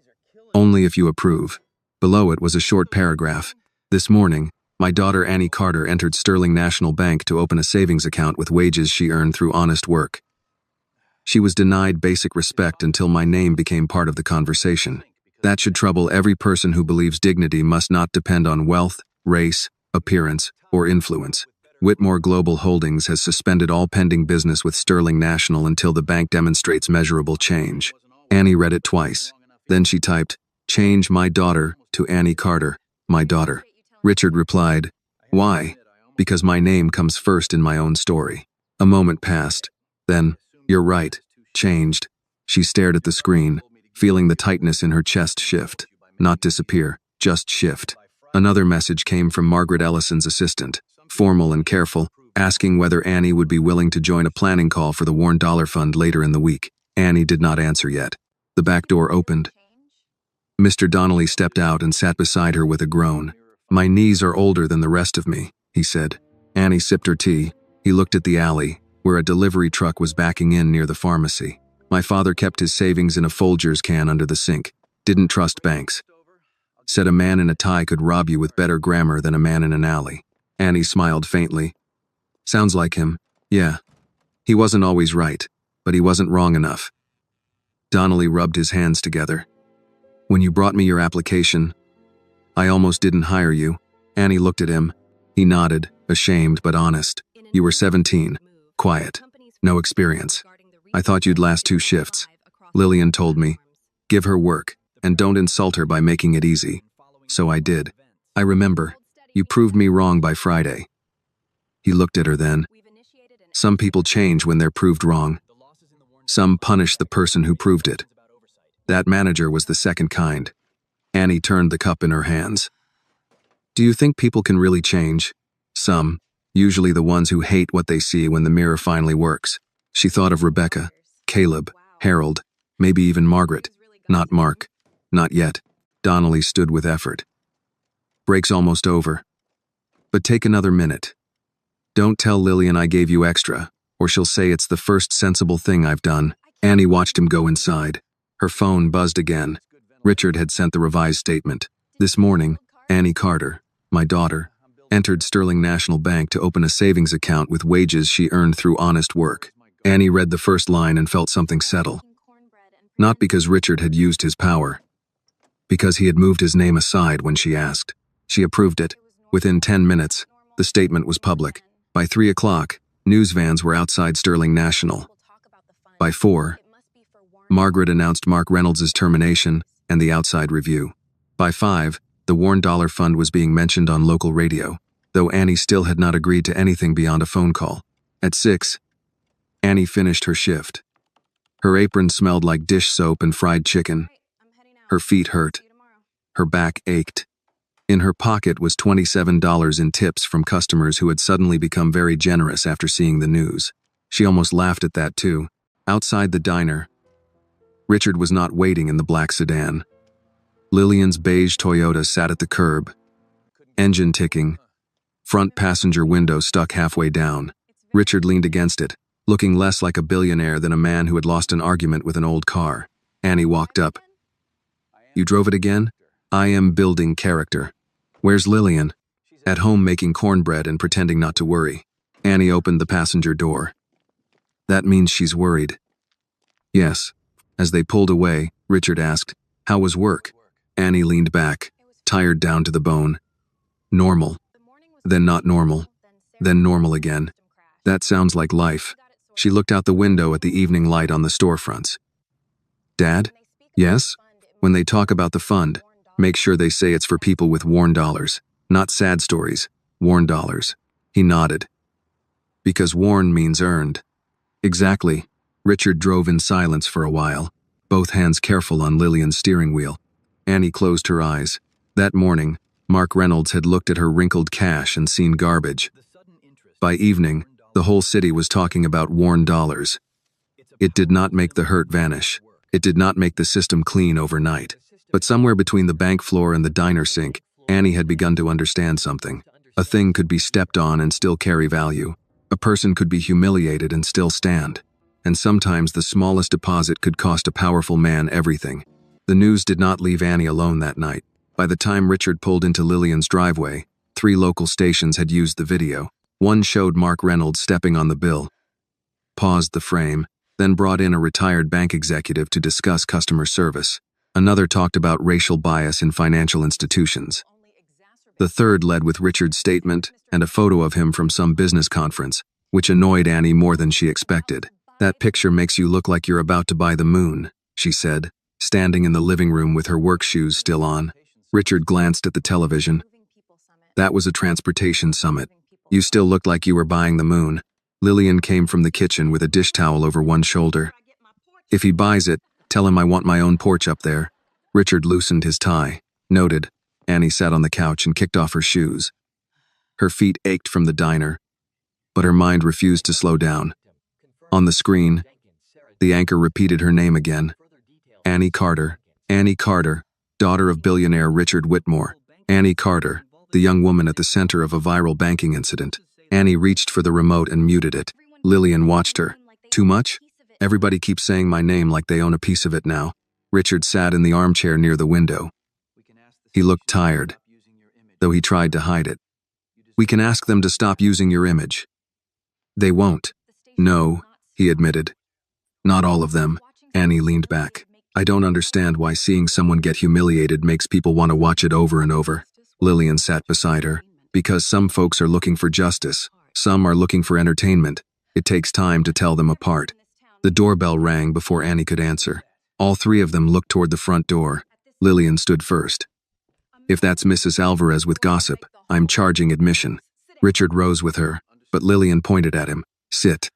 Only if you approve. Below it was a short paragraph. This morning, My daughter Annie Carter entered Sterling National Bank to open a savings account with wages she earned through honest work. She was denied basic respect until my name became part of the conversation. That should trouble every person who believes dignity must not depend on wealth, race, appearance, or influence. Whitmore Global Holdings has suspended all pending business with Sterling National until the bank demonstrates measurable change. Annie read it twice. Then she typed, "Change my daughter to Annie Carter, my daughter." Richard replied, "Why?" "Because my name comes first in my own story." A moment passed. Then, "You're right. Changed." She stared at the screen, feeling the tightness in her chest shift. Not disappear, just shift. Another message came from Margaret Ellison's assistant, formal and careful, asking whether Annie would be willing to join a planning call for the Warren Dollar Fund later in the week. Annie did not answer yet. The back door opened. Mr. Donnelly stepped out and sat beside her with a groan. "My knees are older than the rest of me," he said. Annie sipped her tea. He looked at the alley, where a delivery truck was backing in near the pharmacy. "My father kept his savings in a Folgers can under the sink. Didn't trust banks. Said a man in a tie could rob you with better grammar than a man in an alley." Annie smiled faintly. "Sounds like him. Yeah. He wasn't always right, but he wasn't wrong enough." Donnelly rubbed his hands together. "When you brought me your application, I almost didn't hire you." Annie looked at him. He nodded, ashamed but honest. "You were 17. Quiet. No experience. I thought you'd last 2 shifts. Lillian told me, give her work, and don't insult her by making it easy. So I did. I remember. You proved me wrong by Friday." He looked at her then. "Some people change when they're proved wrong. Some punish the person who proved it. That manager was the second kind." Annie turned the cup in her hands. "Do you think people can really change?" "Some. Usually the ones who hate what they see when the mirror finally works." She thought of Rebecca, Caleb, Harold, maybe even Margaret. Not Mark. Not yet. Donnelly stood with effort. "Break's almost over. But take another minute. Don't tell Lillian I gave you extra, or she'll say it's the first sensible thing I've done." Annie watched him go inside. Her phone buzzed again. Richard had sent the revised statement. "This morning, Annie Carter, my daughter, entered Sterling National Bank to open a savings account with wages she earned through honest work." Annie read the first line and felt something settle. Not because Richard had used his power. Because he had moved his name aside when she asked. She approved it. Within 10 minutes, the statement was public. By 3 o'clock, news vans were outside Sterling National. By 4, Margaret announced Mark Reynolds' termination and the outside review. By 5, the Warren Dollar Fund was being mentioned on local radio, though Annie still had not agreed to anything beyond a phone call. At 6, Annie finished her shift. Her apron smelled like dish soap and fried chicken. Her feet hurt. Her back ached. In her pocket was $27 in tips from customers who had suddenly become very generous after seeing the news. She almost laughed at that too. Outside the diner, Richard was not waiting in the black sedan. Lillian's beige Toyota sat at the curb, engine ticking, front passenger window stuck halfway down. Richard leaned against it, looking less like a billionaire than a man who had lost an argument with an old car. Annie walked up. "You drove it again?" "I am building character." "Where's Lillian?" "At home making cornbread and pretending not to worry." Annie opened the passenger door. "That means she's worried." "Yes." As they pulled away, Richard asked, "How was work?" Annie leaned back, tired down to the bone. "Normal. Then not normal. Then normal again. That sounds like life." She looked out the window at the evening light on the storefronts. "Dad?" "Yes?" "When they talk about the fund, make sure they say it's for people with Warren dollars. Not sad stories. Warren dollars." He nodded. "Because Warren means earned." "Exactly." Richard drove in silence for a while, both hands careful on Lillian's steering wheel. Annie closed her eyes. That morning, Mark Reynolds had looked at her wrinkled cash and seen garbage. By evening, the whole city was talking about Warren dollars. It did not make the hurt vanish. It did not make the system clean overnight. But somewhere between the bank floor and the diner sink, Annie had begun to understand something. A thing could be stepped on and still carry value. A person could be humiliated and still stand. And sometimes the smallest deposit could cost a powerful man everything. The news did not leave Annie alone that night. By the time Richard pulled into Lillian's driveway, 3 local stations had used the video. One showed Mark Reynolds stepping on the bill, paused the frame, then brought in a retired bank executive to discuss customer service. Another talked about racial bias in financial institutions. The third led with Richard's statement and a photo of him from some business conference, which annoyed Annie more than she expected. "That picture makes you look like you're about to buy the moon," she said, standing in the living room with her work shoes still on. Richard glanced at the television. "That was a transportation summit. You still looked like you were buying the moon." Lillian came from the kitchen with a dish towel over one shoulder. "If he buys it, tell him I want my own porch up there." Richard loosened his tie. "Noted." Annie sat on the couch and kicked off her shoes. Her feet ached from the diner, but her mind refused to slow down. On the screen, the anchor repeated her name again. Annie Carter. Annie Carter, daughter of billionaire Richard Whitmore. Annie Carter, the young woman at the center of a viral banking incident. Annie reached for the remote and muted it. Lillian watched her. "Too much? Everybody keeps saying my name like they own a piece of it now." Richard sat in the armchair near the window. He looked tired, though he tried to hide it. "We can ask them to stop using your image." "They won't." "No," he admitted. "Not all of them." Annie leaned back. "I don't understand why seeing someone get humiliated makes people want to watch it over and over." Lillian sat beside her. "Because some folks are looking for justice. Some are looking for entertainment. It takes time to tell them apart." The doorbell rang before Annie could answer. All 3 of them looked toward the front door. Lillian stood first. "If that's Mrs. Alvarez with gossip, I'm charging admission." Richard rose with her, but Lillian pointed at him. "Sit.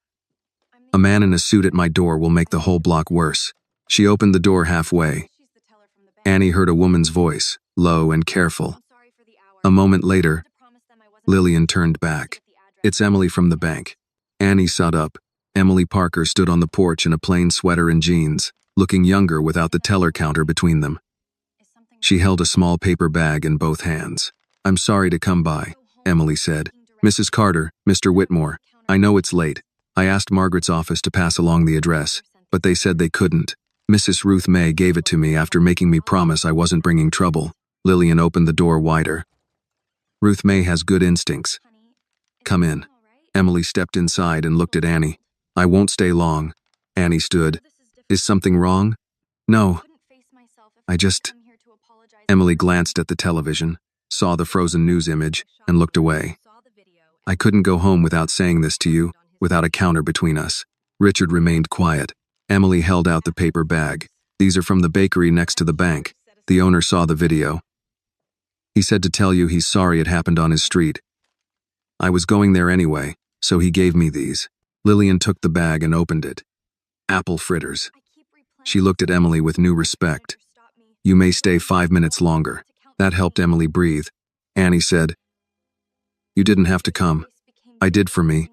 A man in a suit at my door will make the whole block worse." She opened the door halfway. Annie heard a woman's voice, low and careful. A moment later, Lillian turned back. "It's Emily from the bank." Annie sat up. Emily Parker stood on the porch in a plain sweater and jeans, looking younger without the teller counter between them. She held a small paper bag in both hands. "I'm sorry to come by," Emily said. "Mrs. Carter, Mr. Whitmore, I know it's late. I asked Margaret's office to pass along the address, but they said they couldn't. Mrs. Ruth May gave it to me after making me promise I wasn't bringing trouble." Lillian opened the door wider. "Ruth May has good instincts. Come in." Emily stepped inside and looked at Annie. "I won't stay long." Annie stood. "Is something wrong?" "No. I just..." Emily glanced at the television, saw the frozen news image, and looked away. "I couldn't go home without saying this to you, without a counter between us." Richard remained quiet. Emily held out the paper bag. "These are from the bakery next to the bank." The owner saw the video. "He said to tell you he's sorry it happened on his street. I was going there anyway, so he gave me these." Lillian took the bag and opened it. Apple fritters. She looked at Emily with new respect. "You may stay 5 minutes longer." That helped Emily breathe. Annie said, "You didn't have to come. I did for me."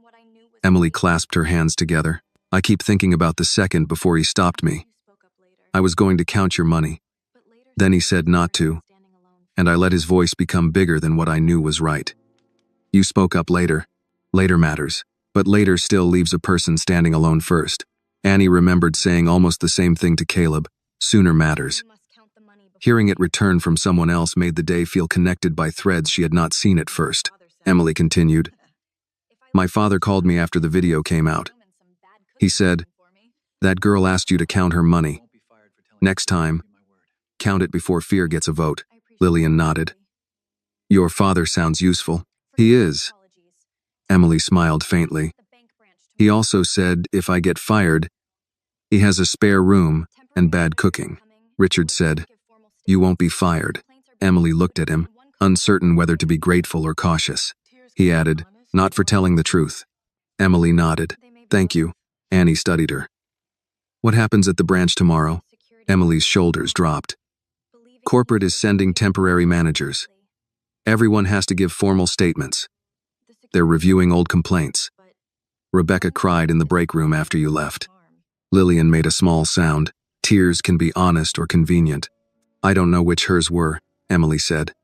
Emily clasped her hands together. "I keep thinking about the second before he stopped me. I was going to count your money. Then he said not to, and I let his voice become bigger than what I knew was right. You spoke up later. Later matters, but later still leaves a person standing alone first." Annie remembered saying almost the same thing to Caleb. Sooner matters. Hearing it return from someone else made the day feel connected by threads she had not seen at first. Emily continued. "My father called me after the video came out. He said, 'That girl asked you to count her money. Next time, count it before fear gets a vote.'" Lillian nodded. "Your father sounds useful." "He is." Emily smiled faintly. "He also said if I get fired, he has a spare room and bad cooking." Richard said, "You won't be fired." Emily looked at him, uncertain whether to be grateful or cautious. He added, "Not for telling the truth." Emily nodded. "Thank you." Annie studied her. "What happens at the branch tomorrow?" Emily's shoulders dropped. "Corporate is sending temporary managers. Everyone has to give formal statements. They're reviewing old complaints. Rebecca cried in the break room after you left." Lillian made a small sound. "Tears can be honest or convenient." "I don't know which hers were," Emily said.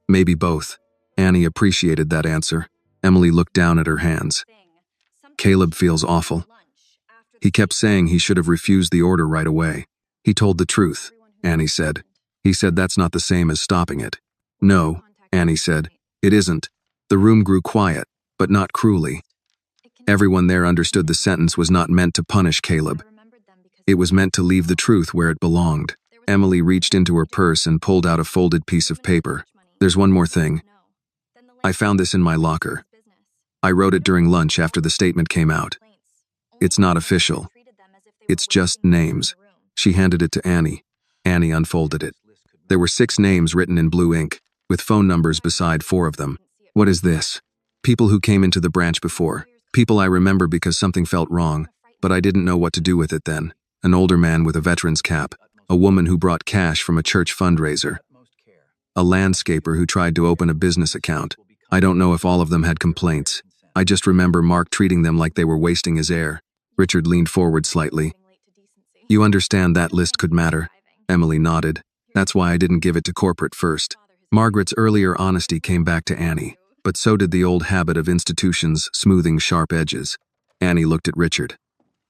"Maybe both." Annie appreciated that answer. Emily looked down at her hands. "Caleb feels awful. He kept saying he should have refused the order right away." "He told the truth," Annie said. "He said that's not the same as stopping it." "No," Annie said. "It isn't. The room grew quiet, but not cruelly. Everyone there understood the sentence was not meant to punish Caleb. It was meant to leave the truth where it belonged. Emily reached into her purse and pulled out a folded piece of paper. There's one more thing. I found this in my locker. I wrote it during lunch after the statement came out. It's not official. It's just names. She handed it to Annie. Annie unfolded it. There were 6 names written in blue ink, with phone numbers beside 4 of them. What is this? People who came into the branch before. People I remember because something felt wrong, but I didn't know what to do with it then. An older man with a veteran's cap. A woman who brought cash from a church fundraiser. A landscaper who tried to open a business account. I don't know if all of them had complaints. I just remember Mark treating them like they were wasting his air. Richard leaned forward slightly. You understand that list could matter? Emily nodded. That's why I didn't give it to corporate first. Margaret's earlier honesty came back to Annie, but so did the old habit of institutions smoothing sharp edges. Annie looked at Richard.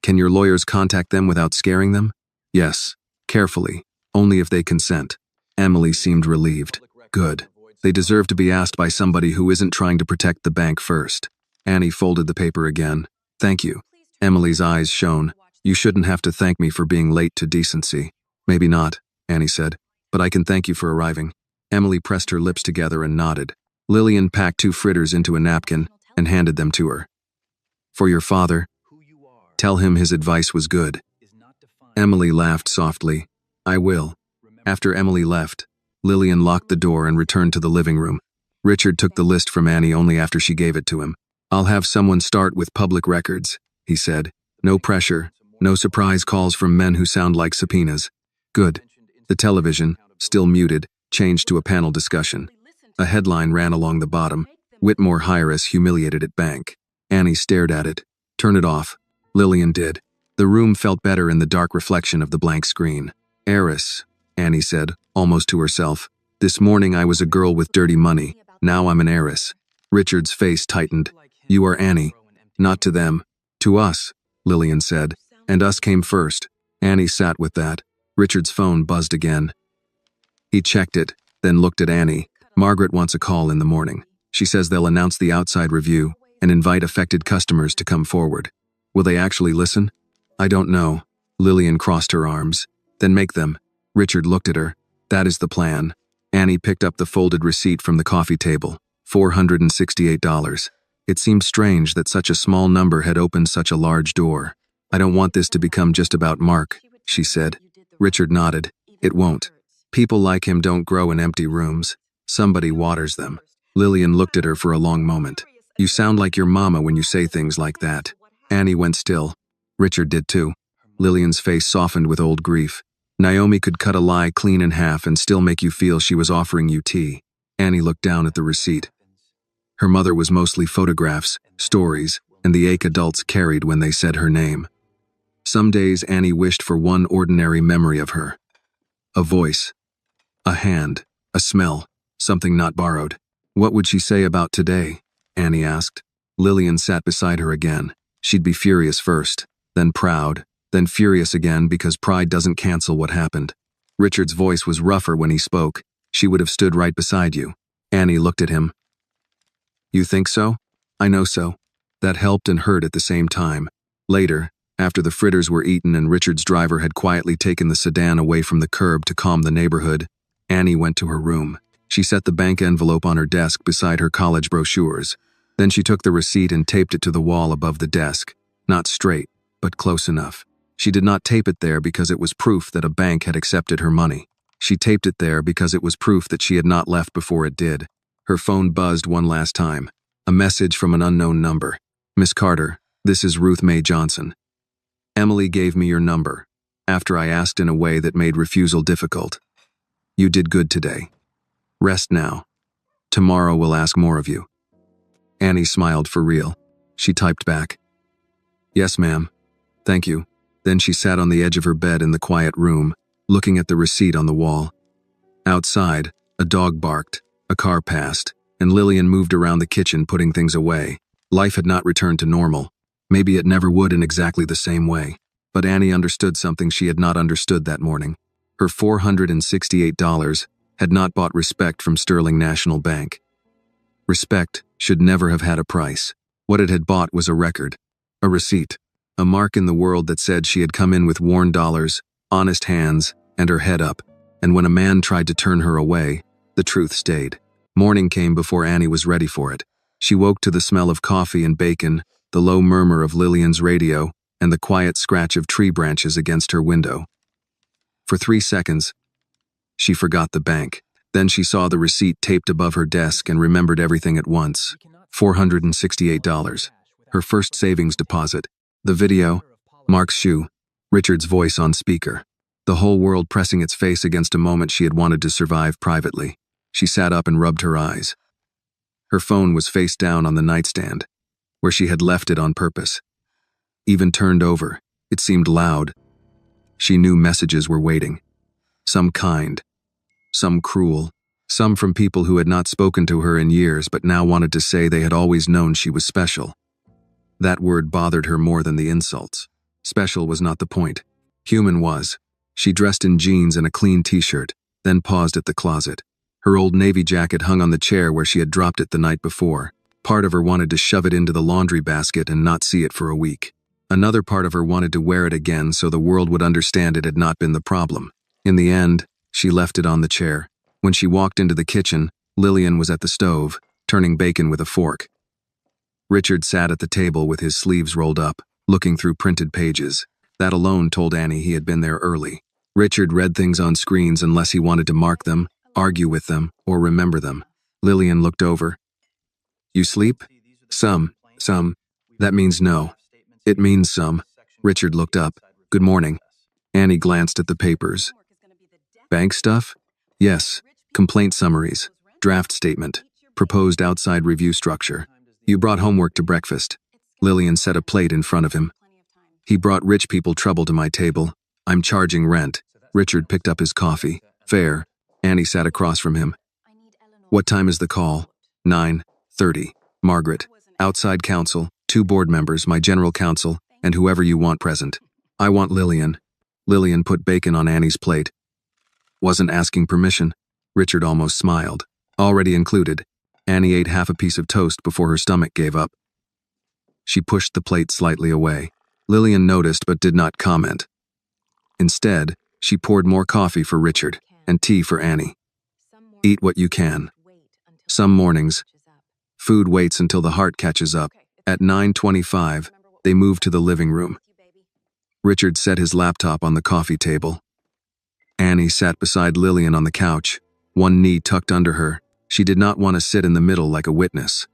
Can your lawyers contact them without scaring them? Yes, carefully, only if they consent. Emily seemed relieved. Good. They deserve to be asked by somebody who isn't trying to protect the bank first. Annie folded the paper again. Thank you. Emily's eyes shone. You shouldn't have to thank me for being late to decency. Maybe not, Annie said, but I can thank you for arriving. Emily pressed her lips together and nodded. Lillian packed 2 fritters into a napkin and handed them to her. For your father, tell him his advice was good. Emily laughed softly. I will. After Emily left, Lillian locked the door and returned to the living room. Richard took the list from Annie only after she gave it to him. I'll have someone start with public records, he said. No pressure, no surprise calls from men who sound like subpoenas. Good. The television, still muted, changed to a panel discussion. A headline ran along the bottom. Whitmore heiress humiliated at bank. Annie stared at it. Turn it off. Lillian did. The room felt better in the dark reflection of the blank screen. Heiress, Annie said, almost to herself. This morning I was a girl with dirty money. Now I'm an heiress. Richard's face tightened. You are Annie. Not to them. To us, Lillian said. And us came first. Annie sat with that. Richard's phone buzzed again. He checked it, then looked at Annie. Margaret wants a call in the morning. She says they'll announce the outside review and invite affected customers to come forward. Will they actually listen? I don't know. Lillian crossed her arms. Then make them. Richard looked at her. That is the plan. Annie picked up the folded receipt from the coffee table. $468. It seemed strange that such a small number had opened such a large door. I don't want this to become just about Mark, she said. Richard nodded. It won't. People like him don't grow in empty rooms. Somebody waters them. Lillian looked at her for a long moment. You sound like your mama when you say things like that. Annie went still. Richard did too. Lillian's face softened with old grief. Naomi could cut a lie clean in half and still make you feel she was offering you tea. Annie looked down at the receipt. Her mother was mostly photographs, stories, and the ache adults carried when they said her name. Some days Annie wished for one ordinary memory of her. A voice. A hand. A smell. Something not borrowed. What would she say about today? Annie asked. Lillian sat beside her again. She'd be furious first, then proud, then furious again because pride doesn't cancel what happened. Richard's voice was rougher when he spoke. She would have stood right beside you. Annie looked at him. You think so? I know so. That helped and hurt at the same time. Later, after the fritters were eaten and Richard's driver had quietly taken the sedan away from the curb to calm the neighborhood, Annie went to her room. She set the bank envelope on her desk beside her college brochures. Then she took the receipt and taped it to the wall above the desk. Not straight, but close enough. She did not tape it there because it was proof that a bank had accepted her money. She taped it there because it was proof that she had not left before it did. Her phone buzzed one last time. A message from an unknown number. Miss Carter, this is Ruth Mae Johnson. Emily gave me your number, after I asked in a way that made refusal difficult. You did good today. Rest now. Tomorrow we'll ask more of you. Annie smiled for real. She typed back. Yes, ma'am. Thank you. Then she sat on the edge of her bed in the quiet room, looking at the receipt on the wall. Outside, a dog barked, a car passed, and Lillian moved around the kitchen putting things away. Life had not returned to normal. Maybe it never would in exactly the same way. But Annie understood something she had not understood that morning. Her $468 had not bought respect from Sterling National Bank. Respect, should never have had a price. What it had bought was a record, a receipt, a mark in the world that said she had come in with worn dollars, honest hands, and her head up. And when a man tried to turn her away, the truth stayed. Morning came before Annie was ready for it. She woke to the smell of coffee and bacon, the low murmur of Lillian's radio, and the quiet scratch of tree branches against her window. For 3 seconds, she forgot the bank. Then she saw the receipt taped above her desk and remembered everything at once. $468. Her first savings deposit. The video, Mark's shoe, Richard's voice on speaker. The whole world pressing its face against a moment she had wanted to survive privately. She sat up and rubbed her eyes. Her phone was face down on the nightstand, where she had left it on purpose. Even turned over, it seemed loud. She knew messages were waiting. Some kind, some cruel, some from people who had not spoken to her in years but now wanted to say they had always known she was special. That word bothered her more than the insults. Special was not the point. Human was. She dressed in jeans and a clean t-shirt, then paused at the closet. Her old navy jacket hung on the chair where she had dropped it the night before. Part of her wanted to shove it into the laundry basket and not see it for a week. Another part of her wanted to wear it again so the world would understand it had not been the problem. In the end, she left it on the chair. When she walked into the kitchen, Lillian was at the stove, turning bacon with a fork. Richard sat at the table with his sleeves rolled up, looking through printed pages. That alone told Annie he had been there early. Richard read things on screens unless he wanted to mark them, argue with them, or remember them. Lillian looked over. You sleep? Some. That means no. It means some. Richard looked up. Good morning. Annie glanced at the papers. Bank stuff? Yes. Complaint summaries. Draft statement. Proposed outside review structure. You brought homework to breakfast. Lillian set a plate in front of him. He brought rich people trouble to my table. I'm charging rent. Richard picked up his coffee. Fair. Annie sat across from him. What time is the call? 9:30. Margaret. Outside counsel, 2 board members, my general counsel, and whoever you want present. I want Lillian. Lillian put bacon on Annie's plate. Wasn't asking permission. Richard almost smiled. Already included. Annie ate half a piece of toast before her stomach gave up. She pushed the plate slightly away. Lillian noticed but did not comment. Instead, she poured more coffee for Richard and tea for Annie. Eat what you can. Some mornings, food waits until the heart catches up. At 9:25, they moved to the living room. Richard set his laptop on the coffee table. Annie sat beside Lillian on the couch, one knee tucked under her. She did not want to sit in the middle like a witness.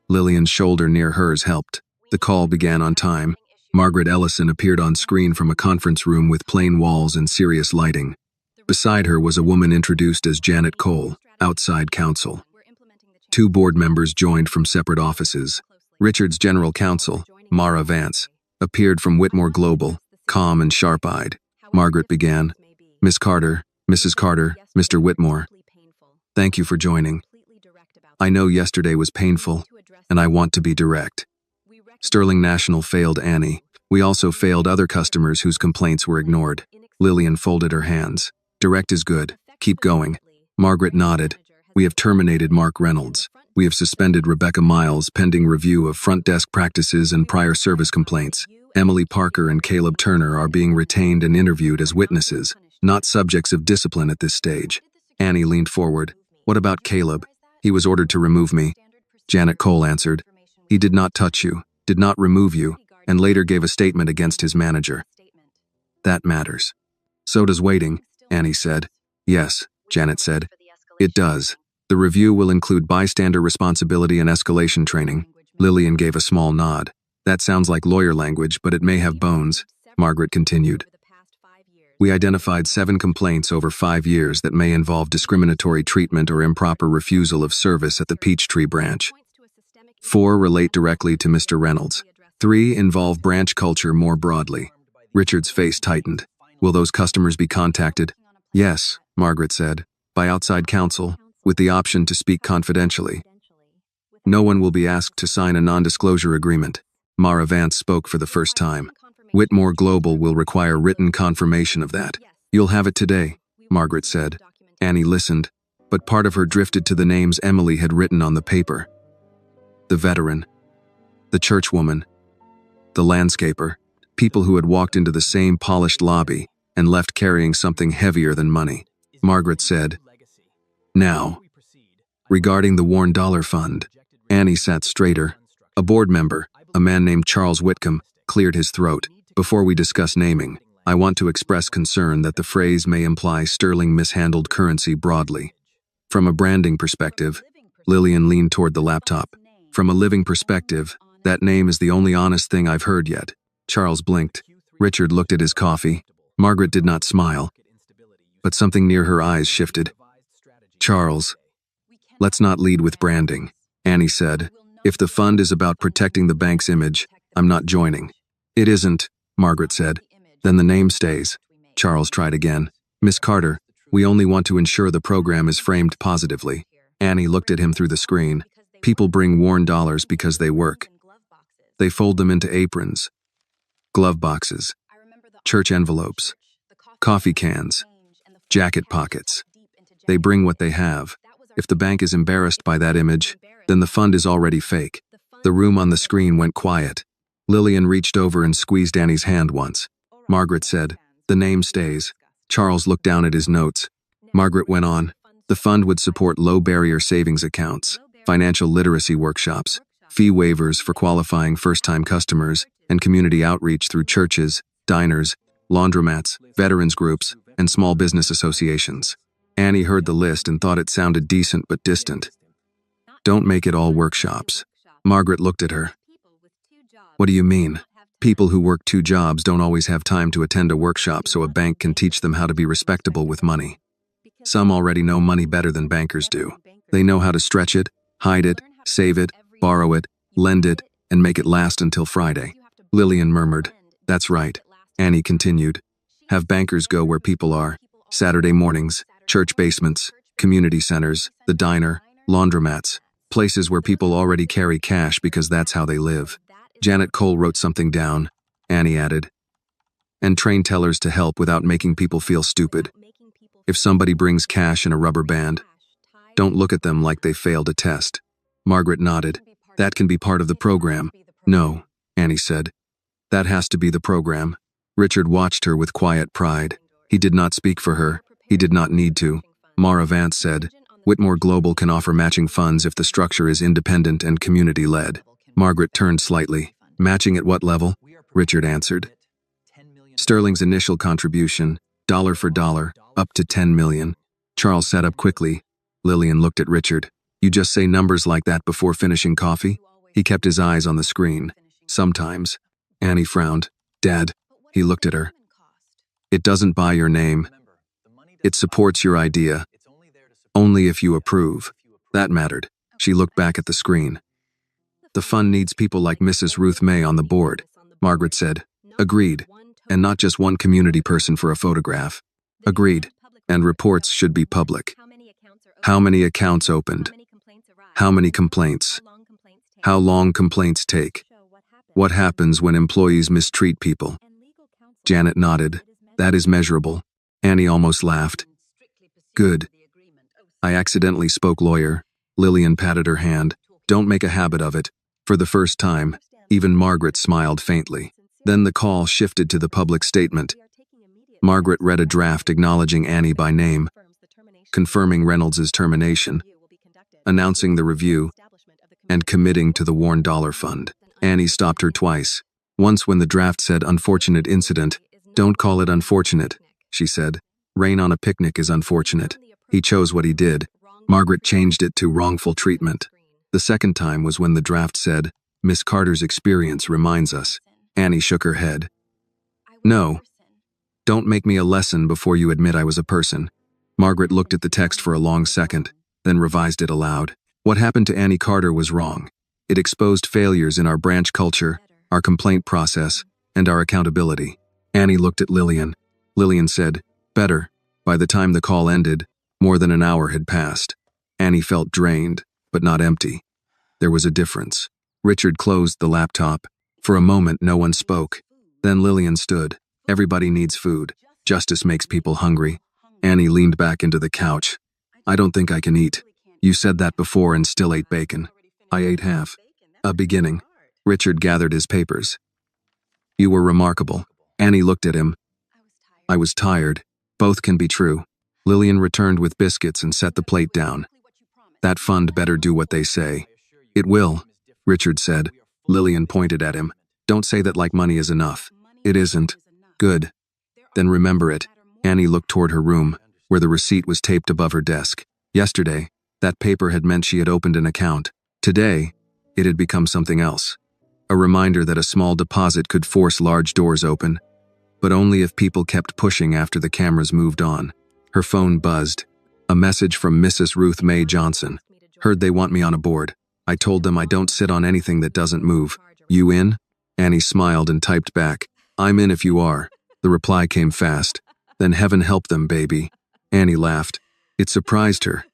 Lillian's shoulder near hers helped. The call began on time. Margaret Ellison appeared on screen from a conference room with plain walls and serious lighting. Beside her was a woman introduced as Janet Cole, outside counsel. 2 board members joined from separate offices. Richard's general counsel, Mara Vance, appeared from Whitmore Global, calm and sharp-eyed. Margaret began, Miss Carter, Mrs. Carter, Mr. Whitmore. Thank you for joining. I know yesterday was painful, and I want to be direct. Sterling National failed Annie. We also failed other customers whose complaints were ignored. Lillian folded her hands. Direct is good. Keep going. Margaret nodded. We have terminated Mark Reynolds. We have suspended Rebecca Miles pending review of front desk practices and prior service complaints. Emily Parker and Caleb Turner are being retained and interviewed as witnesses, not subjects of discipline at this stage. Annie leaned forward. What about Caleb? He was ordered to remove me. Janet Cole answered. He did not touch you, did not remove you, and later gave a statement against his manager. That matters. So does waiting, Annie said. Yes, Janet said. It does. The review will include bystander responsibility and escalation training. Lillian gave a small nod. That sounds like lawyer language, but it may have bones, Margaret continued. We identified 7 complaints over 5 years that may involve discriminatory treatment or improper refusal of service at the Peachtree branch. 4 relate directly to Mr. Reynolds. 3 involve branch culture more broadly. Richard's face tightened. Will those customers be contacted? Yes, Margaret said, by outside counsel, with the option to speak confidentially. No one will be asked to sign a non-disclosure agreement. Mara Vance spoke for the first time. Whitmore Global will require written confirmation of that. You'll have it today, Margaret said. Annie listened, but part of her drifted to the names Emily had written on the paper. The veteran, the churchwoman, the landscaper, people who had walked into the same polished lobby and left carrying something heavier than money. Margaret said, "Now, regarding the Worn Dollar Fund." Annie sat straighter. A board member, a man named Charles Whitcomb, cleared his throat. "Before we discuss naming, I want to express concern that the phrase may imply sterling mishandled currency broadly. From a branding perspective," Lillian leaned toward the laptop. "From a living perspective, that name is the only honest thing I've heard yet." Charles blinked. Richard looked at his coffee. Margaret did not smile, but something near her eyes shifted. "Charles, let's not lead with branding," Annie said. "If the fund is about protecting the bank's image, I'm not joining." "It isn't," Margaret said. "Then the name stays." Charles tried again. "Miss Carter, we only want to ensure the program is framed positively." Annie looked at him through the screen. "People bring worn dollars because they work. They fold them into aprons, glove boxes, church envelopes, coffee cans, jacket pockets. They bring what they have. If the bank is embarrassed by that image, then the fund is already fake." The room on the screen went quiet. Lillian reached over and squeezed Annie's hand once. Margaret said, "The name stays." Charles looked down at his notes. Margaret went on, "The fund would support low-barrier savings accounts, financial literacy workshops, fee waivers for qualifying first-time customers, and community outreach through churches, diners, laundromats, veterans groups, and small business associations." Annie heard the list and thought it sounded decent but distant. "Don't make it all workshops." Margaret looked at her. "What do you mean? People who work 2 jobs don't always have time to attend a workshop so a bank can teach them how to be respectable with money. Some already know money better than bankers do. They know how to stretch it, hide it, save it, borrow it, lend it, and make it last until Friday." Lillian murmured, "That's right." Annie continued, "Have bankers go where people are. Saturday mornings, church basements, community centers, the diner, laundromats, places where people already carry cash because that's how they live." Janet Cole wrote something down. Annie added, "And train tellers to help without making people feel stupid. If somebody brings cash in a rubber band, don't look at them like they failed a test." Margaret nodded. "That can be part of the program." "No," Annie said. "That has to be the program." Richard watched her with quiet pride. He did not speak for her. He did not need to. Mara Vance said, "Whitmore Global can offer matching funds if the structure is independent and community-led." Margaret turned slightly. "Matching at what level?" Richard answered. "Sterling's initial contribution, dollar for dollar, up to 10 million. Charles sat up quickly. Lillian looked at Richard. "You just say numbers like that before finishing coffee?" He kept his eyes on the screen. "Sometimes." Annie frowned. "Dad." He looked at her. "It doesn't buy your name. It supports your idea. Only if you approve." That mattered. She looked back at the screen. "The fund needs people like Mrs. Ruth May on the board," Margaret said. "Agreed. And not just one community person for a photograph." "Agreed. And reports should be public. How many accounts opened? How many complaints? How long complaints take? What happens when employees mistreat people?" Janet nodded. "That is measurable." Annie almost laughed. "Good. I accidentally spoke lawyer." Lillian patted her hand. "Don't make a habit of it." For the first time, even Margaret smiled faintly. Then the call shifted to the public statement. Margaret read a draft acknowledging Annie by name, confirming Reynolds's termination, announcing the review, and committing to the Worn Dollar Fund. Annie stopped her twice. Once when the draft said "unfortunate incident." "Don't call it unfortunate," she said. "Rain on a picnic is unfortunate. He chose what he did." Margaret changed it to "wrongful treatment." The second time was when the draft said, "Miss Carter's experience reminds us." Annie shook her head. "No. Don't make me a lesson before you admit I was a person." Margaret looked at the text for a long second, then revised it aloud. What happened to Annie Carter was wrong. It exposed failures in our branch culture, our complaint process, and our accountability. Annie looked at Lillian. Lillian said, "Better." By the time the call ended, more than an hour had passed. Annie felt drained, but not empty. There was a difference. Richard closed the laptop. For a moment, no one spoke. Then Lillian stood. "Everybody needs food. Justice makes people hungry." Annie leaned back into the couch. "I don't think I can eat. You said that before and still ate bacon." "I ate half." A beginning. Richard gathered his papers. You were remarkable. Annie looked at him. I was tired. Both can be true. Lillian returned with biscuits and set the plate down. That fund better do what they say. It will, Richard said. Lillian pointed at him. Don't say that like money is enough. It isn't. Good. Then remember it. Annie looked toward her room, where the receipt was taped above her desk. Yesterday, that paper had meant she had opened an account. Today, it had become something else. A reminder that a small deposit could force large doors open, but only if people kept pushing after the cameras moved on. Her phone buzzed. A message from Mrs. Ruth Mae Johnson. Heard they want me on a board. I told them I don't sit on anything that doesn't move. You in? Annie smiled and typed back. I'm in if you are. The reply came fast. Then heaven help them, baby. Annie laughed. It surprised her.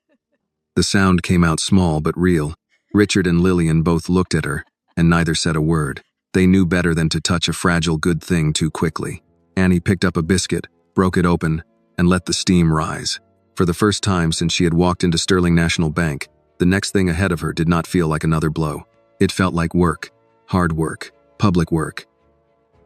The sound came out small but real. Richard and Lillian both looked at her, and neither said a word. They knew better than to touch a fragile good thing too quickly. Annie picked up a biscuit, broke it open, and let the steam rise. For the first time since she had walked into Sterling National Bank, the next thing ahead of her did not feel like another blow. It felt like work, hard work, public work.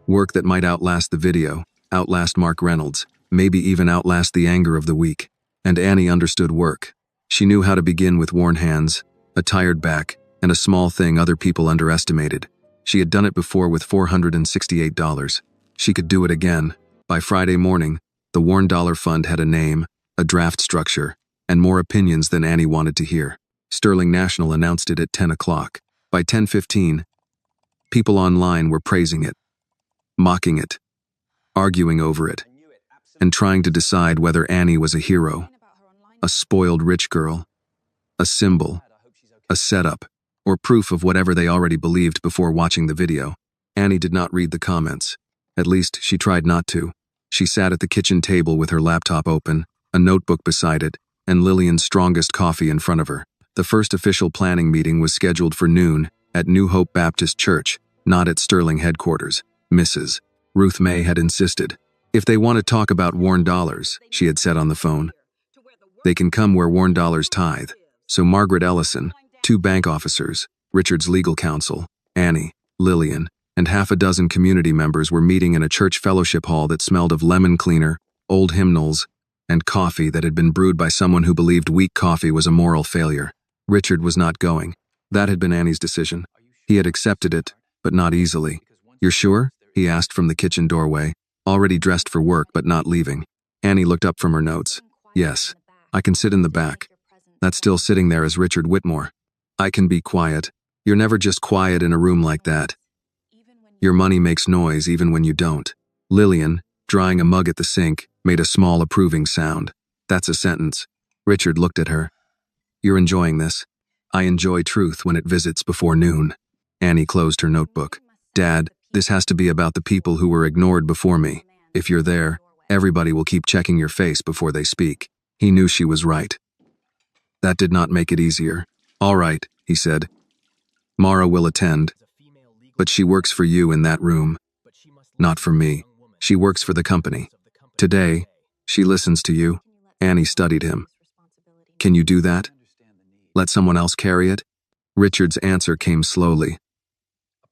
Work that might outlast the video, outlast Mark Reynolds, maybe even outlast the anger of the week. And Annie understood work. She knew how to begin with worn hands, a tired back, and a small thing other people underestimated. She had done it before with $468. She could do it again. By Friday morning, the Worn Dollar Fund had a name, a draft structure, and more opinions than Annie wanted to hear. Sterling National announced it at 10 o'clock. By 10:15, people online were praising it, mocking it, arguing over it, and trying to decide whether Annie was a hero, a spoiled rich girl, a symbol, a setup, or proof of whatever they already believed before watching the video. Annie did not read the comments. At least, she tried not to. She sat at the kitchen table with her laptop open, a notebook beside it, and Lillian's strongest coffee in front of her. The first official planning meeting was scheduled for noon at New Hope Baptist Church, not at Sterling headquarters. Mrs. Ruth Mae had insisted. If they want to talk about worn dollars, she had said on the phone, they can come where worn dollars tithe. So Margaret Ellison, 2 bank officers, Richard's legal counsel, Annie, Lillian, and half a dozen community members were meeting in a church fellowship hall that smelled of lemon cleaner, old hymnals, and coffee that had been brewed by someone who believed weak coffee was a moral failure. Richard was not going. That had been Annie's decision. He had accepted it, but not easily. You're sure? He asked from the kitchen doorway, already dressed for work but not leaving. Annie looked up from her notes. Yes, I can sit in the back. That's still sitting there as Richard Whitmore. I can be quiet. You're never just quiet in a room like that. Your money makes noise even when you don't. Lillian, drying a mug at the sink, made a small approving sound. That's a sentence. Richard looked at her. You're enjoying this. I enjoy truth when it visits before noon. Annie closed her notebook. Dad, this has to be about the people who were ignored before me. If you're there, everybody will keep checking your face before they speak. He knew she was right. That did not make it easier. All right, he said. Mara will attend. But she works for you in that room. Not for me. She works for the company. Today, she listens to you. Annie studied him. Can you do that? Let someone else carry it? Richard's answer came slowly.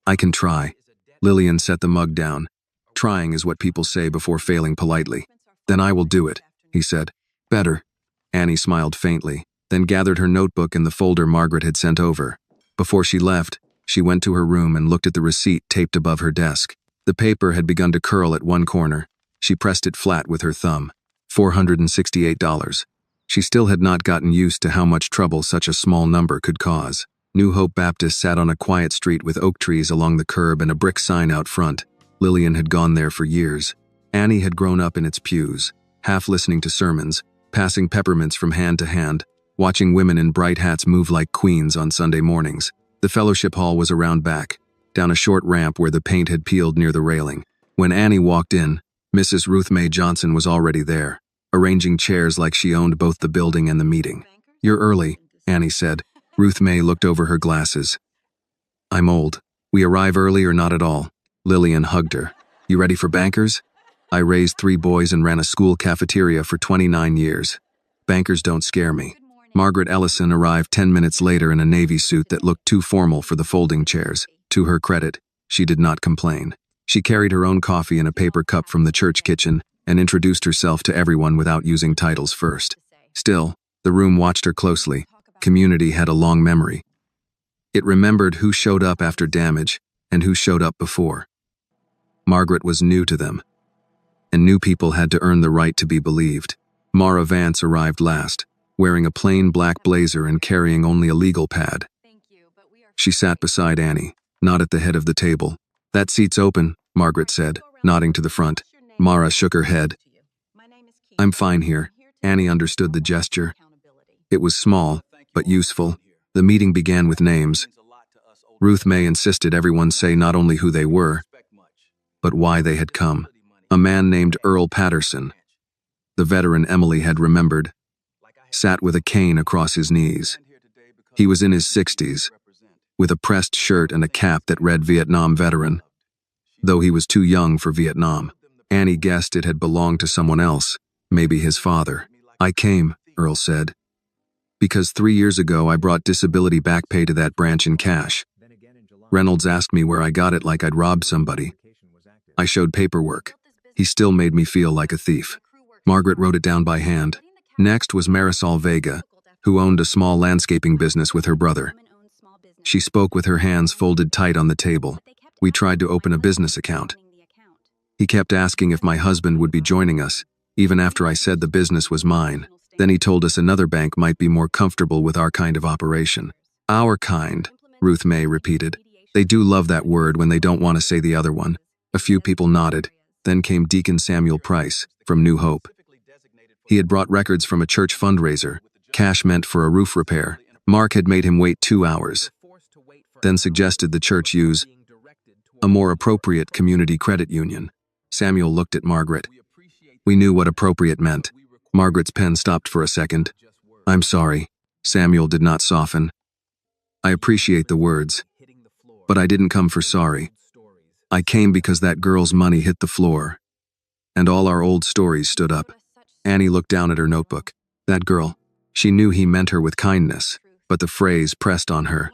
I can try. Lillian set the mug down. Trying is what people say before failing politely. Then I will do it, he said. Better. Annie smiled faintly, then gathered her notebook and the folder Margaret had sent over. Before she left, she went to her room and looked at the receipt taped above her desk. The paper had begun to curl at one corner. She pressed it flat with her thumb. $468. She still had not gotten used to how much trouble such a small number could cause. New Hope Baptist sat on a quiet street with oak trees along the curb and a brick sign out front. Lillian had gone there for years. Annie had grown up in its pews, half listening to sermons, passing peppermints from hand to hand, watching women in bright hats move like queens on Sunday mornings. The fellowship hall was around back, down a short ramp where the paint had peeled near the railing. When Annie walked in, Mrs. Ruth Mae Johnson was already there, arranging chairs like she owned both the building and the meeting. You're early, Annie said. Ruth Mae looked over her glasses. I'm old. We arrive early or not at all. Lillian hugged her. You ready for bankers? I raised 3 boys and ran a school cafeteria for 29 years. Bankers don't scare me. Margaret Ellison arrived 10 minutes later in a navy suit that looked too formal for the folding chairs. To her credit, she did not complain. She carried her own coffee in a paper cup from the church kitchen and introduced herself to everyone without using titles first. Still, the room watched her closely. Community had a long memory. It remembered who showed up after damage and who showed up before. Margaret was new to them, and new people had to earn the right to be believed. Mara Vance arrived last, wearing a plain black blazer and carrying only a legal pad. She sat beside Annie, not at the head of the table. "That seat's open," Margaret said, nodding to the front. Mara shook her head. "I'm fine here." Annie understood the gesture. It was small, but useful. The meeting began with names. Ruth May insisted everyone say not only who they were, but why they had come. A man named Earl Patterson, the veteran Emily had remembered, sat with a cane across his knees. He was in his 60s, with a pressed shirt and a cap that read Vietnam Veteran, though he was too young for Vietnam. Annie guessed it had belonged to someone else, maybe his father. "I came," Earl said, "because 3 years ago I brought disability back pay to that branch in cash. Reynolds asked me where I got it like I'd robbed somebody. I showed paperwork. He still made me feel like a thief." Margaret wrote it down by hand. Next was Marisol Vega, who owned a small landscaping business with her brother. She spoke with her hands folded tight on the table. "We tried to open a business account. He kept asking if my husband would be joining us, even after I said the business was mine. Then he told us another bank might be more comfortable with our kind of operation." "Our kind," Ruth May repeated. They do love that word when they don't want to say the other one. A few people nodded. Then came Deacon Samuel Price, from New Hope. He had brought records from a church fundraiser, cash meant for a roof repair. Mark had made him wait 2 hours, then suggested the church use a more appropriate community credit union. Samuel looked at Margaret. We knew what appropriate meant. Margaret's pen stopped for a second. "I'm sorry." Samuel did not soften. "I appreciate the words, but I didn't come for sorry. I came because that girl's money hit the floor." And all our old stories stood up. Annie looked down at her notebook. That girl. She knew he meant her with kindness, but the phrase pressed on her.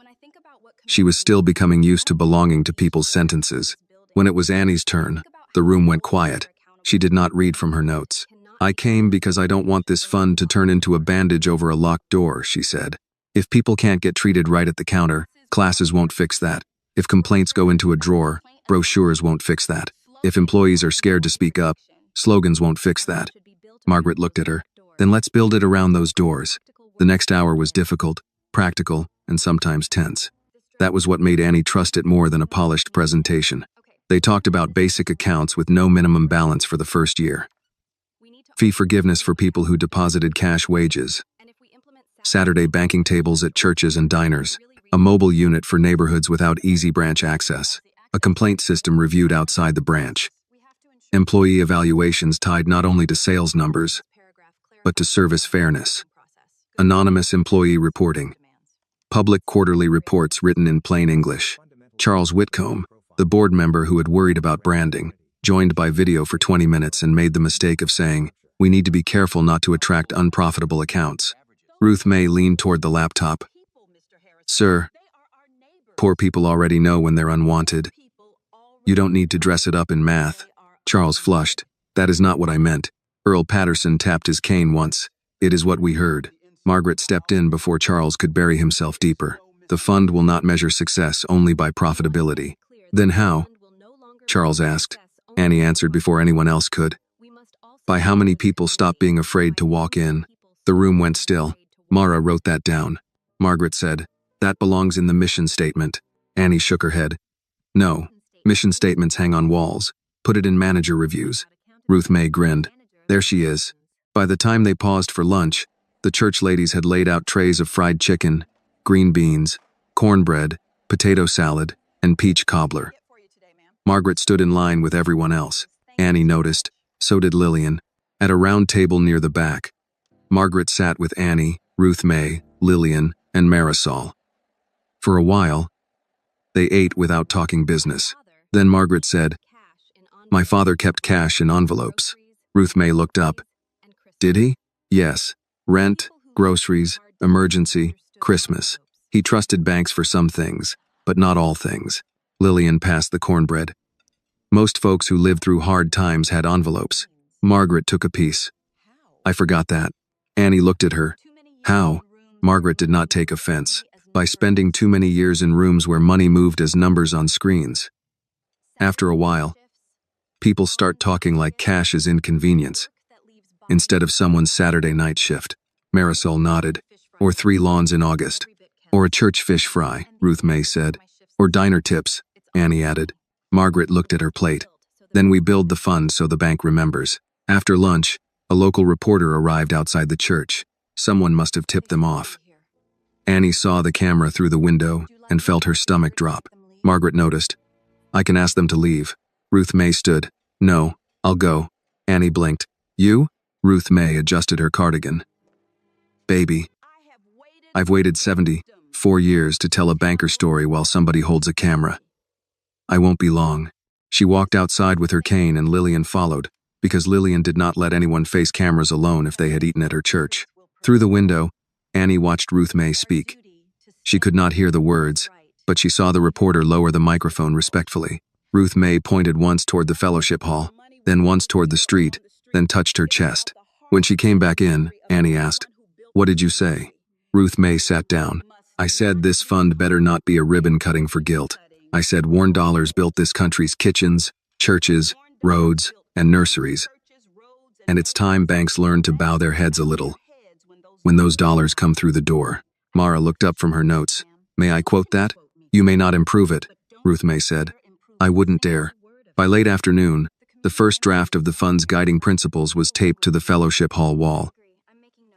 She was still becoming used to belonging to people's sentences. When it was Annie's turn, the room went quiet. She did not read from her notes. "I came because I don't want this fund to turn into a bandage over a locked door," she said. "If people can't get treated right at the counter, classes won't fix that. If complaints go into a drawer, brochures won't fix that. If employees are scared to speak up, slogans won't fix that." Margaret looked at her. "Then let's build it around those doors." The next hour was difficult, practical, and sometimes tense. That was what made Annie trust it more than a polished presentation. They talked about basic accounts with no minimum balance for the first year. Fee forgiveness for people who deposited cash wages. Saturday banking tables at churches and diners. A mobile unit for neighborhoods without easy branch access. A complaint system reviewed outside the branch. Employee evaluations tied not only to sales numbers, but to service fairness. Anonymous employee reporting. Public quarterly reports written in plain English. Charles Whitcomb, the board member who had worried about branding, joined by video for 20 minutes and made the mistake of saying, "We need to be careful not to attract unprofitable accounts." Ruth May leaned toward the laptop. "Sir, poor people already know when they're unwanted. You don't need to dress it up in math." Charles flushed. "That is not what I meant." Earl Patterson tapped his cane once. "It is what we heard." Margaret stepped in before Charles could bury himself deeper. "The fund will not measure success only by profitability." "Then how?" Charles asked. Annie answered before anyone else could. "By how many people stop being afraid to walk in." The room went still. Mara wrote that down. Margaret said, "That belongs in the mission statement." Annie shook her head. "No, mission statements hang on walls. Put it in manager reviews." Ruth May grinned. There she is. By the time they paused for lunch, the church ladies had laid out trays of fried chicken, green beans, cornbread, potato salad, and peach cobbler. Margaret stood in line with everyone else. Annie noticed. So did Lillian. At a round table near the back, Margaret sat with Annie, Ruth May, Lillian, and Marisol. For a while, they ate without talking business. Then Margaret said, "My father kept cash in envelopes." Ruth May looked up. "Did he?" "Yes. Rent, groceries, emergency, Christmas. He trusted banks for some things, but not all things. Lillian passed the cornbread. Most folks who lived through hard times had envelopes. Margaret took a piece. I forgot that. Annie looked at her. How? Margaret did not take offense. By spending too many years in rooms where money moved as numbers on screens. After a while, people start talking like cash is inconvenience, instead of someone's Saturday night shift. Marisol nodded. Or 3 lawns in August. Or a church fish fry, Ruth May said. Or diner tips, Annie added. Margaret looked at her plate. Then we build the fund so the bank remembers. After lunch, a local reporter arrived outside the church. Someone must have tipped them off. Annie saw the camera through the window and felt her stomach drop. Margaret noticed. I can ask them to leave. Ruth May stood. No, I'll go. Annie blinked. You? Ruth May adjusted her cardigan. Baby. I've waited 74 years to tell a banker story while somebody holds a camera. I won't be long. She walked outside with her cane and Lillian followed, because Lillian did not let anyone face cameras alone if they had eaten at her church. Through the window, Annie watched Ruth May speak. She could not hear the words, but she saw the reporter lower the microphone respectfully. Ruth May pointed once toward the fellowship hall, then once toward the street, then touched her chest. When she came back in, Annie asked, What did you say? Ruth May sat down. I said this fund better not be a ribbon cutting for guilt. I said Warren dollars built this country's kitchens, churches, roads, and nurseries. And it's time banks learned to bow their heads a little when those dollars come through the door. Mara looked up from her notes. May I quote that? You may not improve it, Ruth May said. I wouldn't dare. By late afternoon, the first draft of the fund's guiding principles was taped to the fellowship hall wall.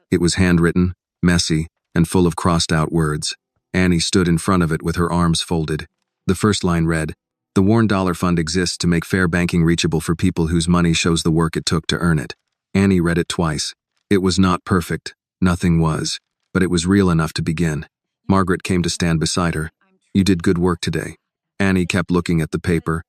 It was handwritten, messy, and full of crossed-out words. Annie stood in front of it with her arms folded. The first line read, The Warren Dollar Fund exists to make fair banking reachable for people whose money shows the work it took to earn it. Annie read it twice. It was not perfect. Nothing was. But it was real enough to begin. Margaret came to stand beside her. You did good work today. Annie kept looking at the paper.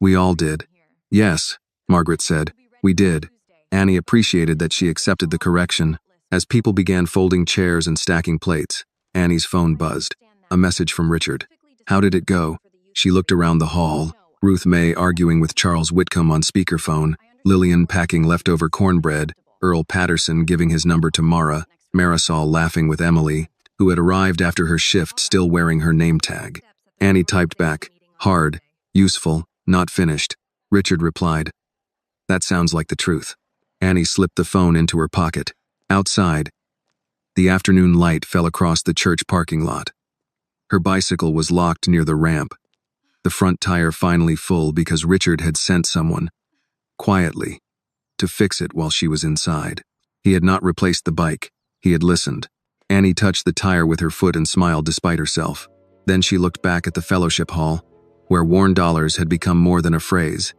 We all did. Yes, Margaret said. We did. Annie appreciated that she accepted the correction. As people began folding chairs and stacking plates, Annie's phone buzzed. A message from Richard. How did it go? She looked around the hall. Ruth May arguing with Charles Whitcomb on speakerphone, Lillian packing leftover cornbread, Earl Patterson giving his number to Mara, Marisol laughing with Emily, who had arrived after her shift still wearing her name tag. Annie typed back, hard, useful, not finished. Richard replied, That sounds like the truth. Annie slipped the phone into her pocket. Outside, the afternoon light fell across the church parking lot. Her bicycle was locked near the ramp, the front tire finally full because Richard had sent someone, quietly, to fix it while she was inside. He had not replaced the bike. He had listened. Annie touched the tire with her foot and smiled despite herself. Then she looked back at the fellowship hall, where worn dollars had become more than a phrase.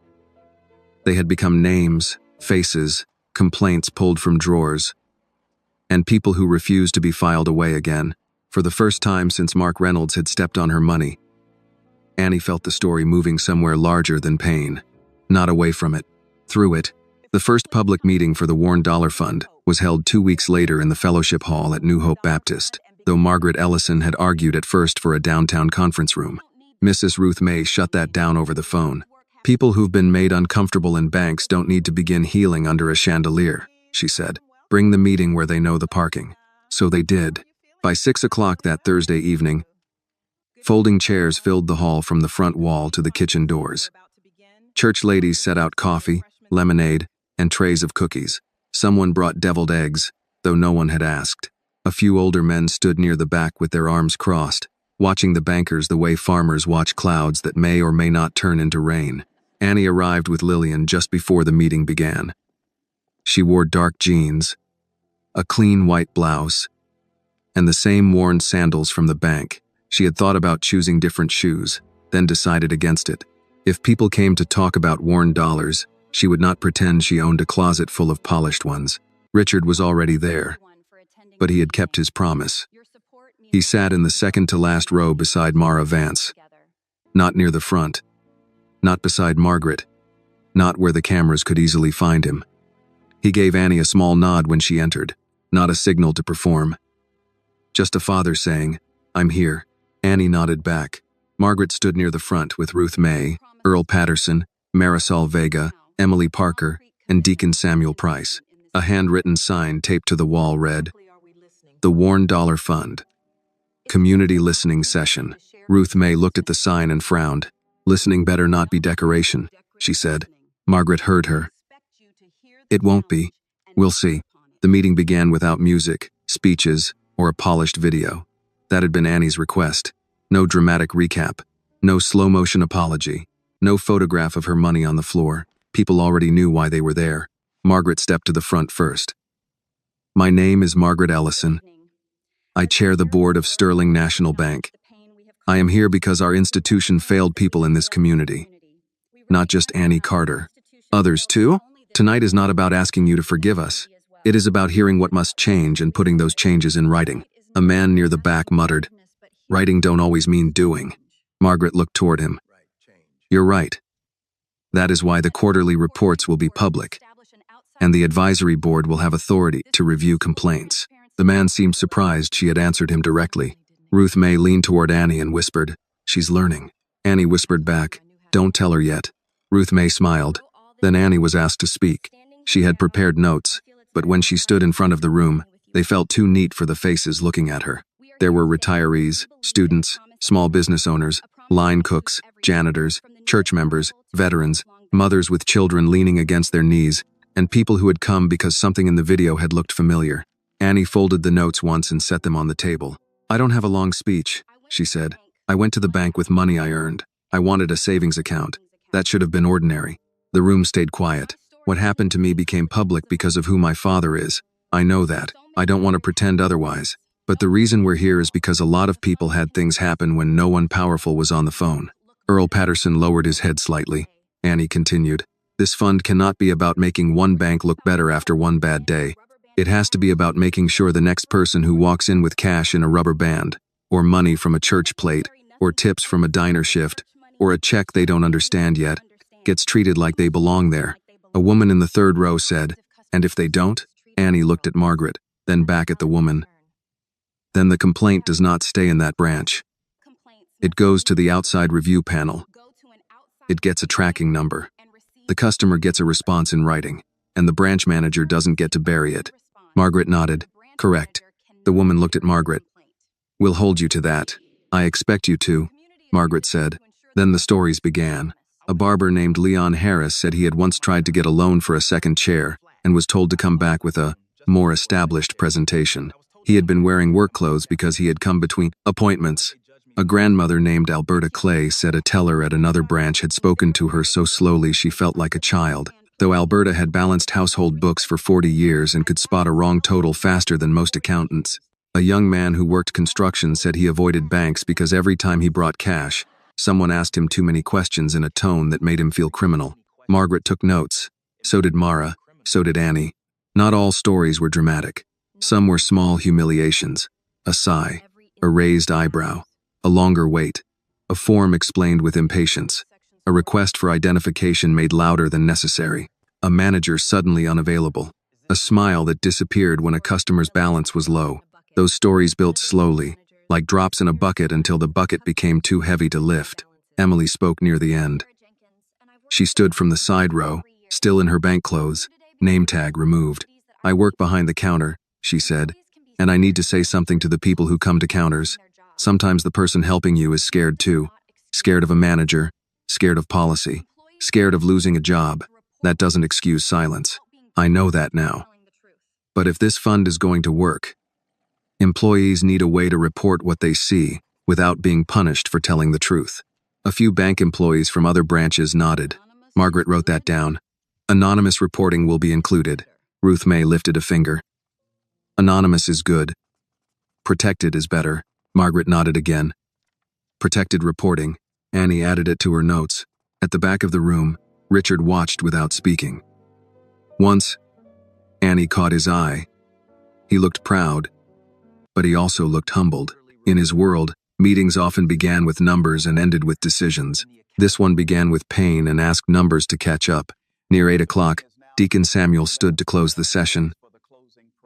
They had become names, faces, complaints pulled from drawers, and people who refused to be filed away again. For the first time since Mark Reynolds had stepped on her money, Annie felt the story moving somewhere larger than pain, not away from it, through it. The first public meeting for the Warren Dollar Fund was held 2 weeks later in the Fellowship Hall at New Hope Baptist, though Margaret Ellison had argued at first for a downtown conference room. Mrs. Ruth May shut that down over the phone. People who've been made uncomfortable in banks don't need to begin healing under a chandelier, she said. Bring the meeting where they know the parking. So they did. By 6 o'clock that Thursday evening, folding chairs filled the hall from the front wall to the kitchen doors. Church ladies set out coffee, lemonade, and trays of cookies. Someone brought deviled eggs, though no one had asked. A few older men stood near the back with their arms crossed, watching the bankers the way farmers watch clouds that may or may not turn into rain. Annie arrived with Lillian just before the meeting began. She wore dark jeans, a clean white blouse, and the same worn sandals from the bank. She had thought about choosing different shoes, then decided against it. If people came to talk about worn dollars, she would not pretend she owned a closet full of polished ones. Richard was already there, but he had kept his promise. He sat in the second-to-last row beside Mara Vance, not near the front, not beside Margaret, not where the cameras could easily find him. He gave Annie a small nod when she entered, not a signal to perform. Just a father saying, "I'm here." Annie nodded back. Margaret stood near the front with Ruth May, Earl Patterson, Marisol Vega, Emily Parker, and Deacon Samuel Price. A handwritten sign taped to the wall read, "The Warren Dollar Fund. Community Listening Session." Ruth May looked at the sign and frowned. "Listening better not be decoration," she said. Margaret heard her. "It won't be. We'll see." The meeting began without music, speeches, or a polished video. That had been Annie's request. No dramatic recap. No slow-motion apology. No photograph of her money on the floor. People already knew why they were there. Margaret stepped to the front first. "My name is Margaret Ellison. I chair the board of Sterling National Bank. I am here because our institution failed people in this community. Not just Annie Carter. Others too? Tonight is not about asking you to forgive us. It is about hearing what must change and putting those changes in writing." A man near the back muttered, "Writing don't always mean doing." Margaret looked toward him. "You're right. That is why the quarterly reports will be public, and the advisory board will have authority to review complaints." The man seemed surprised she had answered him directly. Ruth May leaned toward Annie and whispered, "She's learning." Annie whispered back, "Don't tell her yet." Ruth May smiled. Then Annie was asked to speak. She had prepared notes, but when she stood in front of the room, they felt too neat for the faces looking at her. There were retirees, students, small business owners, line cooks, janitors, church members, veterans, mothers with children leaning against their knees, and people who had come because something in the video had looked familiar. Annie folded the notes once and set them on the table. "I don't have a long speech," she said. "I went to the bank with money I earned. I wanted a savings account. That should have been ordinary." The room stayed quiet. "What happened to me became public because of who my father is. I know that. I don't want to pretend otherwise. But the reason we're here is because a lot of people had things happen when no one powerful was on the phone." Earl Patterson lowered his head slightly. Annie continued, "This fund cannot be about making one bank look better after one bad day. It has to be about making sure the next person who walks in with cash in a rubber band, or money from a church plate, or tips from a diner shift, or a check they don't understand yet, gets treated like they belong there." A woman in the third row said, "And if they don't?" Annie looked at Margaret, then back at the woman. "Then the complaint does not stay in that branch. It goes to the outside review panel. It gets a tracking number. The customer gets a response in writing, and the branch manager doesn't get to bury it." Margaret nodded. "Correct." The woman looked at Margaret. "We'll hold you to that. I expect you to," Margaret said. Then the stories began. A barber named Leon Harris said he had once tried to get a loan for a second chair and was told to come back with a more established presentation. He had been wearing work clothes because he had come between appointments. A grandmother named Alberta Clay said a teller at another branch had spoken to her so slowly she felt like a child. Though Alberta had balanced household books for 40 years and could spot a wrong total faster than most accountants. A young man who worked construction said he avoided banks because every time he brought cash, someone asked him too many questions in a tone that made him feel criminal. Margaret took notes. So did Mara. So did Annie. Not all stories were dramatic. Some were small humiliations. A sigh. A raised eyebrow. A longer wait. A form explained with impatience. A request for identification made louder than necessary. A manager suddenly unavailable. A smile that disappeared when a customer's balance was low. Those stories built slowly, like drops in a bucket until the bucket became too heavy to lift. Emily spoke near the end. She stood from the side row, still in her bank clothes, name tag removed. "I work behind the counter," she said, "and I need to say something to the people who come to counters. Sometimes the person helping you is scared too. Scared of a manager, scared of policy, scared of losing a job. That doesn't excuse silence. I know that now. But if this fund is going to work, employees need a way to report what they see without being punished for telling the truth." A few bank employees from other branches nodded. Margaret wrote that down. "Anonymous reporting will be included." Ruth May lifted a finger. "Anonymous is good. Protected is better." Margaret nodded again. "Protected reporting." Annie added it to her notes. At the back of the room, Richard watched without speaking. Once, Annie caught his eye. He looked proud, but he also looked humbled. In his world, meetings often began with numbers and ended with decisions. This one began with pain and asked numbers to catch up. Near 8 o'clock, Deacon Samuel stood to close the session.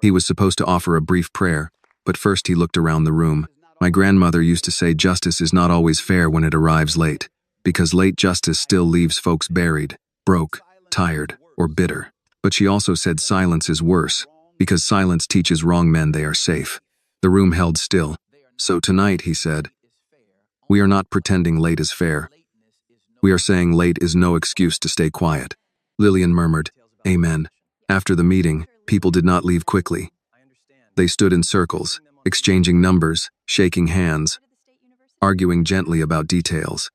He was supposed to offer a brief prayer, but first he looked around the room. My grandmother used to say justice is not always fair when it arrives late, because late justice still leaves folks buried, broke, tired, or bitter. But she also said silence is worse, because silence teaches wrong men they are safe. The room held still. So tonight, he said, we are not pretending late is fair. We are saying late is no excuse to stay quiet. Lillian murmured, Amen. After the meeting, people did not leave quickly. They stood in circles, exchanging numbers, shaking hands, arguing gently about details.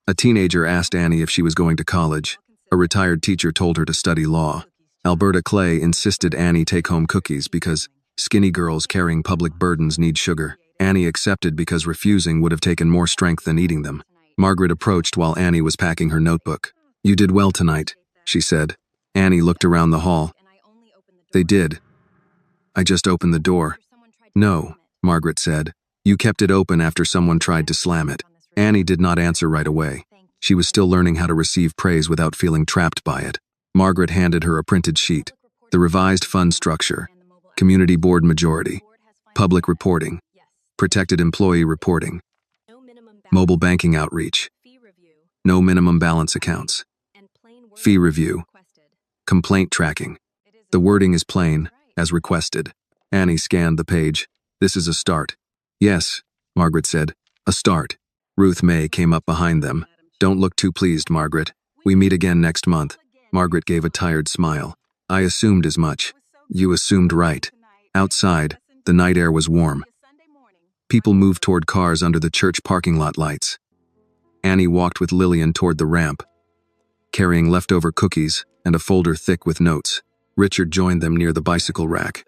A teenager asked Annie if she was going to college. A retired teacher told her to study law. Alberta Clay insisted Annie take home cookies because skinny girls carrying public burdens need sugar. Annie accepted because refusing would have taken more strength than eating them. Margaret approached while Annie was packing her notebook. You did well tonight, she said. Annie looked around the hall. They did. I just opened the door. No, Margaret said. You kept it open after someone tried to slam it. Annie did not answer right away. She was still learning how to receive praise without feeling trapped by it. Margaret handed her a printed sheet. The revised fund structure, community board majority, public reporting, protected employee reporting, mobile banking outreach, no minimum balance accounts, fee review, complaint tracking. The wording is plain, as requested. Annie scanned the page. This is a start. Yes, Margaret said. A start. Ruth May came up behind them. Don't look too pleased, Margaret. We meet again next month. Margaret gave a tired smile. I assumed as much. You assumed right. Outside, the night air was warm. People moved toward cars under the church parking lot lights. Annie walked with Lillian toward the ramp, carrying leftover cookies and a folder thick with notes. Richard joined them near the bicycle rack.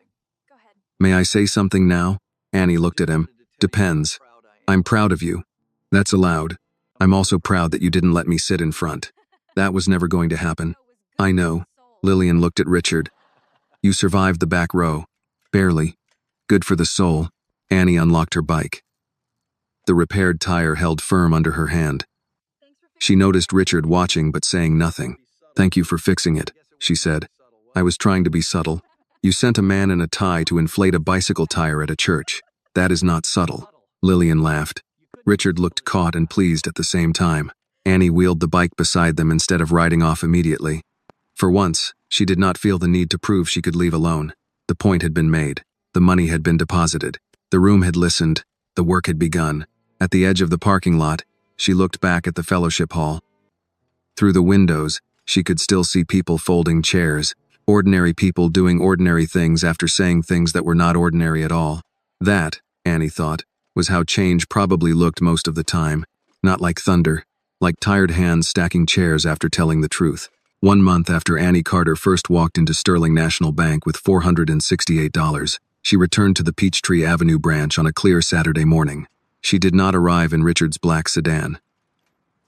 May I say something now? Annie looked at him. Depends. I'm proud of you. That's allowed. I'm also proud that you didn't let me sit in front. That was never going to happen. I know. Lillian looked at Richard. You survived the back row. Barely. Good for the soul. Annie unlocked her bike. The repaired tire held firm under her hand. She noticed Richard watching but saying nothing. Thank you for fixing it, she said. I was trying to be subtle. You sent a man in a tie to inflate a bicycle tire at a church. That is not subtle. Lillian laughed. Richard looked caught and pleased at the same time. Annie wheeled the bike beside them instead of riding off immediately. For once, she did not feel the need to prove she could leave alone. The point had been made. The money had been deposited. The room had listened. The work had begun. At the edge of the parking lot, she looked back at the fellowship hall. Through the windows, she could still see people folding chairs, ordinary people doing ordinary things after saying things that were not ordinary at all. That, Annie thought, was how change probably looked most of the time. Not like thunder, like tired hands stacking chairs after telling the truth. 1 month after Annie Carter first walked into Sterling National Bank with $468, she returned to the Peachtree Avenue branch on a clear Saturday morning. She did not arrive in Richard's black sedan.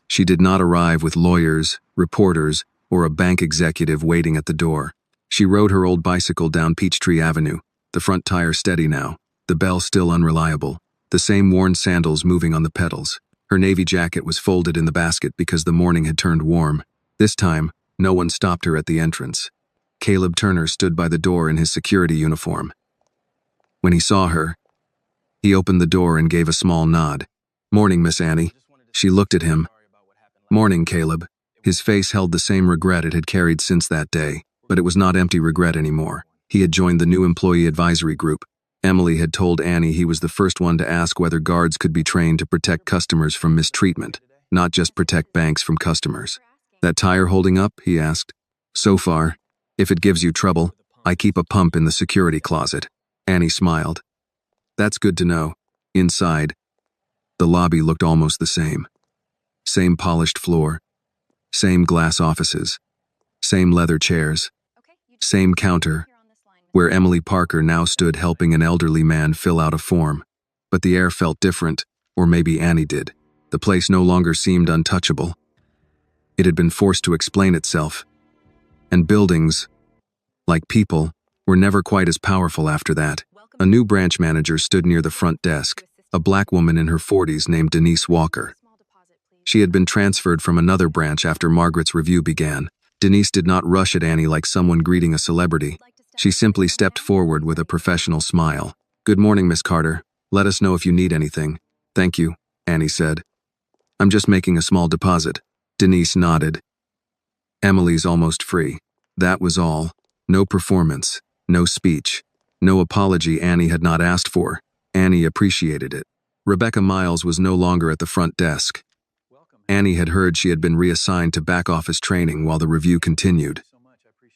She did not arrive with lawyers, reporters, or a bank executive waiting at the door. She rode her old bicycle down Peachtree Avenue, the front tire steady now, the bell still unreliable, the same worn sandals moving on the pedals. Her navy jacket was folded in the basket because the morning had turned warm. This time, no one stopped her at the entrance. Caleb Turner stood by the door in his security uniform. When he saw her, he opened the door and gave a small nod. Morning, Miss Annie. She looked at him. Morning, Caleb. His face held the same regret it had carried since that day, but it was not empty regret anymore. He had joined the new employee advisory group. Emily had told Annie he was the first one to ask whether guards could be trained to protect customers from mistreatment, not just protect banks from customers. That tire holding up? He asked. So far. If it gives you trouble, I keep a pump in the security closet. Annie smiled. That's good to know. Inside, the lobby looked almost the same. Same polished floor, same glass offices, same leather chairs, same counter, where Emily Parker now stood helping an elderly man fill out a form. But the air felt different, or maybe Annie did. The place no longer seemed untouchable. It had been forced to explain itself. And buildings, like people, were never quite as powerful after that. A new branch manager stood near the front desk, a black woman in her 40s named Denise Walker. She had been transferred from another branch after Margaret's review began. Denise did not rush at Annie like someone greeting a celebrity. She simply stepped forward with a professional smile. "Good morning, Miss Carter. Let us know if you need anything." "Thank you," Annie said. "I'm just making a small deposit." Denise nodded. Emily's almost free. That was all. No performance, no speech, no apology Annie had not asked for. Annie appreciated it. Rebecca Miles was no longer at the front desk. Annie had heard she had been reassigned to back-office training while the review continued.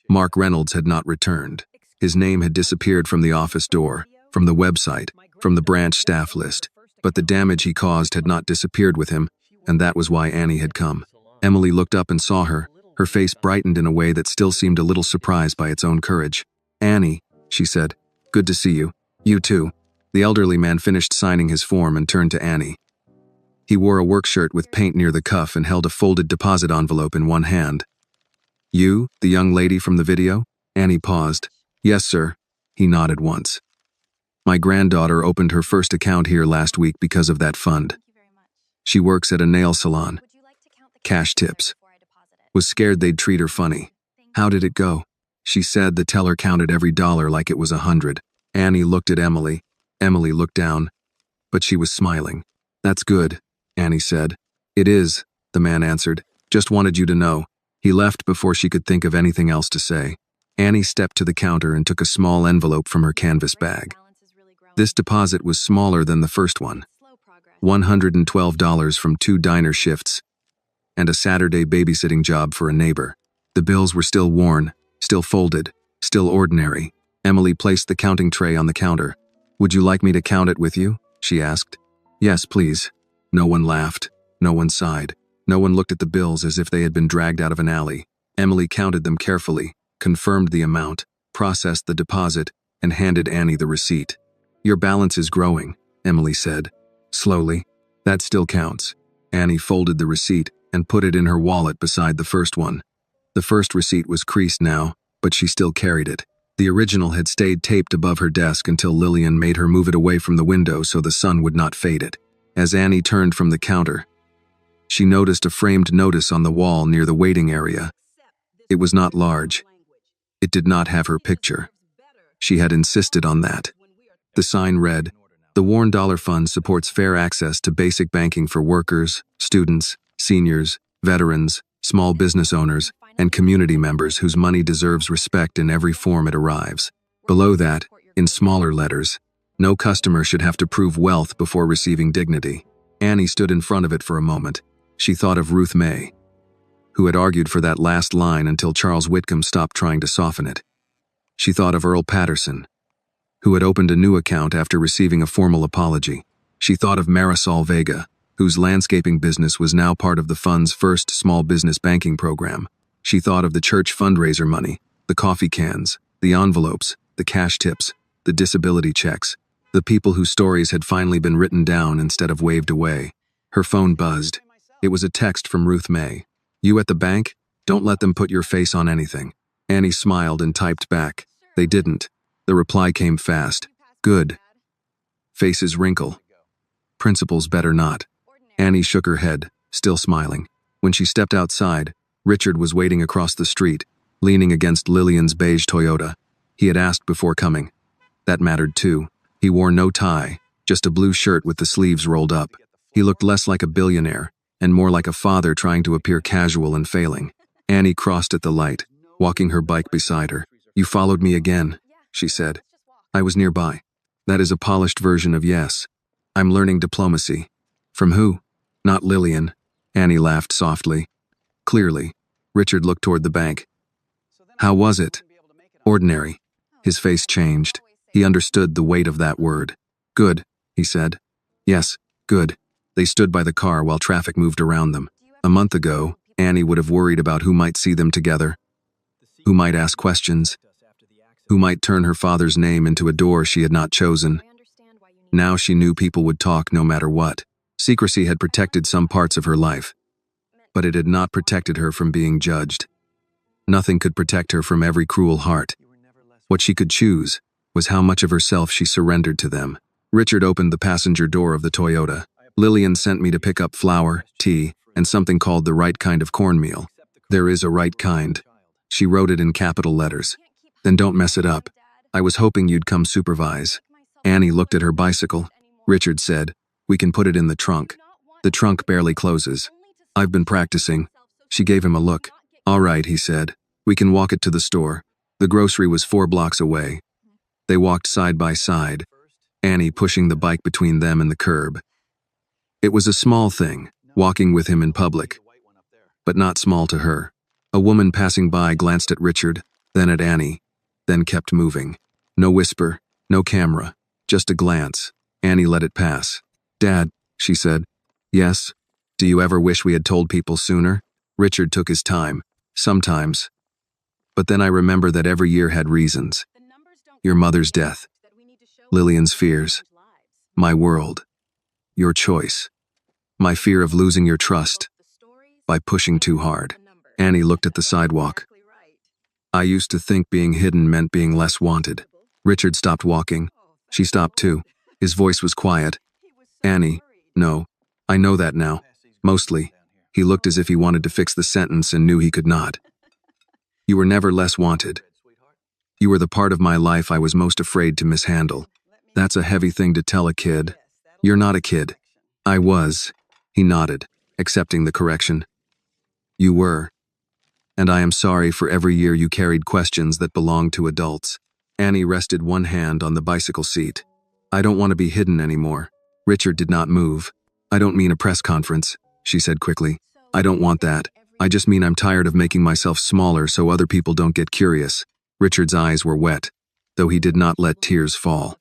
Mark Reynolds had not returned. His name had disappeared from the office door, from the website, from the branch staff list, but the damage he caused had not disappeared with him, and that was why Annie had come. Emily looked up and saw her. Her face brightened in a way that still seemed a little surprised by its own courage. "Annie," she said, "good to see you." "You too." The elderly man finished signing his form and turned to Annie. He wore a work shirt with paint near the cuff and held a folded deposit envelope in one hand. "You, the young lady from the video?" Annie paused. "Yes, sir." He nodded once. "My granddaughter opened her first account here last week because of that fund. She works at a nail salon. Cash tips. Was scared they'd treat her funny." "How did it go?" She said the teller counted every dollar like it was 100. Annie looked at Emily. Emily looked down, but she was smiling. "That's good," Annie said. "It is," the man answered. "Just wanted you to know." He left before she could think of anything else to say. Annie stepped to the counter and took a small envelope from her canvas bag. This deposit was smaller than the first one. $112 from 2 diner shifts and a Saturday babysitting job for a neighbor. The bills were still worn, still folded, still ordinary. Emily placed the counting tray on the counter. "Would you like me to count it with you?" she asked. "Yes, please." No one laughed. No one sighed. No one looked at the bills as if they had been dragged out of an alley. Emily counted them carefully, confirmed the amount, processed the deposit, and handed Annie the receipt. "Your balance is growing," Emily said. Slowly. "That still counts." Annie folded the receipt and put it in her wallet beside the first one. The first receipt was creased now, but she still carried it. The original had stayed taped above her desk until Lillian made her move it away from the window so the sun would not fade it. As Annie turned from the counter, she noticed a framed notice on the wall near the waiting area. It was not large. It did not have her picture. She had insisted on that. The sign read, "The Warren Dollar Fund supports fair access to basic banking for workers, students, seniors, veterans, small business owners, and community members whose money deserves respect in every form it arrives." Below that, in smaller letters, "No customer should have to prove wealth before receiving dignity." Annie stood in front of it for a moment. She thought of Ruth May, who had argued for that last line until Charles Whitcomb stopped trying to soften it. She thought of Earl Patterson, who had opened a new account after receiving a formal apology. She thought of Marisol Vega, whose landscaping business was now part of the fund's first small business banking program. She thought of the church fundraiser money, the coffee cans, the envelopes, the cash tips, the disability checks, the people whose stories had finally been written down instead of waved away. Her phone buzzed. It was a text from Ruth May. "You at the bank? Don't let them put your face on anything." Annie smiled and typed back. "They didn't." The reply came fast. "Good." Faces wrinkle. "Principals better not." Annie shook her head, still smiling. When she stepped outside, Richard was waiting across the street, leaning against Lillian's beige Toyota. He had asked before coming. That mattered too. He wore no tie, just a blue shirt with the sleeves rolled up. He looked less like a billionaire, and more like a father trying to appear casual and failing. Annie crossed at the light, walking her bike beside her. "You followed me again," she said. "I was nearby." That is a polished version of yes. "I'm learning diplomacy." "From who?" "Not Lillian." Annie laughed softly. Clearly, Richard looked toward the bank. "How was it?" "Ordinary." His face changed. He understood the weight of that word. "Good," he said. "Yes, good." They stood by the car while traffic moved around them. A month ago, Annie would have worried about who might see them together, who might ask questions, who might turn her father's name into a door she had not chosen. Now she knew people would talk no matter what. Secrecy had protected some parts of her life, but it had not protected her from being judged. Nothing could protect her from every cruel heart. What she could choose was how much of herself she surrendered to them. Richard opened the passenger door of the Toyota. "Lillian sent me to pick up flour, tea, and something called the right kind of cornmeal." "There is a right kind." She wrote it in capital letters. "Then don't mess it up. I was hoping you'd come supervise." Annie looked at her bicycle. Richard said, "We can put it in the trunk. The trunk barely closes. I've been practicing." She gave him a look. "All right," he said. "We can walk it to the store." The grocery was 4 blocks away. They walked side by side, Annie pushing the bike between them and the curb. It was a small thing, walking with him in public, but not small to her. A woman passing by glanced at Richard, then at Annie, then kept moving. No whisper, no camera, just a glance. Annie let it pass. "Dad," she said. "Yes? Do you ever wish we had told people sooner?" Richard took his time. "Sometimes. But then I remember that every year had reasons. Your mother's death, Lillian's fears, my world, your choice, my fear of losing your trust by pushing too hard." Annie looked at the sidewalk. "I used to think being hidden meant being less wanted." Richard stopped walking. She stopped too. His voice was quiet. "Annie, no, I know that now. Mostly." He looked as if he wanted to fix the sentence and knew he could not. "You were never less wanted. You were the part of my life I was most afraid to mishandle." That's a heavy thing to tell a kid. "You're not a kid." "I was." He nodded, accepting the correction. "You were. And I am sorry for every year you carried questions that belonged to adults." Annie rested one hand on the bicycle seat. "I don't want to be hidden anymore." Richard did not move. "I don't mean a press conference," she said quickly. "I don't want that. I just mean I'm tired of making myself smaller so other people don't get curious." Richard's eyes were wet, though he did not let tears fall.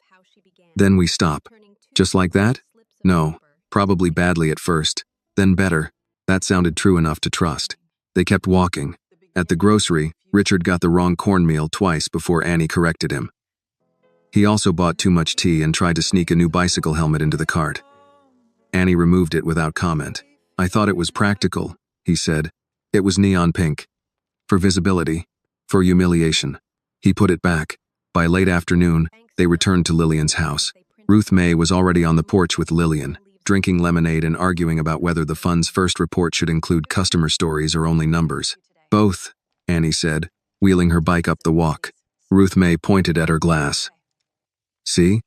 "Then we stop. Just like that?" "No, probably badly at first, then better." That sounded true enough to trust. They kept walking. At the grocery, Richard got the wrong cornmeal twice before Annie corrected him. He also bought too much tea and tried to sneak a new bicycle helmet into the cart. Annie removed it without comment. "I thought it was practical," he said. "It was neon pink. For visibility. For humiliation." He put it back. By late afternoon, they returned to Lillian's house. Ruth May was already on the porch with Lillian, drinking lemonade and arguing about whether the fund's first report should include customer stories or only numbers. "Both," Annie said, wheeling her bike up the walk. Ruth May pointed at her glass. "See?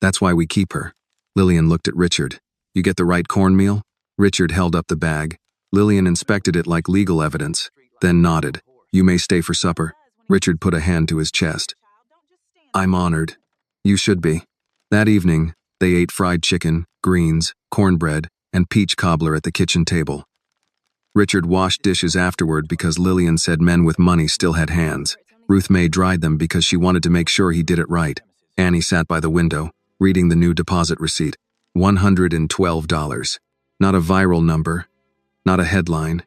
That's why we keep her." Lillian looked at Richard. "You get the right cornmeal?" Richard held up the bag. Lillian inspected it like legal evidence, then nodded. "You may stay for supper." Richard put a hand to his chest. "I'm honored. You should be." That evening, they ate fried chicken, greens, cornbread, and peach cobbler at the kitchen table. Richard washed dishes afterward because Lillian said men with money still had hands. Ruth May dried them because she wanted to make sure he did it right. Annie sat by the window, reading the new deposit receipt. $112. Not a viral number, not a headline,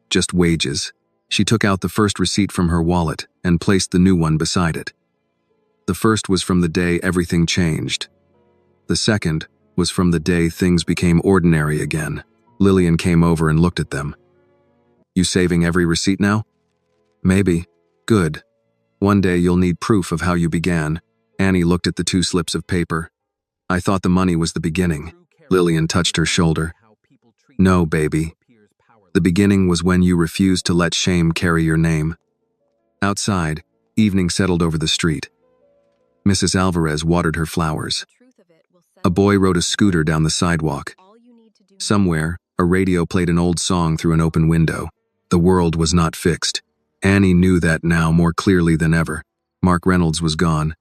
just wages. She took out the first receipt from her wallet and placed the new one beside it. The first was from the day everything changed. The second was from the day things became ordinary again. Lillian came over and looked at them. "You saving every receipt now?" "Maybe." "Good. One day you'll need proof of how you began." Annie looked at the 2 slips of paper. "I thought the money was the beginning." Lillian touched her shoulder. "No, baby. The beginning was when you refused to let shame carry your name." Outside, evening settled over the street. Mrs. Alvarez watered her flowers. A boy rode a scooter down the sidewalk. Somewhere, a radio played an old song through an open window. The world was not fixed. Annie knew that now more clearly than ever. Mark Reynolds was gone.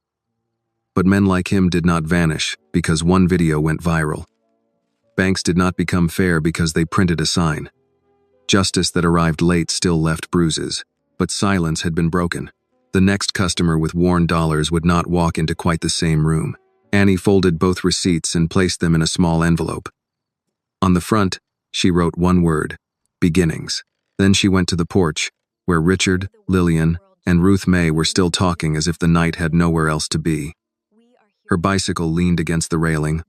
But men like him did not vanish because one video went viral. Banks did not become fair because they printed a sign. Justice that arrived late still left bruises, but silence had been broken. The next customer with worn dollars would not walk into quite the same room. Annie folded both receipts and placed them in a small envelope. On the front, she wrote one word: beginnings. Then she went to the porch, where Richard, Lillian, and Ruth May were still talking as if the night had nowhere else to be. Her bicycle leaned against the railing,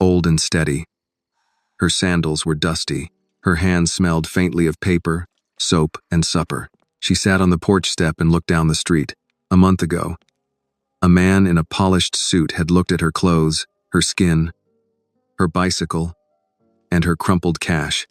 old and steady. Her sandals were dusty. Her hands smelled faintly of paper, soap, and supper. She sat on the porch step and looked down the street. A month ago, a man in a polished suit had looked at her clothes, her skin, her bicycle, and her crumpled cash,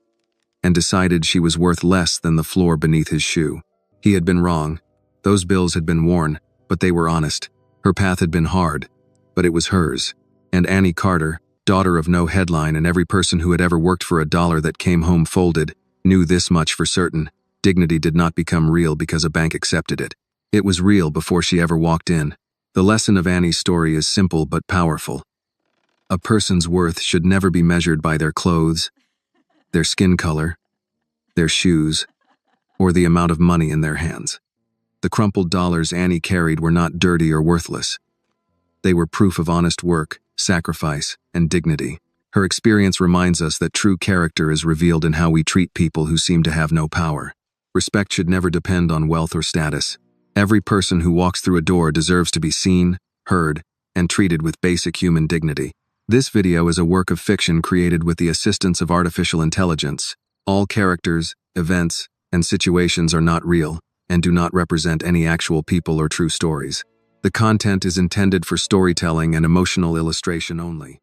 and decided she was worth less than the floor beneath his shoe. He had been wrong. Those bills had been worn, but they were honest. Her path had been hard, but it was hers. And Annie Carter, daughter of no headline, and every person who had ever worked for a dollar that came home folded, knew this much for certain: dignity did not become real because a bank accepted it. It was real before she ever walked in. The lesson of Annie's story is simple but powerful. A person's worth should never be measured by their clothes, their skin color, their shoes, or the amount of money in their hands. The crumpled dollars Annie carried were not dirty or worthless. They were proof of honest work, sacrifice, and dignity. Her experience reminds us that true character is revealed in how we treat people who seem to have no power. Respect should never depend on wealth or status. Every person who walks through a door deserves to be seen, heard, and treated with basic human dignity. This video is a work of fiction created with the assistance of artificial intelligence. All characters, events, and situations are not real and do not represent any actual people or true stories. The content is intended for storytelling and emotional illustration only.